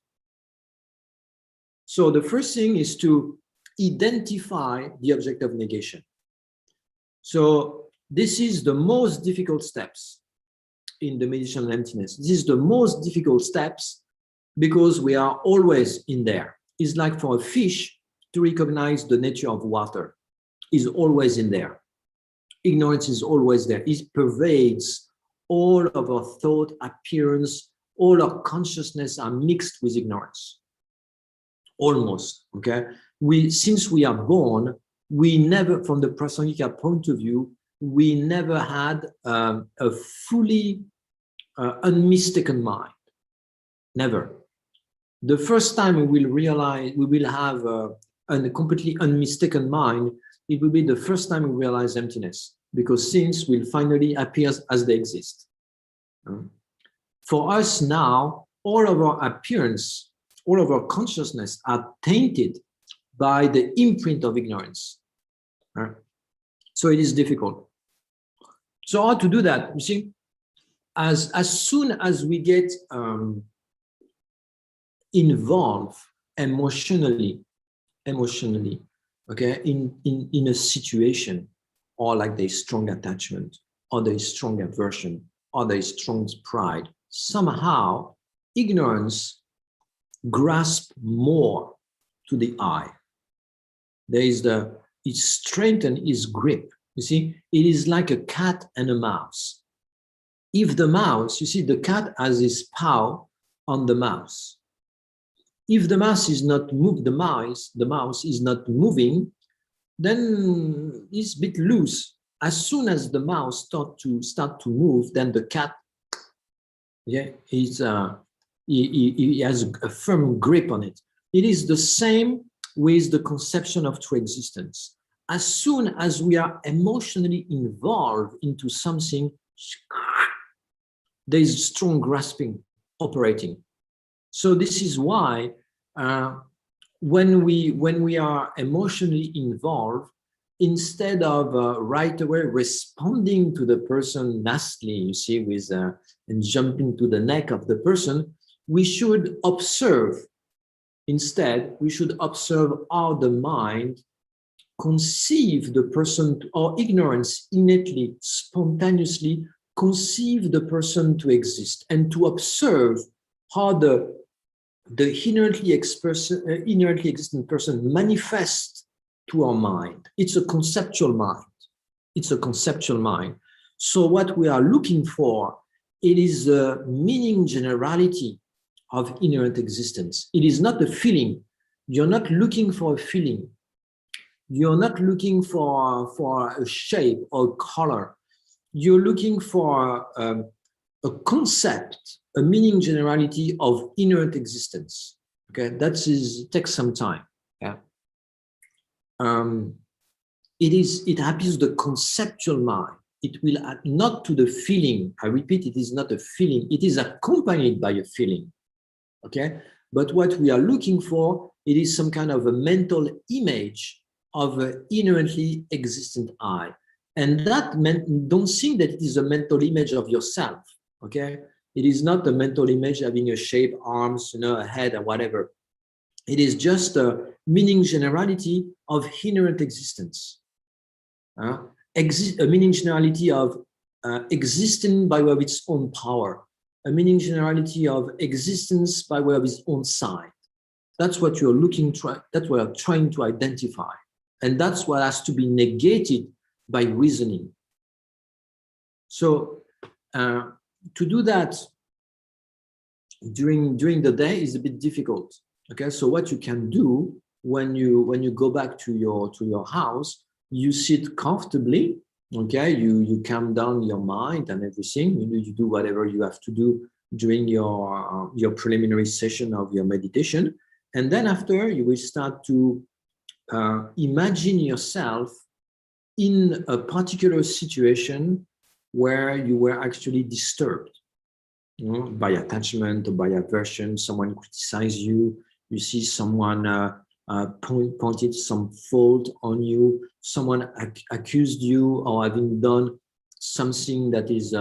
So the first thing is to identify the object of negation. So this is the most difficult steps in the meditation on emptiness. This is the most difficult steps because we are always in there. It's like for a fish to recognize the nature of water. Is always in there. Ignorance is always there. It pervades all of our thought, appearance, all our consciousness are mixed with ignorance. Almost, okay? Since we are born, we never, from the Prasangika point of view, we never had a fully unmistaken mind. Never. The first time we will realize, we will have a completely unmistaken mind, it will be the first time we realize emptiness, because things will finally appear as they exist. For us now, all of our appearance, all of our consciousness are tainted by the imprint of ignorance. So it is difficult. So how to do that? You see, as soon as we get involved emotionally, okay, in a situation, or like there is strong attachment, or there is strong aversion, or there is strong pride, somehow ignorance grasps more to the eye. It strengthens its grip. You see, it is like a cat and a mouse. If the mouse, you see, the cat has its paw on the mouse. If the mouse is not moved, the mouse is not moving, then it's a bit loose. As soon as the mouse start to move, then the cat, yeah, he has a firm grip on it. It is the same with the conception of true existence. As soon as we are emotionally involved into something, there is strong grasping operating. So this is why when we are emotionally involved, instead of right away responding to the person nastily, you see, with and jumping to the neck of the person, we should observe. Instead, we should observe how the mind conceive the person, or ignorance innately, spontaneously conceive the person to exist, and to observe how the the inherently existent person manifests to our mind. It's a conceptual mind. It's a conceptual mind. So what we are looking for, it is the meaning generality of inherent existence. It is not a feeling. You're not looking for a feeling. You're not looking for a shape or color. You're looking for a concept, a meaning generality of inherent existence. Okay, that takes some time. Yeah. It happens the conceptual mind. It will add not to the feeling. I repeat, it is not a feeling. It is accompanied by a feeling. Okay, but what we are looking for, it is some kind of a mental image of an inherently existent I. And that don't think that it is a mental image of yourself. Okay, it is not a mental image having a shape, arms, a head, or whatever. It is just a meaning generality of inherent existence. A meaning generality of existing by way of its own power, a meaning generality of existence by way of its own side. That's what you're that's what you're trying to identify. And that's what has to be negated by reasoning. So to do that during the day is a bit difficult. Okay, so what you can do when you go back to your house, you sit comfortably. Okay, you calm down your mind and everything. You do whatever you have to do during your preliminary session of your meditation, and then after you will start to imagine yourself in a particular situation where you were actually disturbed by attachment or by aversion. Someone criticized you. You see someone pointed some fault on you. Someone accused you of having done something that is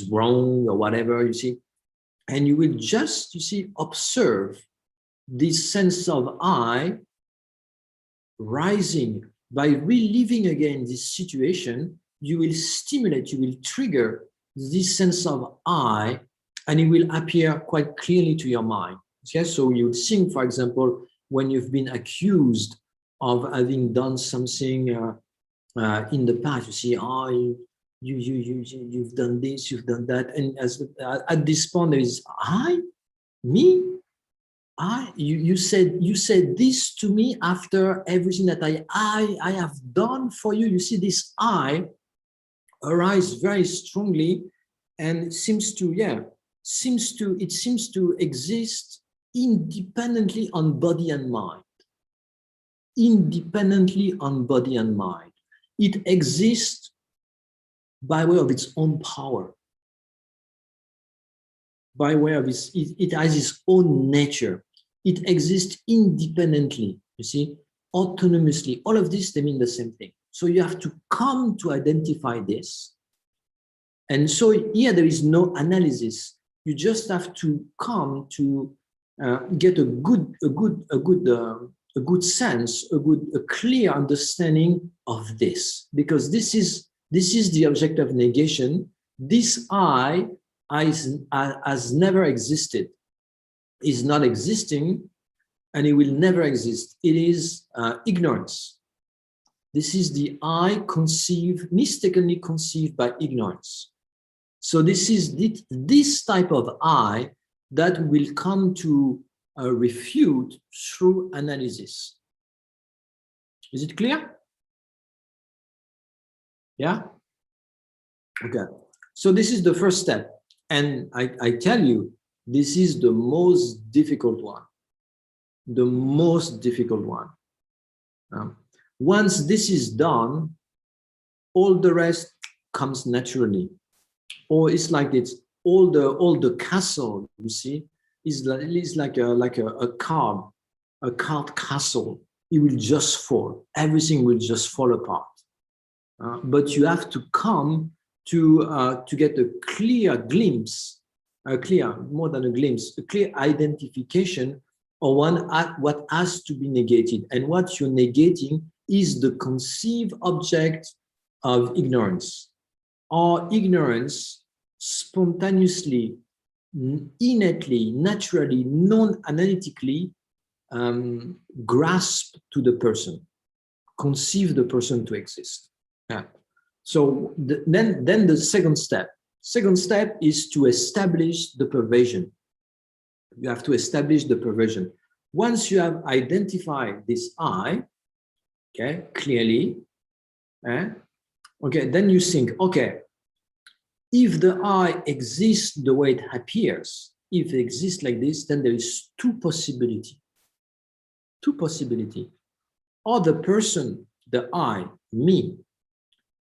wrong or whatever. You see, and you will just observe this sense of I rising. By reliving again this situation, you will stimulate, you will trigger this sense of I, and it will appear quite clearly to your mind. Okay, so you think, for example, when you've been accused of having done something in the past, you see, oh, you've done this, you've done that, and at this point there is me. You said this to me after everything that I have done for you. You see, this I arise very strongly, and it seems to exist independently on body and mind. Independently on body and mind, it exists by way of its own power. By way of it has its own nature. It exists independently, you see, autonomously. All of this, they mean the same thing. So you have to come to identify this. And so here there is no analysis. You just have to come to get a good sense, a clear understanding of this, because this is the object of negation. This I has never existed, is not existing, and it will never exist. It is ignorance. This is the I mistakenly conceived by ignorance. So this is this type of I that will come to refute through analysis. Is it clear? Yeah? Okay. So this is the first step. And I tell you, this is the most difficult one. The most difficult one. Once this is done, all the rest comes naturally. Or it's like it's all the castle, you see, is like a card castle. It will just fall. Everything will just fall apart. But you have to come to get a clear glimpse, more than a glimpse, a clear identification of what has to be negated. And what you're negating is the conceived object of ignorance. Our ignorance spontaneously innately, naturally, non-analytically grasp to the person, conceive the person to exist. Yeah. So then the second step is to establish the pervasion. You have to establish the pervasion. Once you have identified this I, okay, clearly, okay, then you think, okay, if the I exists the way it appears, if it exists like this, then there is two possibilities. Two possibilities. Or the person, the I, me,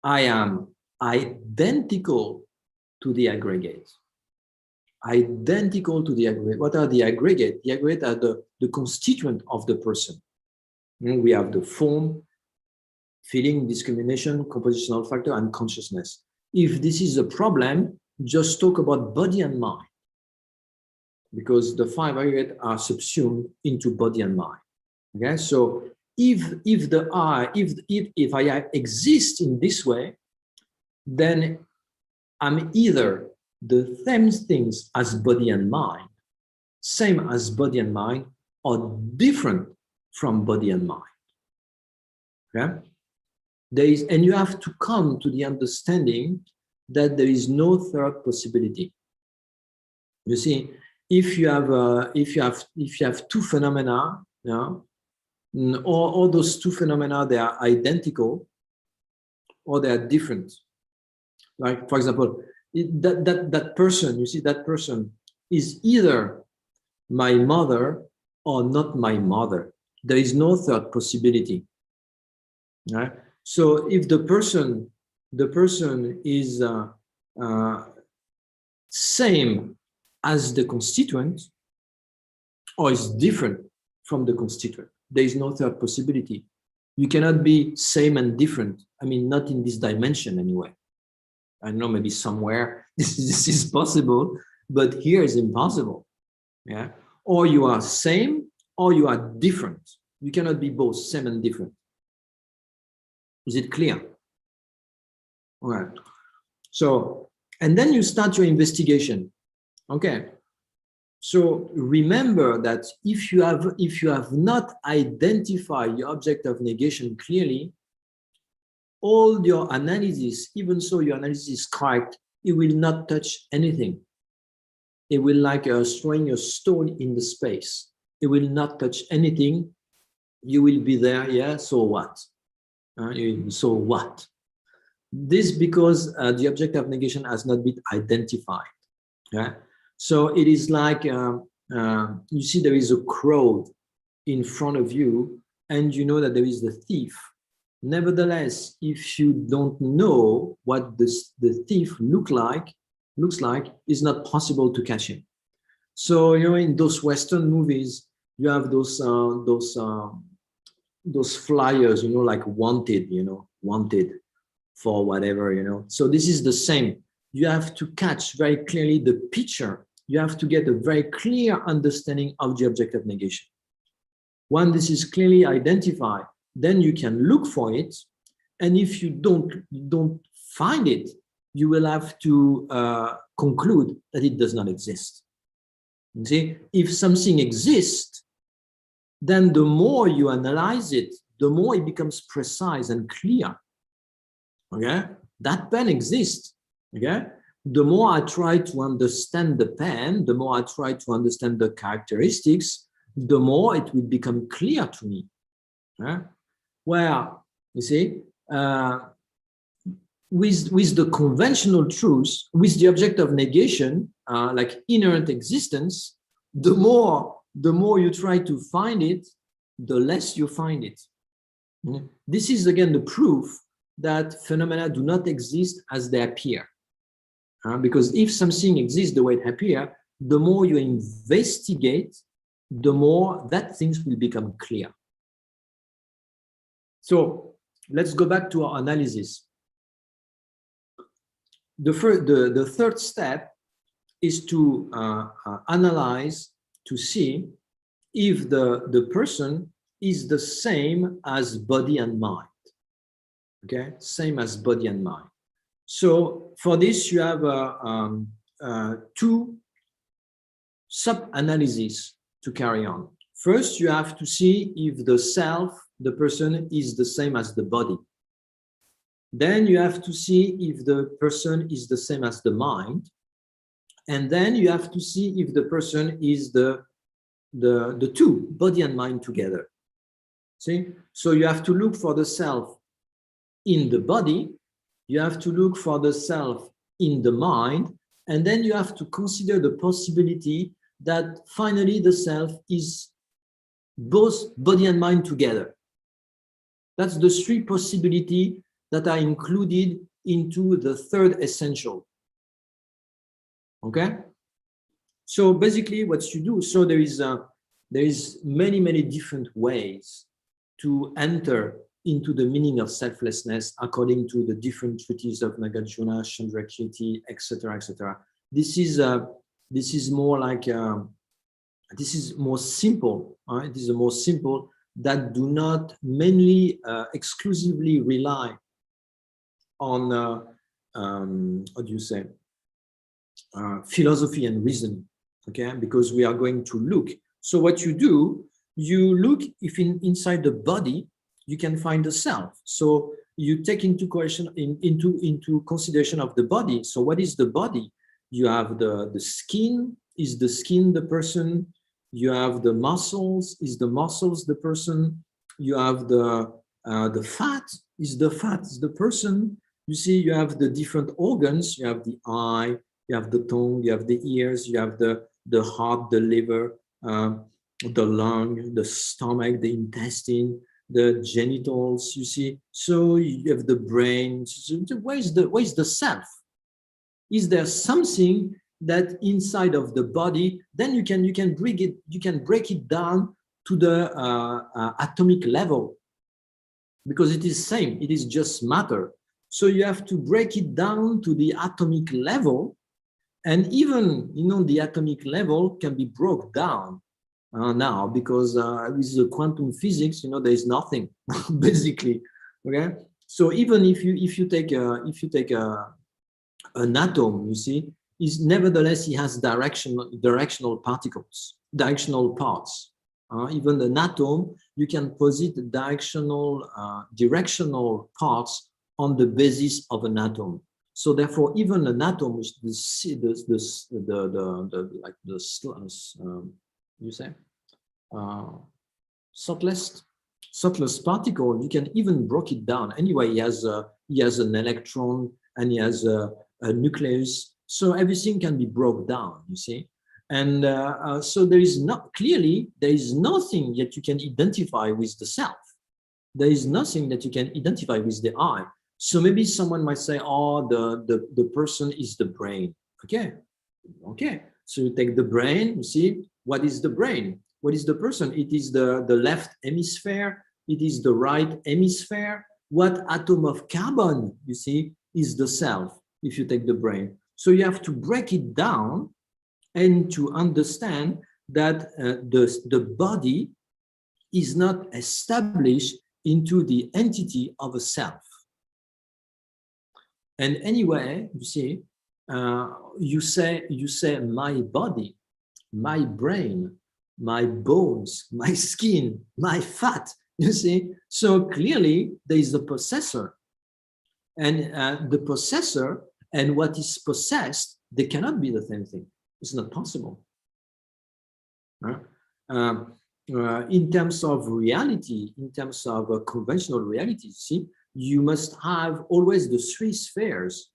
I am identical to the aggregate. Identical to the aggregate. What are the aggregate? The aggregate are the constituent of the person. We have the form, feeling, discrimination, compositional factor, and consciousness. If this is a problem, just talk about body and mind, because the five aggregates are subsumed into body and mind. Okay, so if I exist in this way, then I'm either the same things as body and mind, same as body and mind, or different from body and mind. Okay? And you have to come to the understanding that there is no third possibility. You see, if you have two phenomena, all those two phenomena, they are identical or they are different. Like, for example, that person, you see, that person is either my mother or not my mother. There is no third possibility. Right? So if the person is same as the constituent or is different from the constituent, there is no third possibility. You cannot be same and different. I mean, not in this dimension anyway. I know maybe somewhere this is possible, but here is impossible. Yeah. Or you are same or you are different. You cannot be both same and different. Is it clear? All right. So, and then you start your investigation. Okay. So remember that if you have not identified your object of negation clearly, all your analysis, even so your analysis is correct, it will not touch anything. It will like throwing a stone in the space. It will not touch anything. You will be there, yeah, so what? So what? This because the object of negation has not been identified. Yeah? So it is like, you see there is a crowd in front of you and you know that there is the thief. Nevertheless, if you don't know what the thief looks like, it's not possible to catch him. So, you know, in those Western movies, you have those flyers, you know, like wanted, you know, wanted for whatever, you know. So this is the same. You have to catch very clearly the picture. You have to get a very clear understanding of the object of negation. When this is clearly identified, then you can look for it. And if you don't find it, you will have to conclude that it does not exist. You see, if something exists, then the more you analyze it, the more it becomes precise and clear. Okay, that pen exists. Okay, the more I try to understand the pen, the more I try to understand the characteristics, the more it will become clear to me. Okay? Well, you see, with the conventional truth, with the object of negation, like inherent existence, the more you try to find it, the less you find it. This is again the proof that phenomena do not exist as they appear. Because if something exists the way it appears, the more you investigate, the more that things will become clear. So let's go back to our analysis. The third step is to analyze, to see if the person is the same as body and mind. Okay, same as body and mind. So for this, you have two sub-analysis to carry on. First, you have to see if the self, the person, is the same as the body. Then you have to see if the person is the same as the mind. And then you have to see if the person is the two, body and mind together. See? So you have to look for the self in the body, you have to look for the self in the mind, and then you have to consider the possibility that finally the self is both body and mind together. That's the three possibilities that are included into the third essential. Okay? So basically what you do, so there is many different ways to enter into the meaning of selflessness according to the different treatises of Nagarjuna, Chandrakirti, etc., etc. This is more like this is more simple. Right? This is more simple that do not mainly exclusively rely on how do you say philosophy and reason. Okay, because we are going to look. So what you do, you look if inside the body you can find the self. So you take into consideration of the body. So what is the body? You have the skin. Is the skin the person? You have the muscles. Is the muscles the person? You have the fat. Is the fat the person? You see, you have the different organs. You have the eye. You have the tongue. You have the ears. You have the heart, the liver, the lung, the stomach, the intestine, the genitals, you see. So you have the brain. So where is the self? Is there something that inside of the body? Then you can break it down to the atomic level, because it is same. It is just matter. So you have to break it down to the atomic level, and even the atomic level can be broke down now, because with the quantum physics, there is nothing basically. Okay, so even if you take an atom, you see, is nevertheless it has directional particles, directional parts. Even an atom, you can posit directional parts on the basis of an atom. So therefore, even an atom, which subtlest particle, you can even break it down. Anyway, he has an electron and he has a nucleus, so everything can be broken down. You see, and so there is nothing that you can identify with the self. There is nothing that you can identify with the I. So maybe someone might say, "Oh, the person is the brain." Okay. So you take the brain. You see, what is the brain? What is the person? It is the left hemisphere. It is the right hemisphere. What atom of carbon, you see, is the self, if you take the brain. So you have to break it down and to understand that the body is not established into the entity of a self. And anyway, you see, you say my body, my brain, my bones, my skin, my fat, you see. So clearly there is the possessor, and the possessor and what is possessed, they cannot be the same thing. It's not possible. In terms of reality, in terms of conventional reality, see, you must have always the three spheres: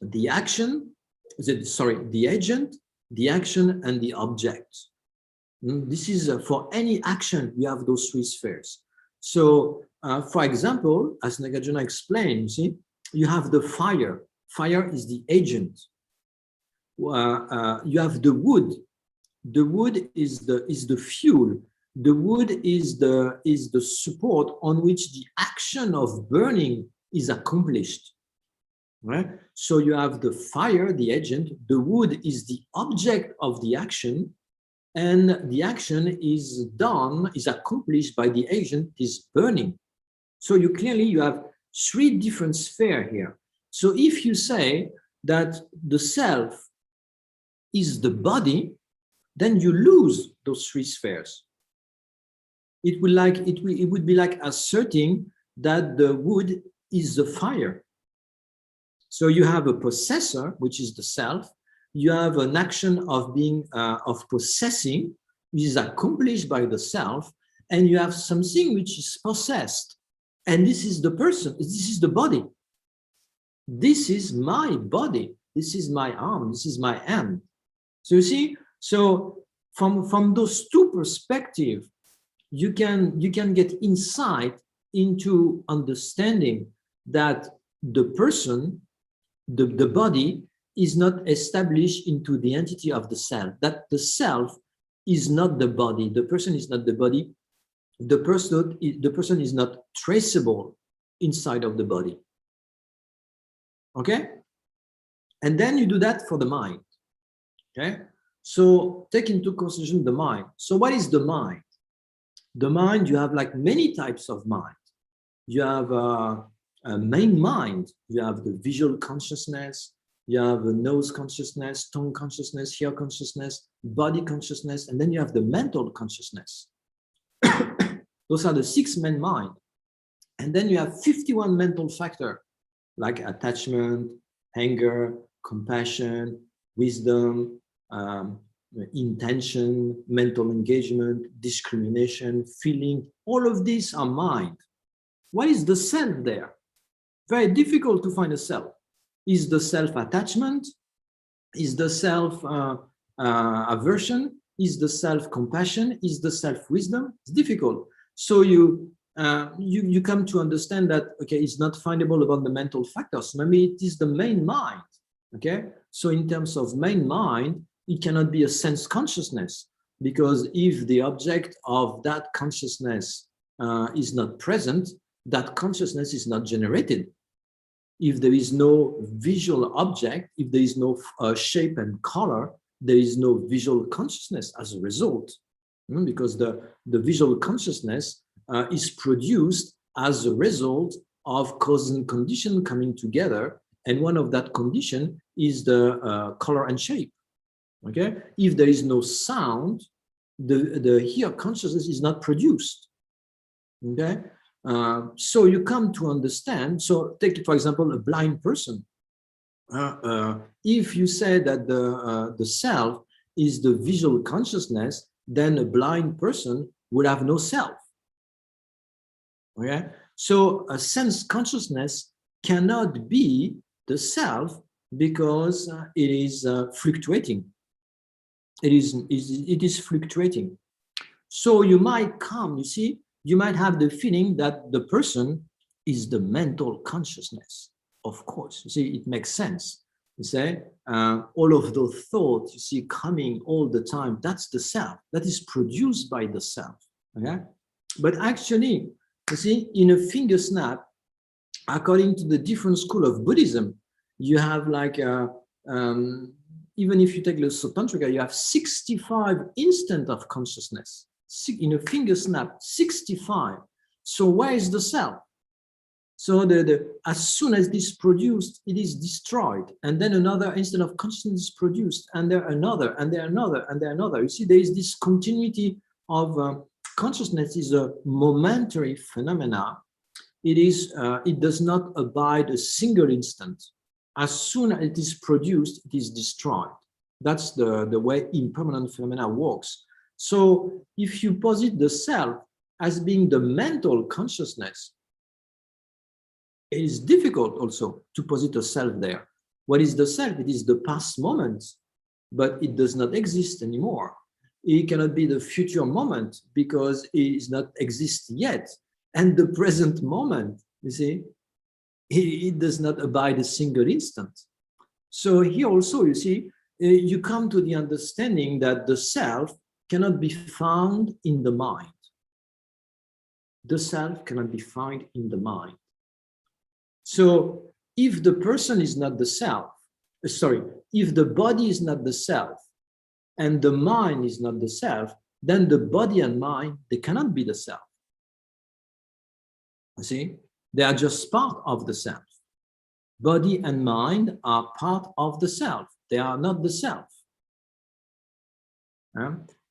the agent, the action, and the object. This is for any action, you have those three spheres. So, for example, as Nagarjuna explained, you see, you have the fire. Fire is the agent. You have the wood. The wood is the fuel. The wood is the support on which the action of burning is accomplished. Right? So you have the fire, the agent. The wood is the object of the action, and the action is accomplished by the agent, is burning. So you have three different spheres here. So if you say that the self is the body, then you lose those three spheres. It would be like asserting that the wood is the fire. So you have a possessor, which is the self. You have an action of being of possessing, which is accomplished by the self, and you have something which is possessed. And this is the person, this is the body. This is my body. This is my arm. This is my hand. So you see, so from those two perspectives, you can get insight into understanding that the person, the body, is not established into the entity of the self, that the self is not the body, the person is not the body, the person is not traceable inside of the body. Okay? And then you do that for the mind. Okay? So take into consideration the mind. So what is the mind? The mind, you have like many types of mind. You have a main mind. You have the visual consciousness. You have a nose consciousness, tongue consciousness, ear consciousness, body consciousness, and then you have the mental consciousness. Those are the 6 main mind. And then you have 51 mental factors like attachment, anger, compassion, wisdom, intention, mental engagement, discrimination, feeling. All of these are mind. What is the self there? Very difficult to find a self. Is the self attachment? Is the self aversion? Is the self compassion? Is the self wisdom? It's difficult. So you come to understand that, okay, it's not findable about the mental factors. Maybe it is the main mind. Okay, so in terms of main mind, it cannot be a sense consciousness, because if the object of that consciousness is not present, that consciousness is not generated. If there is no visual object, if there is no shape and color, there is no visual consciousness as a result, because the visual consciousness is produced as a result of cause and condition coming together, and one of that condition is the color and shape. Okay, if there is no sound, the ear consciousness is not produced. Okay, so you come to understand. So take, for example, a blind person. If you say that the self is the visual consciousness, then a blind person would have no self. Okay, so a sense consciousness cannot be the self because it is fluctuating. It is fluctuating. So you might come, you see, you might have the feeling that the person is the mental consciousness. Of course, you see, it makes sense. You say, all of those thoughts you see coming all the time, that's the self, that is produced by the self. Okay? But actually, you see, in a finger snap, according to the different school of Buddhism, you have like, even if you take the Sotantrika, you have 65 instant of consciousness. In a finger snap, 65. So where is the self? So as soon as this is produced, it is destroyed. And then another instant of consciousness is produced, and there another, and there another, and there another. You see, there is this continuity of consciousness is a momentary phenomena. It does not abide a single instant. As soon as it is produced, it is destroyed. That's the way impermanent phenomena works. So if you posit the self as being the mental consciousness, it is difficult also to posit a self there. What is the self? It is the past moment, but it does not exist anymore. It cannot be the future moment because it does not exist yet. And the present moment, you see, it does not abide a single instant. So here also, you see, you come to the understanding that the self cannot be found in the mind. The self cannot be found in the mind. So if the person is not the self, if the body is not the self and the mind is not the self, then the body and mind, they cannot be the self. You see, they are just part of the self. Body and mind are part of the self. They are not the self.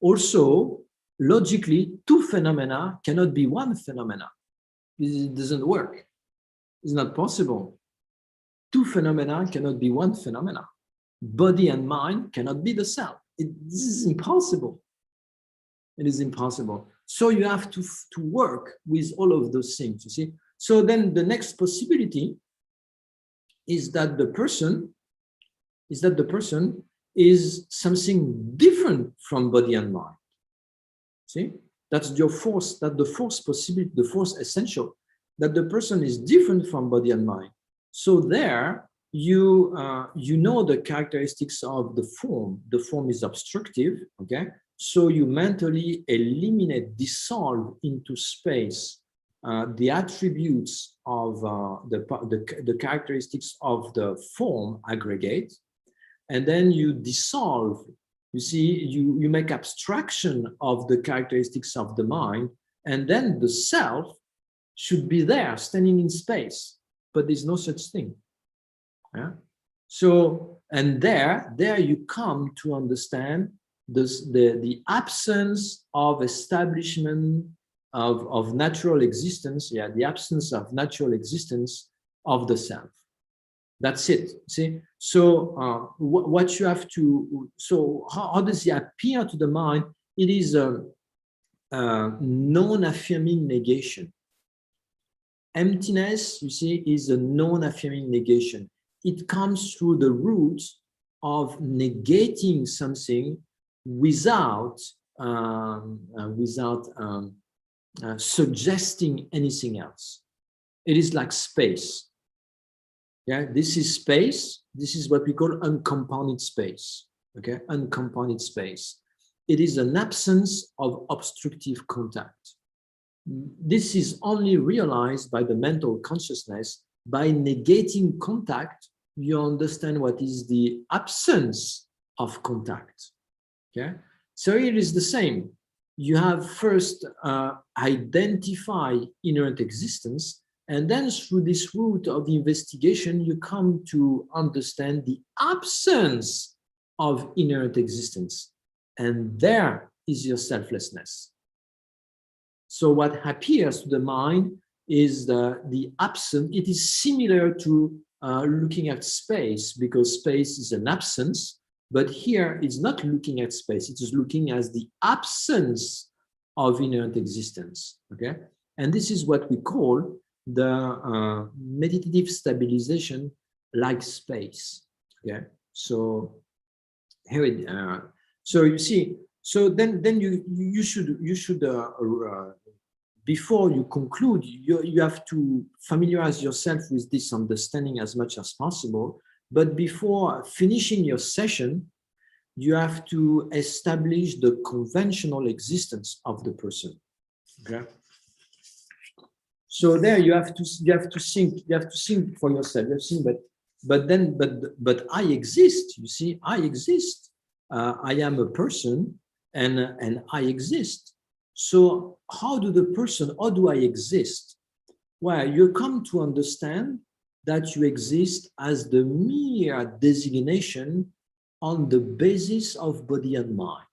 Also, logically, two phenomena cannot be one phenomena. It doesn't work. It's not possible. Two phenomena cannot be one phenomena. Body and mind cannot be the self. This is impossible. It is impossible. So you have to work with all of those things, you see. So then the next possibility is that the person is something different from body and mind. See, that's your force, that the fourth possibility, the fourth essential, that the person is different from body and mind. So there you know the characteristics of the form. The form is obstructive, okay? So you mentally eliminate, dissolve into space the attributes of the characteristics of the form aggregate, and then you dissolve. You see, you make abstraction of the characteristics of the mind, and then the self should be there, standing in space, but there's no such thing. Yeah. So, and there you come to understand the absence of establishment of natural existence. Yeah, the absence of natural existence of the self. That's it. See, so what you have to, so how does it appear to the mind? It is a non-affirming negation. Emptiness, you see, is a non-affirming negation. It comes through the root of negating something without suggesting anything else. It is like space. Yeah, this is space. This is what we call uncompounded space. Okay, uncompounded space. It is an absence of obstructive contact. This is only realized by the mental consciousness. By negating contact, you understand what is the absence of contact. Okay, so it is the same. You have first identify inherent existence, and then through this route of investigation, you come to understand the absence of inherent existence. And there is your selflessness. So what appears to the mind is the absence. It is similar to looking at space, because space is an absence, but here it's not looking at space. It is looking as the absence of inherent existence, okay? And this is what we call the meditative stabilization like space, okay? So here it, so you see, so then you should before you conclude, you have to familiarize yourself with this understanding as much as possible. But before finishing your session, you have to establish the conventional existence of the person. Okay. So there you have to think for yourself. You have to think, but I exist. You see, I exist. I am a person, and I exist. So how do I exist? Well, you come to understand that you exist as the mere designation on the basis of body and mind.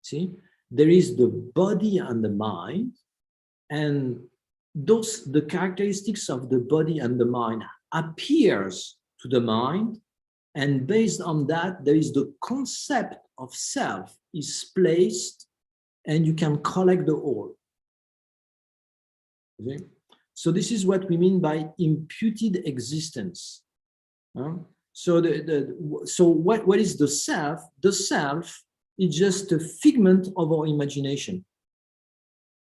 See, there is the body and the mind, and the characteristics of the body and the mind appears to the mind, and based on that, there is the concept of self is placed, and you can collect the whole. Okay? So this is what we mean by imputed existence. So what is the self? The self is just a figment of our imagination.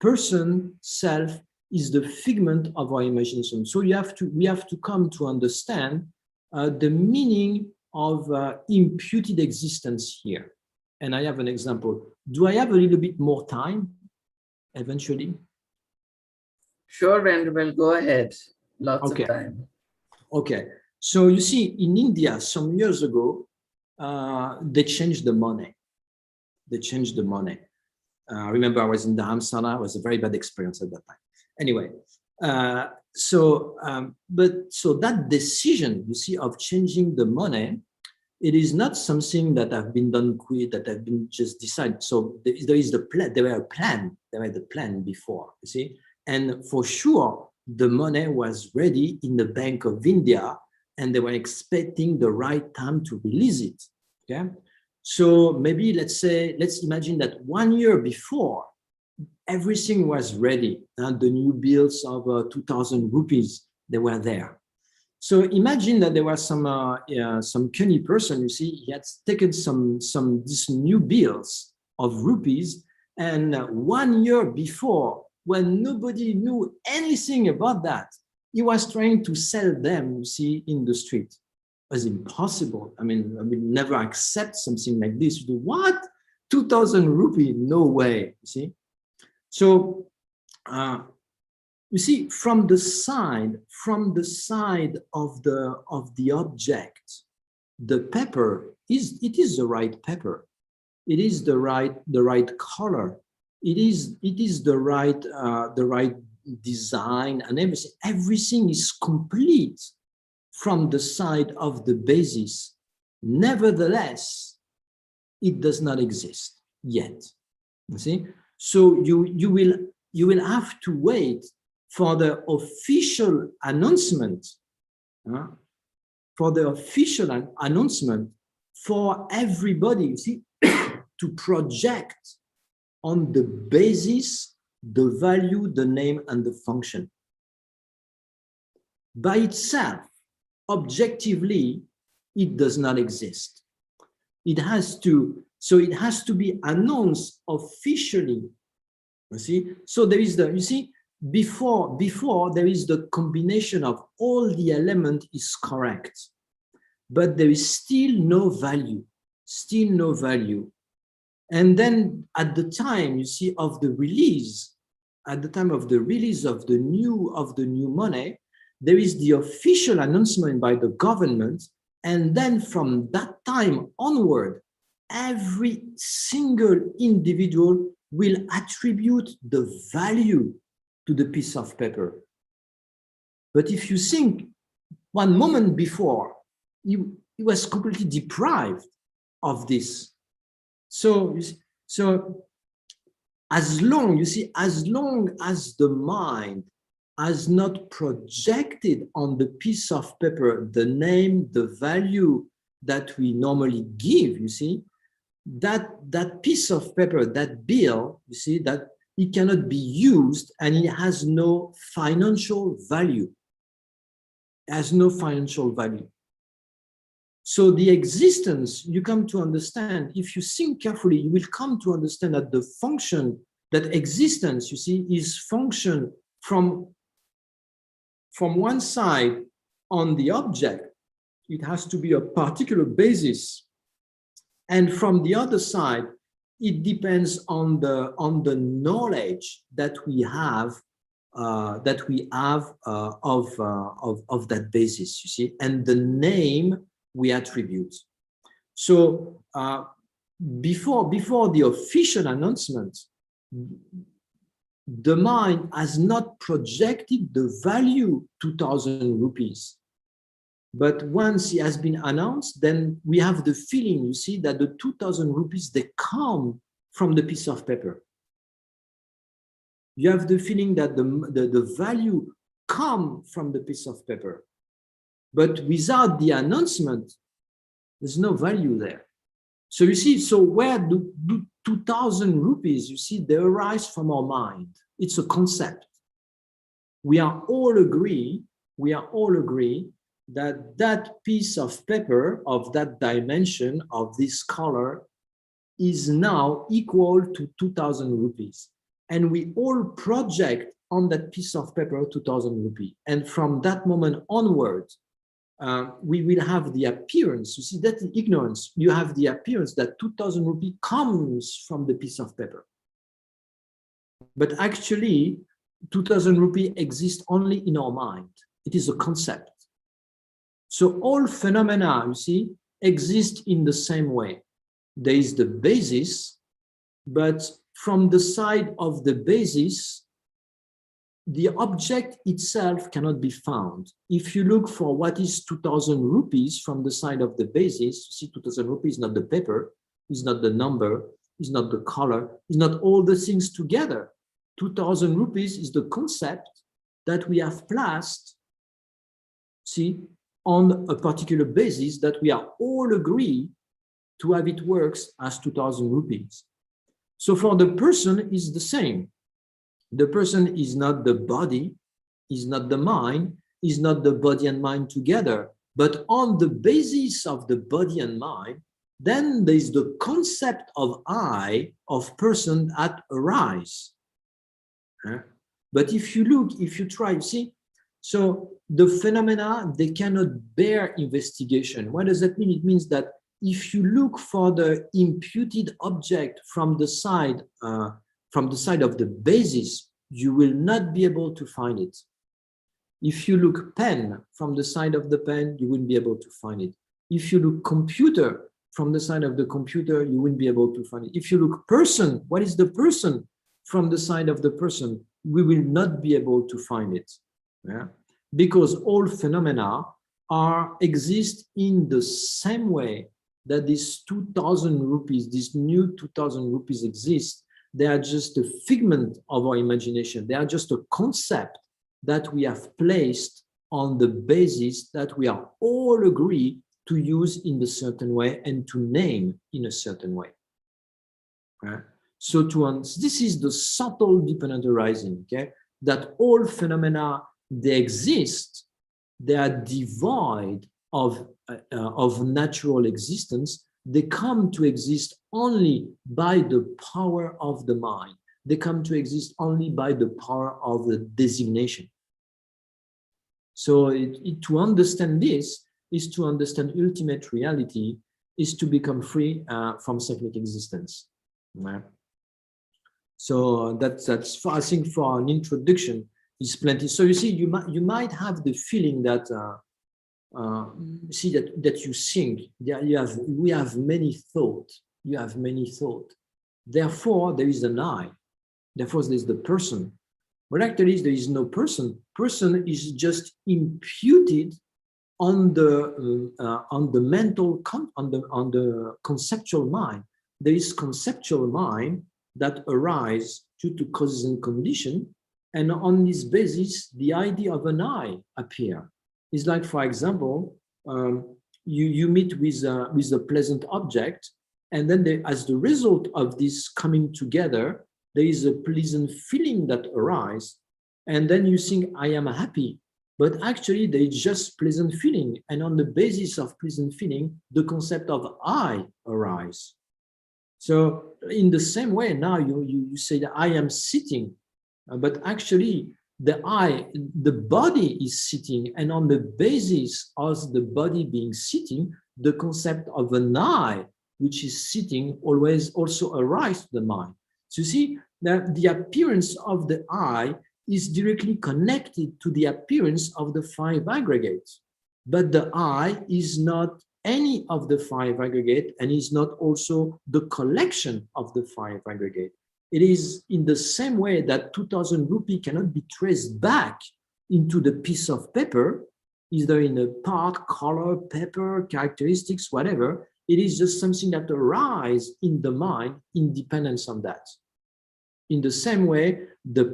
Person, self is the figment of our imagination. So we have to come to understand the meaning of imputed existence here. And I have an example. Do I have a little bit more time eventually? Sure, Venerable, go ahead. Lots of time. Okay. So you see, in India, some years ago, they changed the money. They changed the money. I remember I was in Dharamsala. It was a very bad experience at that time. Anyway, so that decision, you see, of changing the money It is not something that have been done quick, that have been just decided. So there is the plan, there were the plan before, you see. And for sure, the money was ready in the Bank of India, and they were expecting the right time to release it. Okay. So maybe let's imagine that 1 year before, everything was ready, and the new bills of 2,000 rupees, they were there. So imagine that there was some canny person, you see, he had taken these new bills of rupees, and 1 year before, when nobody knew anything about that, he was trying to sell them, you see, in the street. It was impossible. I mean, I would never accept something like this. You do what? 2,000 rupee? No way, you see. So, you see, from the side of the object, the pepper is the right pepper. It is the right color. It is the right design and everything. Everything is complete from the side of the basis. Nevertheless, it does not exist yet. You see, so you will have to wait for the official announcement, for everybody, you see, to project on the basis the value, the name, and the function. By itself, objectively, it does not exist. It has to be announced officially. You see, so there is the, you see, before there is the combination of all the elements is correct, but there is still no value. And then at the time, you see, of the release, of the new money, there is the official announcement by the government, and then from that time onward, every single individual will attribute the value to the piece of paper. But if you think 1 moment before, he was completely deprived of this. So as long as the mind has not projected on the piece of paper the name, the value that we normally give, you see, that piece of paper, that bill, you see, that it cannot be used, and it has no financial value. So the existence, you come to understand, if you think carefully, you will come to understand that the function, that existence, you see, is function from one side on the object. It has to be a particular basis. And from the other side, it depends on the knowledge that we have of that basis, you see, and the name we attribute. So before the official announcement, the mind has not projected the value 2,000 rupees. But once it has been announced, then we have the feeling, you see, that the 2,000 rupees, they come from the piece of paper. You have the feeling that the value come from the piece of paper. But without the announcement, there's no value there. So you see, so where do 2,000 rupees, you see, they arise from our mind. It's a concept. We are all agree that piece of paper of that dimension, of this color, is now equal to 2,000 rupees. And we all project on that piece of paper 2,000 rupees. And from that moment onward, we will have the appearance, you see, that's the ignorance. You have the appearance that 2,000 rupees comes from the piece of paper. But actually, 2,000 rupees exists only in our mind. It is a concept. So all phenomena, you see, exist in the same way. There is the basis, but from the side of the basis, the object itself cannot be found. If you look for what is 2,000 rupees from the side of the basis, you see 2,000 rupees is not the paper, is not the number, is not the color, is not all the things together. 2,000 rupees is the concept that we have placed, see, on a particular basis that we are all agree to have it works as 2,000 rupees. So for the person is the same. The person is not the body, is not the mind, is not the body and mind together. But on the basis of the body and mind, then there is the concept of I, of person that arise. But if you look, if you try, see, so the phenomena, they cannot bear investigation. What does that mean? It means that if you look for the imputed object from the side of the basis, you will not be able to find it. If you look pen from the side of the pen, you wouldn't be able to find it. If you look computer from the side of the computer, you wouldn't be able to find it. If you look person, what is the person from the side of the person? We will not be able to find it. Yeah? Because all phenomena exist in the same way that these 2,000 rupees, this new 2,000 rupees exist. They are just a figment of our imagination. They are just a concept that we have placed on the basis that we are all agree to use in a certain way and to name in a certain way. Okay? So this is the subtle dependent arising, okay? That all phenomena, they exist, they are devoid of natural existence. They come to exist only by the power of the mind. They come to exist only by the power of the designation. So to understand this is to understand ultimate reality, is to become free from cyclic existence. Right? So that's for, I think for an introduction is plenty. So you see, you might have the feeling that see that you think we have many thoughts. You have many thoughts. Therefore, there is an I. Therefore, there is the person. But actually, there is no person. Person is just imputed on the mental on the conceptual mind. There is conceptual mind that arise due to causes and condition, and on this basis, the idea of an I appear. It's like, for example, you meet with a pleasant object, and then as the result of this coming together, there is a pleasant feeling that arises, and then you think, I am happy. But actually, there is just pleasant feeling, and on the basis of pleasant feeling, the concept of I arises. So in the same way, now you say that I am sitting, but actually the body is sitting, and on the basis of the body being sitting, the concept of an I, which is sitting, always also arises to the mind. So you see that the appearance of the I is directly connected to the appearance of the five aggregates, but the I is not any of the five aggregate and is not also the collection of the five aggregate. It is in the same way that 2,000 rupee cannot be traced back into the piece of paper, either in a part, color, paper, characteristics, whatever. It is just something that arises in the mind in dependence on that. In the same way, the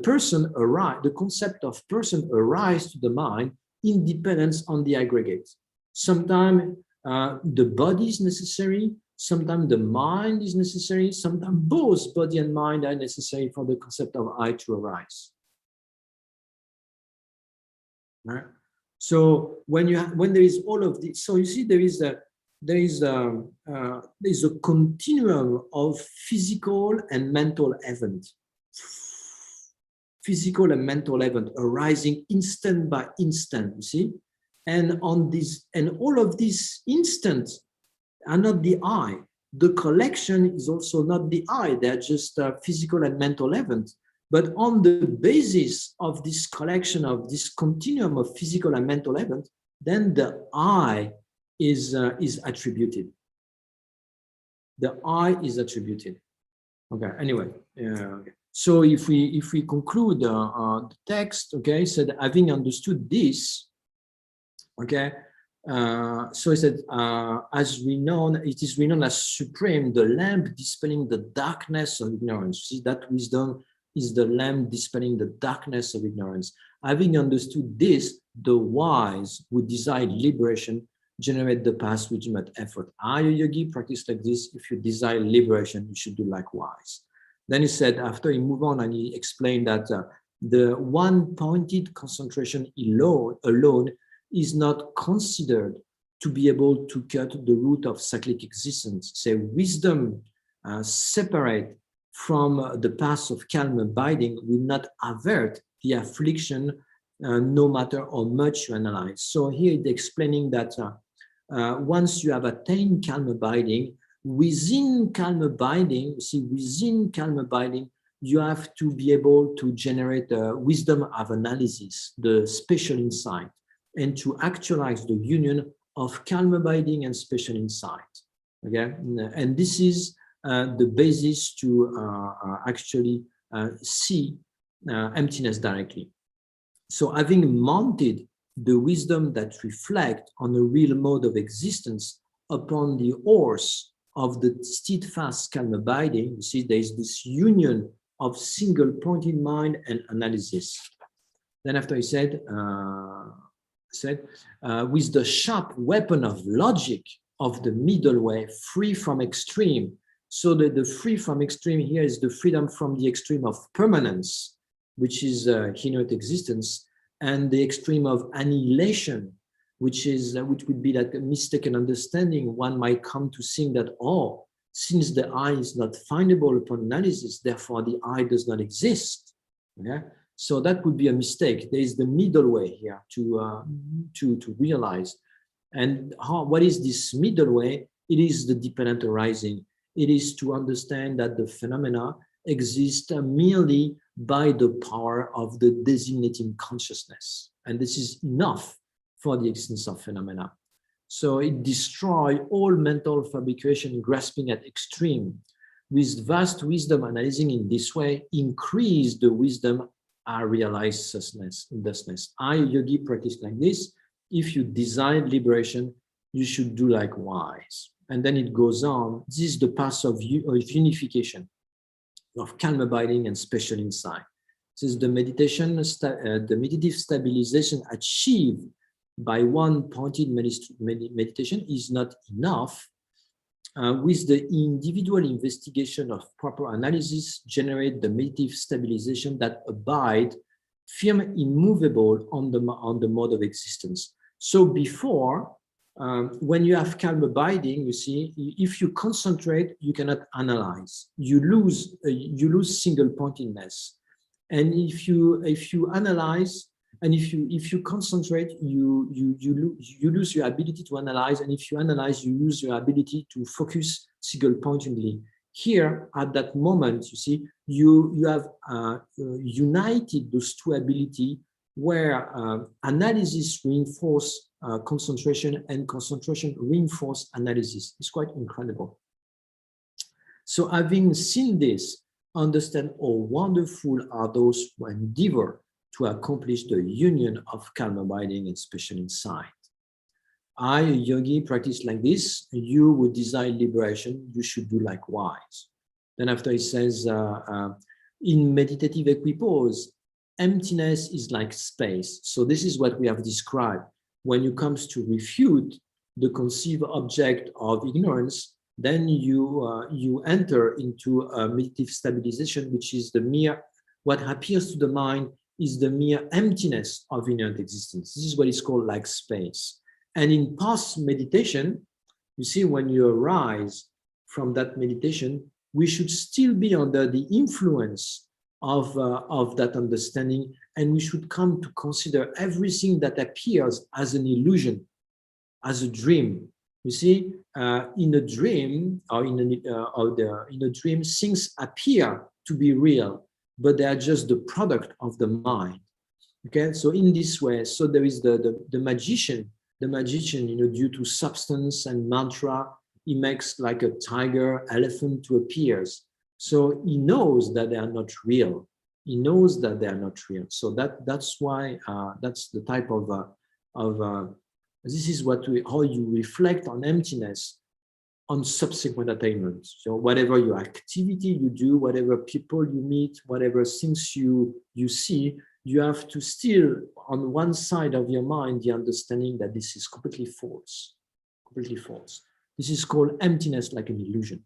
concept of person arises to the mind in dependence on the aggregate. Sometimes the body is necessary, sometimes the mind is necessary, sometimes both body and mind are necessary for the concept of I to arise. Right? So when there is all of this, so you see there is a continuum of physical and mental events. Physical and mental event arising instant by instant, you see? And on this, and all of these instants are not the I. The collection is also not the I. They're just physical and mental events. But on the basis of this collection of this continuum of physical and mental events, then the I is attributed. The I is attributed. Okay. Anyway, okay. So if we conclude the text, okay, said having understood this, okay, so he said, as renowned, it is renowned as supreme, the lamp dispelling the darkness of ignorance. See, that wisdom is the lamp dispelling the darkness of ignorance. Having understood this, the wise who desire liberation generate the path with much effort. Are you yogi? Practice like this. If you desire liberation, you should do likewise. Then he said, after he moved on and he explained that the one-pointed concentration alone is not considered to be able to cut the root of cyclic existence. Say wisdom separate from the path of calm abiding will not avert the affliction no matter how much you analyze. So here it's explaining that once you have attained calm abiding, within calm abiding, you have to be able to generate wisdom of analysis, the special insight, and to actualize the union of calm abiding and special insight. Okay, and this is the basis to actually see emptiness directly. So having mounted the wisdom that reflect on a real mode of existence upon the horse of the steadfast calm abiding, you see there is this union of single pointed mind and analysis. Then after he said, with the sharp weapon of logic of the middle way, free from extreme. So the free from extreme here is the freedom from the extreme of permanence, which is inherent existence, and the extreme of annihilation, which would be that mistaken understanding. One might come to think that, oh, since the I is not findable upon analysis, therefore the I does not exist. Okay? So that would be a mistake. There is the middle way here to realize. And what is this middle way? It is the dependent arising. It is to understand that the phenomena exist merely by the power of the designating consciousness. And this is enough for the existence of phenomena. So it destroys all mental fabrication grasping at extreme. With vast wisdom analyzing in this way, increase the wisdom I realize thusness. I, yogi, practice like this. If you desire liberation, you should do likewise. And then it goes on. This is the path of unification, of calm abiding and special insight. This is the the meditative stabilization achieved by one pointed meditation is not enough. With the individual investigation of proper analysis, generate the meditative stabilization that abide, firm, immovable on the mode of existence. So before, when you have calm abiding, you see, if you concentrate, you cannot analyze. You lose single pointedness, and if you analyze, and if you concentrate, you lose your ability to analyze, and if you analyze, you lose your ability to focus single pointedly. Here, at that moment, you see, you have united those two abilities, where analysis reinforce concentration, and concentration reinforce analysis. It's quite incredible. So having seen this, understand how wonderful are those who endeavor to accomplish the union of calm abiding and special insight. I, a yogi, practice like this. You would desire liberation, you should do likewise. Then after he says, in meditative equipoise, emptiness is like space. So this is what we have described. When it comes to refute the conceived object of ignorance, then you enter into a meditative stabilization, which is the mere, what appears to the mind is the mere emptiness of inherent existence. This is what is called like space. And in past meditation, you see, when you arise from that meditation, we should still be under the influence of that understanding, and we should come to consider everything that appears as an illusion, as a dream. You see, in a dream, or in a dream, things appear to be real, but they are just the product of the mind. Okay, so in this way, so there is the magician, due to substance and mantra, he makes like a tiger, elephant to appears. So he knows that they are not real. He knows that they are not real. So that's why that's the type of this is how you reflect on emptiness on subsequent attainments. So whatever your activity you do, whatever people you meet, whatever things you see, you have to still on one side of your mind the understanding that this is completely false, completely false. This is called emptiness like an illusion.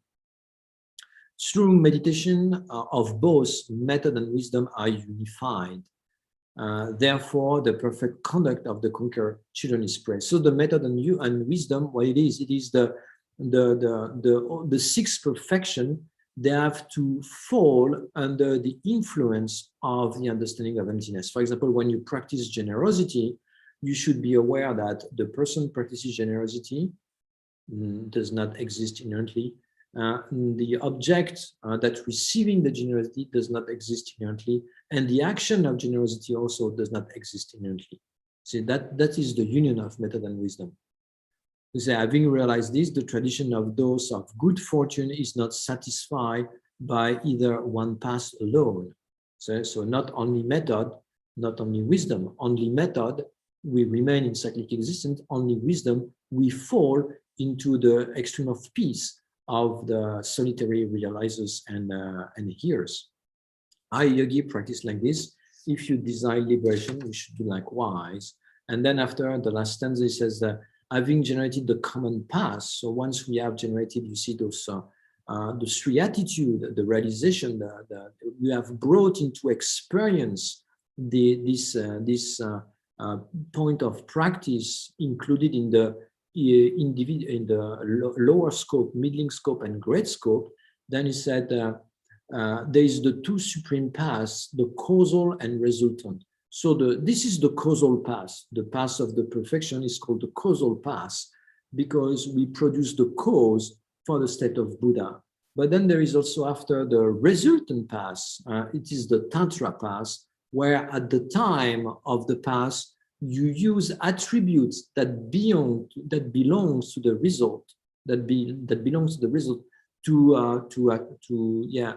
Through meditation of both method and wisdom are unified. Therefore, the perfect conduct of the conqueror children is praised. So the method and wisdom, what it is the sixth perfection. They have to fall under the influence of the understanding of emptiness. For example, when you practice generosity, you should be aware that the person practices generosity does not exist inherently. The object that receiving the generosity does not exist inherently, and the action of generosity also does not exist inherently. See, that is the union of method and wisdom. So having realized this, the tradition of those of good fortune is not satisfied by either one path alone. So not only method, not only wisdom, only method, we remain in cyclic existence, only wisdom, we fall into the extreme of peace of the solitary realizers and hearers. Yogi practice like this. If you desire liberation, you should do likewise. And then after the last stanza, he says that having generated the common path, so once we have generated, you see those the three attitude, the realization, we have brought into experience this point of practice included in the lower scope, middling scope, and great scope. Then he said there is the two supreme paths, the causal and resultant. So this is the causal path. The path of the perfection is called the causal path because we produce the cause for the state of Buddha. But then there is also after the resultant path, it is the Tantra path, where at the time of the path, you use attributes that belongs to the result, that belongs to the result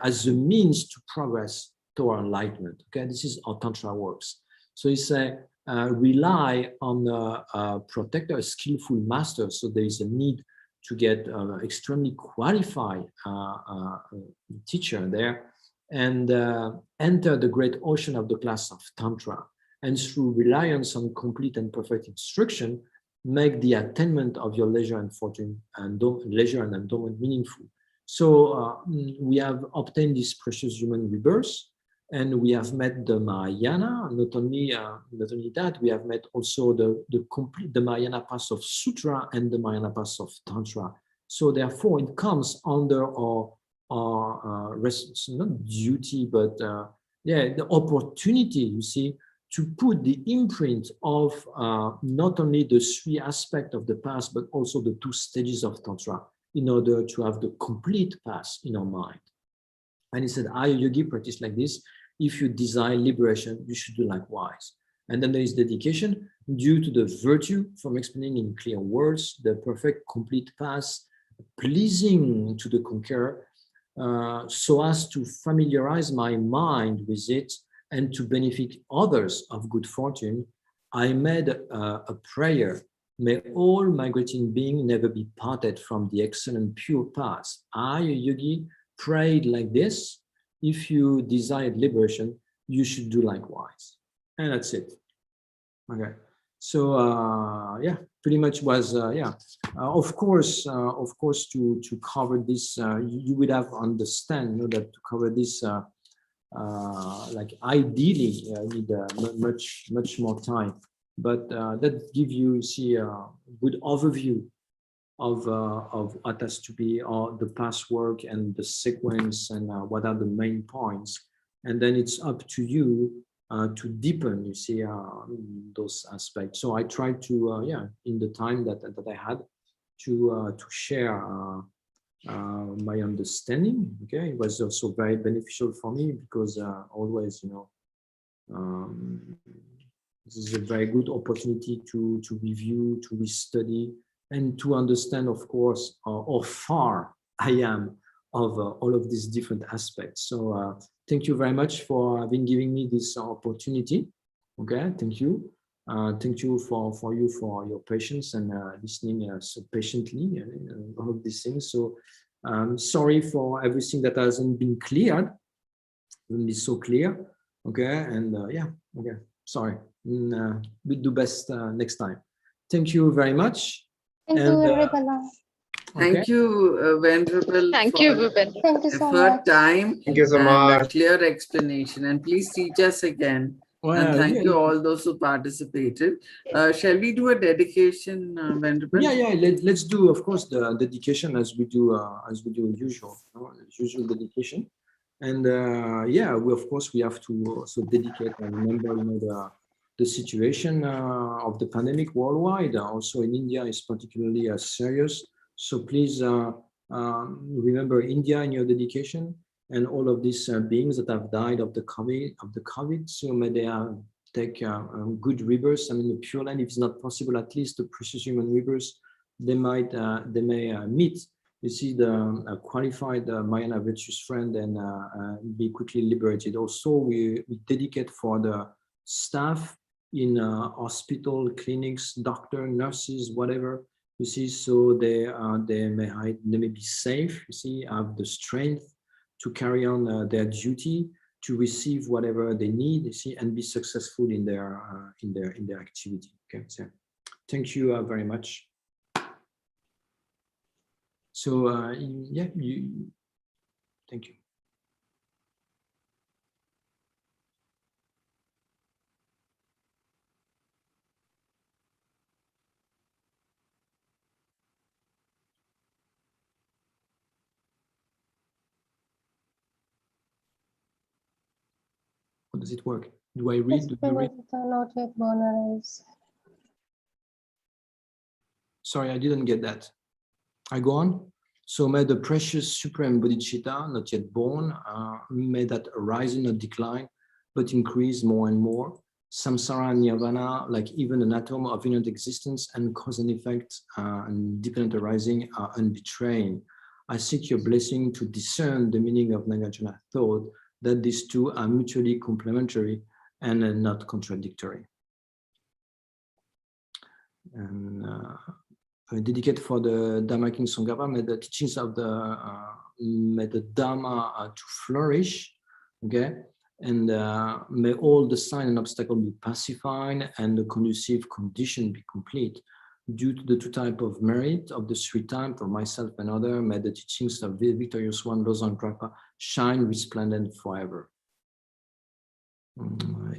as a means to progress toward enlightenment. Okay, this is how Tantra works. So he said, rely on a protector, a skillful master. So there is a need to get extremely qualified teacher there and enter the great ocean of the class of Tantra. And through reliance on complete and perfect instruction, make the attainment of your leisure and fortune and leisure and endowment meaningful. So we have obtained this precious human rebirth, and we have met the Mahayana. Not only that, we have met also the Mahayana path of Sutra and the Mahayana path of Tantra. So therefore, it comes under our not duty, but the opportunity, you see, to put the imprint of not only the three aspects of the path, but also the two stages of Tantra, in order to have the complete path in our mind. And he said, Yogi practice like this. If you desire liberation, you should do likewise. And then there is dedication due to the virtue from explaining in clear words the perfect complete path, pleasing to the conqueror, so as to familiarize my mind with it and to benefit others of good fortune. I made a prayer. May all migrating beings never be parted from the excellent pure path. I, a yogi, prayed like this. If you desired liberation, you should do likewise. And that's it. Okay. So pretty much was of course to cover this, you would have understand that to cover this like ideally need much more time. But that gives you, see, a good overview of what has to be the past work and the sequence and what are the main points. And then it's up to you to deepen, you see, those aspects. So I tried to, in the time that I had, to share my understanding. Okay, it was also very beneficial for me because always, this is a very good opportunity to review, to restudy, and to understand, of course, how far I am of all of these different aspects. So thank you very much for having given me this opportunity. Okay, thank you. Thank you for your patience and listening so patiently all of these things. So sorry for everything that hasn't been cleared. Wouldn't be so clear. Okay, and yeah, okay, sorry. We'll do best next time. Thank you very much. Thank you, everyone. Thank you, Venerable. Thank you, Bhupen. Thank you so Effort, much. time, Thank you so and a much. clear explanation. And please teach us again. Well, and thank yeah, you all those who participated. Shall we do a dedication, Venerable? Yeah. Let's do, of course, the dedication as we do usual, usual dedication. And yeah, of course we have to also dedicate and remember, the situation of the pandemic worldwide. Also in India is particularly serious. So please remember India in your dedication and all of these beings that have died of the COVID. So may they take good rebirth. I mean, the Pure Land, if it's not possible, at least the precious human rebirth, they may meet. You see the qualified Mayana virtuous friend and be quickly liberated. Also, we dedicate for the staff in hospital, clinics, doctor, nurses, whatever. You see, so they may be safe. You see, have the strength to carry on their duty, to receive whatever they need. You see, and be successful in their activity. Okay, so thank you very much. So yeah, thank you. How does it work? Do I read? Do you read? Not yet born arise. Sorry, I didn't get that. I go on. So may the precious supreme bodhicitta, not yet born, may that arise and not decline, but increase more and more. Samsara and nirvana, like even an atom of inert existence and cause and effect and dependent arising, are unbetraying. I seek your blessing to discern the meaning of Nagarjuna thought, that these two are mutually complementary and not contradictory. And dedicate for the Dharma King Tsong Khapa, may the teachings of the Dharma to flourish, okay? And may all the sign and obstacle be pacified and the conducive condition be complete. Due to the two type of merit of the three time for myself and other, may the teachings of the victorious one, Lama Tsong Khapa, shine resplendent forever.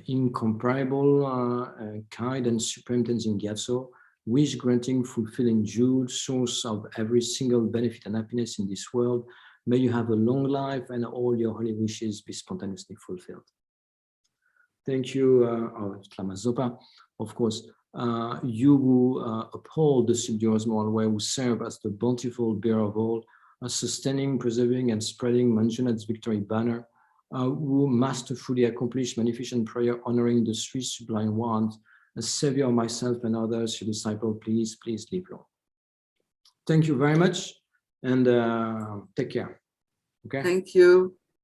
Incomparable, kind and supreme Tenzin Gyatso, wish granting, fulfilling jewel, source of every single benefit and happiness in this world. May you have a long life and all your holy wishes be spontaneously fulfilled. Thank you, Lama Zopa. Of course, you who uphold the subduous moral way, who serve as the bountiful bearer of all, sustaining, preserving, and spreading Manjunath's victory banner, who masterfully accomplish magnificent prayer honoring the three sublime ones, as savior of myself and others, your disciple, please live long. Thank you very much, and take care. Okay. Thank you.